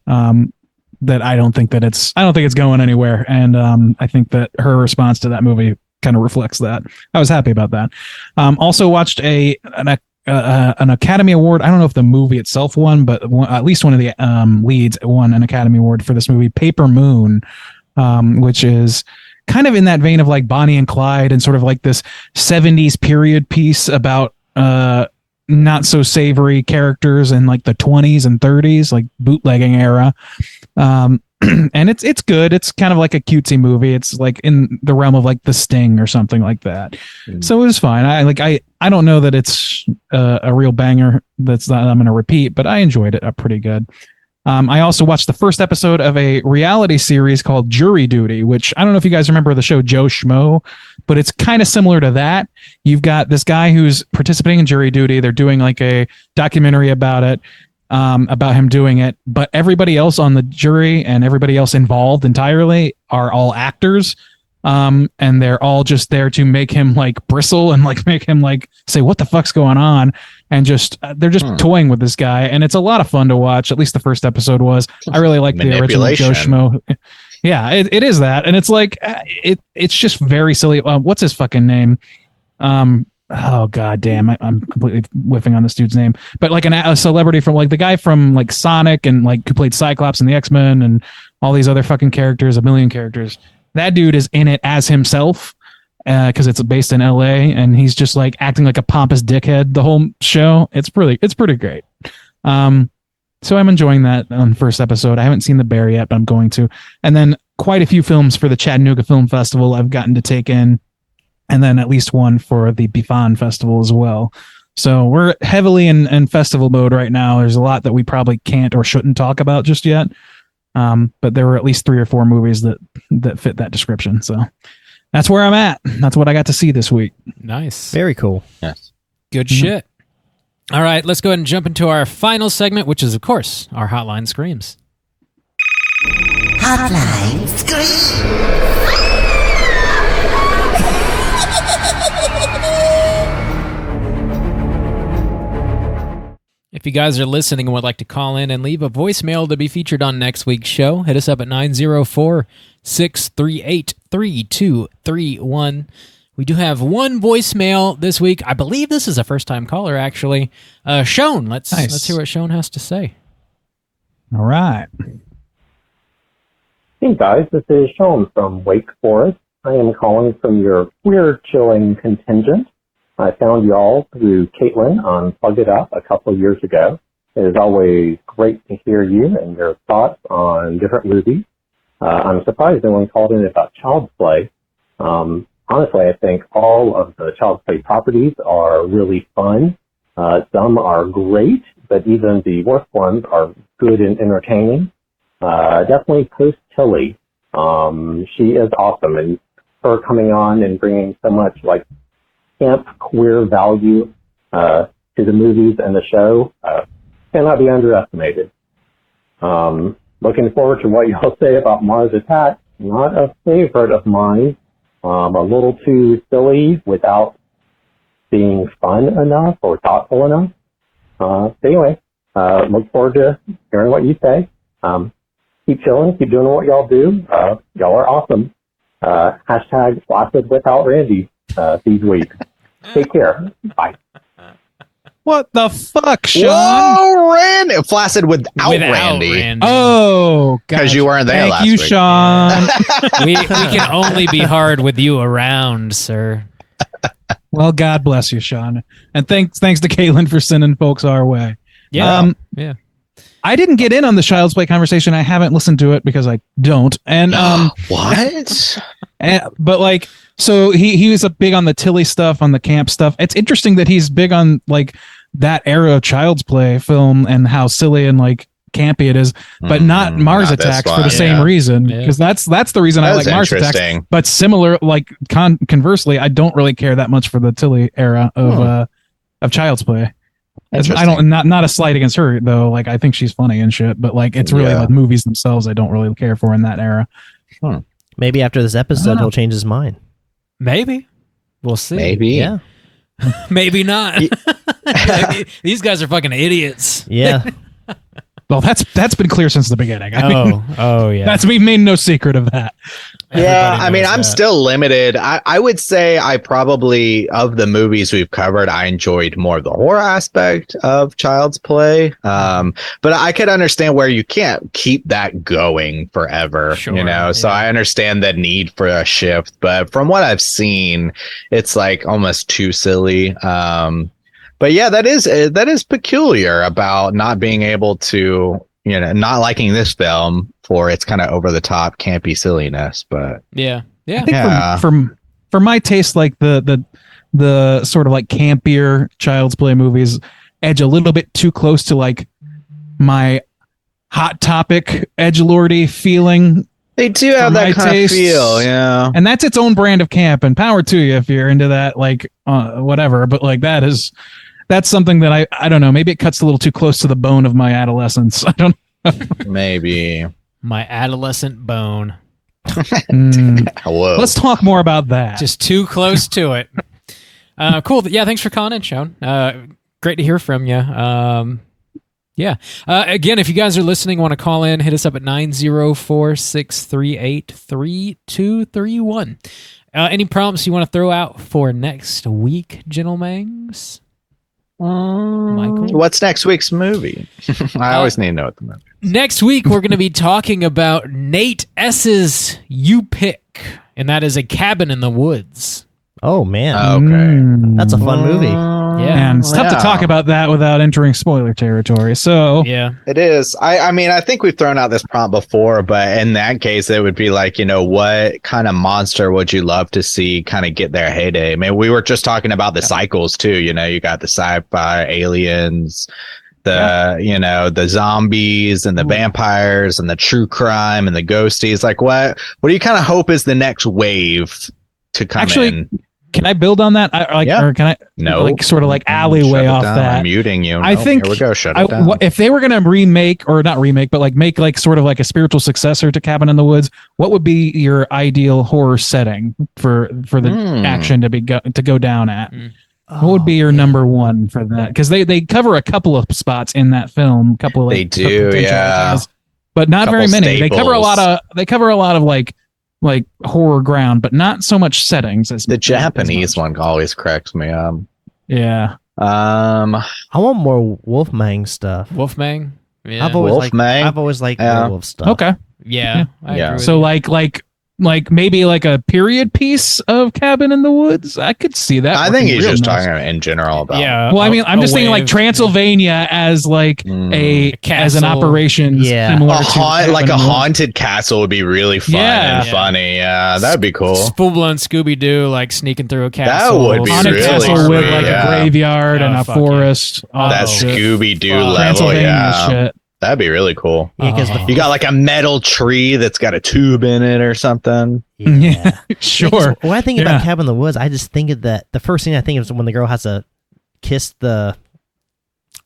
that I don't think it's going anywhere. And I think that her response to that movie kind of reflects that. I was happy about that. Also watched an Academy Award. I don't know if the movie itself won, but at least one of the leads won an Academy Award for this movie, Paper Moon, which is kind of in that vein of like Bonnie and Clyde and sort of like this 70s period piece about not so savory characters in like the 20s and 30s, like bootlegging era. And it's good. It's kind of like a cutesy movie. It's like in the realm of like The Sting or something like that. So it was fine. I don't know that it's a real banger I'm going to repeat, but I enjoyed it pretty good. I also watched the first episode of a reality series called Jury Duty, which I don't know if you guys remember the show Joe Schmo, but it's kind of similar to that. You've got this guy who's participating in jury duty. They're doing like a documentary about it, about him doing it, but everybody else on the jury and everybody else involved entirely are all actors. And they're all just there to make him like bristle and like make him like say, what the fuck's going on? And just, they're just toying with this guy. And it's a lot of fun to watch. At least the first episode was. I really like the original Joe Schmo. Yeah, it is that. And it's like, it's just very silly. What's his fucking name? Oh god damn, I'm completely whiffing on this dude's name. But like a celebrity from like the guy from like Sonic and like who played Cyclops in the X-Men and all these other fucking characters, a million characters. That dude is in it as himself because it's based in LA and he's just like acting like a pompous dickhead the whole show. It's pretty great. So I'm enjoying that on the first episode. I haven't seen The Bear yet, but I'm going to. And then quite a few films for the Chattanooga Film Festival I've gotten to take in, and then at least one for the Bifan Festival as well. So we're heavily in festival mode right now. There's a lot that we probably can't or shouldn't talk about just yet. But there were at least 3 or 4 movies that fit that description. So that's where I'm at. That's what I got to see this week. Nice. Very cool. Yes. Good shit. All right, let's go ahead and jump into our final segment, which is, of course, our Hotline Screams. Hotline Scream. If you guys are listening and would like to call in and leave a voicemail to be featured on next week's show, hit us up at 904-638-3231. We do have one voicemail this week. I believe this is a first-time caller, actually. Sean, let's hear what Sean has to say. All right. Hey, guys. This is Sean from Wake Forest. I am calling from your queer chilling contingent. I found y'all through Caitlin on Plug It Up a couple of years ago. It is always great to hear you and your thoughts on different movies. I'm surprised no one called in about Child's Play. Honestly, I think all of the Child's Play properties are really fun. Some are great, but even the worst ones are good and entertaining. Definitely Post Tilly. She is awesome, and her coming on and bringing so much like camp queer value to the movies and the show cannot be underestimated. Looking forward to what y'all say about Mars Attacks. Not a favorite of mine. A little too silly without being fun enough or thoughtful enough. But anyway, look forward to hearing what you say. Keep chilling, keep doing what y'all do. Y'all are awesome. Hashtag Flaccid Without Randy these weeks. Take care. Bye. What the fuck, Sean? Whoa, Randy. Flaccid without Randy. Oh, because you weren't there last week. Thank you, Sean. we can only be hard with you around, sir. Well, God bless you, Sean. And thanks to Caitlin for sending folks our way. Yeah. Yeah. I didn't get in on the Child's Play conversation. I haven't listened to it because I don't. And what? But like, so he was big on the Tilly stuff, on the camp stuff. It's interesting that he's big on like that era of Child's Play film and how silly and like campy it is, but not Mars Attacks for the same reason. Because that's the reason I like Mars Attacks. But similar, like conversely, I don't really care that much for the Tilly era of Child's Play. I don't not a slight against her though. Like I think she's funny and shit, but like it's really like movies themselves I don't really care for in that era. Maybe after this episode he'll change his mind. Maybe. We'll see. Maybe. Yeah. Maybe not. Maybe. These guys are fucking idiots. Yeah. Well, that's been clear since the beginning. Oh yeah. We've made no secret of that. Yeah, I mean, I'm still limited. I would say I probably, of the movies we've covered, I enjoyed more of the horror aspect of Child's Play. But I could understand where you can't keep that going forever, you know? So I understand the need for a shift. But from what I've seen, it's like almost too silly. But yeah, that is peculiar about not being able to, you know, not liking this film for its kind of over the top campy silliness. But yeah. I think for my taste, like the sort of like campier Child's Play movies edge a little bit too close to like my Hot Topic edgelordy feeling. They do have that kind of feel, yeah. And that's its own brand of camp, and power to you if you're into that, like whatever. But like that's something that I don't know. Maybe it cuts a little too close to the bone of my adolescence. I don't know. Maybe my adolescent bone. Hello. Let's talk more about that. Just too close to it. Cool. Yeah. Thanks for calling in, Sean. Great to hear from you. Yeah. Again, if you guys are listening, want to call in, hit us up at 904-638-3231. Any prompts you want to throw out for next week, gentlemen? Michael? What's next week's movie? I always need to know what the movie is. Next week, we're going to be talking about Nate S.'s You Pick, and that is A Cabin in the Woods. Oh, man. Okay. That's a fun movie. And it's tough to talk about that without entering spoiler territory. So yeah, it is. I mean, I think we've thrown out this prompt before, but in that case, it would be like, what kind of monster would you love to see kind of get their heyday? I mean, we were just talking about the cycles too. You got the sci-fi, aliens, the zombies and the vampires and the true crime and the ghosties. Like, what do you kind of hope is the next wave to come in? Can I build on that? Or can I? No, sort of like alleyway off that. I'm muting you. I think. Here we go. Shut it down. If they were going to remake, or not remake, but like make like sort of like a spiritual successor to Cabin in the Woods, what would be your ideal horror setting for the action to go down at? What would be your number one for that? Because they cover a couple of spots in that film. They do, yeah, but not very many. Staples. They cover a lot of like horror ground, but not so much settings as the Japanese one always cracks me up. Yeah. I want more Wolfman stuff. Wolfman? Yeah. I've always liked werewolf stuff. Okay. Yeah. I agree with so you. like maybe like a period piece of Cabin in the Woods. I could see that. I think he's just talking in general about. Yeah. Well, I mean, I'm just thinking like Transylvania as like as an operation. Similar to a haunted castle would be really fun and funny. Yeah, that'd be cool. Full blown Scooby Doo, like sneaking through a castle. That would be haunted really castle sweet, with like a graveyard and a forest. That Scooby Doo level, shit. That'd be really cool. Yeah, because you got like a metal tree that's got a tube in it or something. Yeah, sure. When I think about Cabin in the Woods, I just think of that. The first thing I think of is when the girl has to kiss the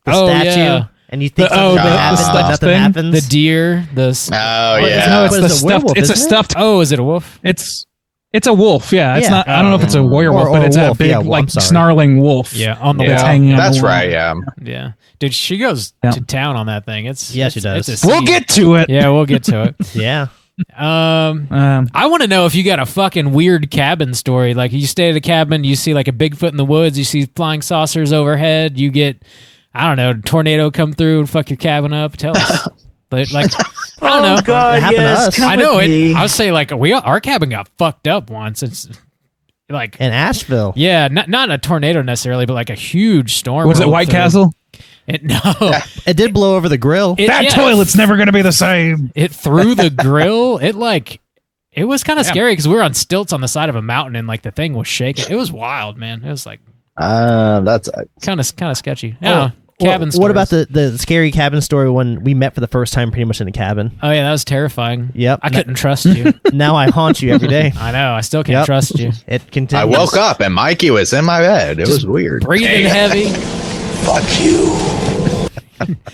statue, and you think something happens, but nothing happens. The deer, no, it's the stuffed. It's a stuffed. Oh, is it a wolf? It's a wolf. Yeah, it's not. I don't know if it's a werewolf, but it's a big snarling wolf. Yeah, on the wall. Hanging on That's the wall. right. Yeah. Dude, she goes to town on that thing. She does. We'll get to it. Yeah, we'll get to it. Yeah. I want to know if you got a fucking weird cabin story. Like you stay at a cabin, you see like a Bigfoot in the woods, you see flying saucers overhead, you get, I don't know, a tornado come through and fuck your cabin up. Tell us. But like, I don't know. God, yes, I know it. I would say like our cabin got fucked up once. It's like in Asheville. Yeah, not a tornado necessarily, but like a huge storm. Was it White Castle? It did blow over the grill. That toilet's never going to be the same. It threw the grill. It was kind of scary because we were on stilts on the side of a mountain and like the thing was shaking. It was wild, man. It was like that's kind of sketchy. Yeah. Cabin stories. What about the scary cabin story when we met for the first time pretty much in the cabin? Oh yeah, that was terrifying. Yep. I couldn't trust you. Now I haunt you every day. I know. I still can't trust you. It continues. I woke up and Mikey was in my bed. It was weird. Breathing heavy. Fuck you.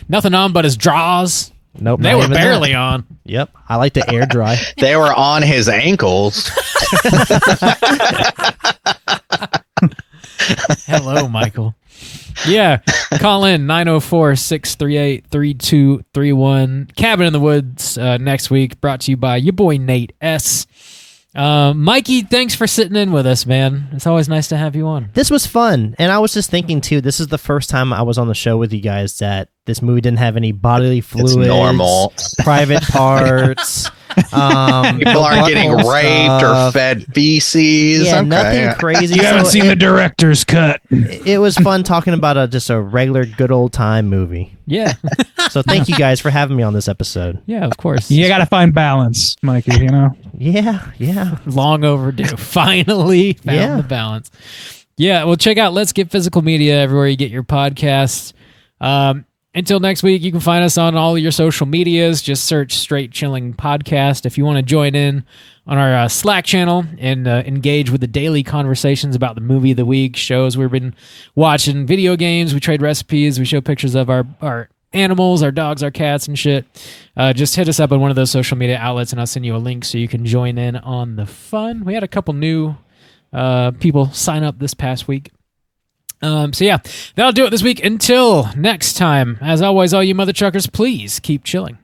Nothing on but his drawers. Nope. They were barely on. Yep. I like to air dry. They were on his ankles. Hello, Michael. Yeah, call in 904-638-3231. Cabin in the Woods next week, brought to you by your boy Nate S. Mikey, thanks for sitting in with us, man. It's always nice to have you on. This was fun, and I was just thinking too, this is the first time I was on the show with you guys that this movie didn't have any bodily fluids, it's normal, private parts. People aren't getting raped or fed feces. Yeah, nothing crazy. You haven't seen the director's cut. It was fun talking about just a regular good old time movie. Yeah. So thank you guys for having me on this episode. Yeah, of course. You got to find balance, Mikey, you know? Yeah. Long overdue. Finally found the balance. Yeah, well, check out Let's Get Physical Media everywhere you get your podcasts. Until next week, you can find us on all your social medias. Just search Straight Chilling Podcast. If you want to join in on our Slack channel and engage with the daily conversations about the movie of the week, shows we've been watching, video games, we trade recipes, we show pictures of our animals, our dogs, our cats, and shit. Just hit us up on one of those social media outlets, and I'll send you a link so you can join in on the fun. We had a couple new people sign up this past week. So yeah, that'll do it this week. Until next time, as always, all you mother truckers, please keep chilling.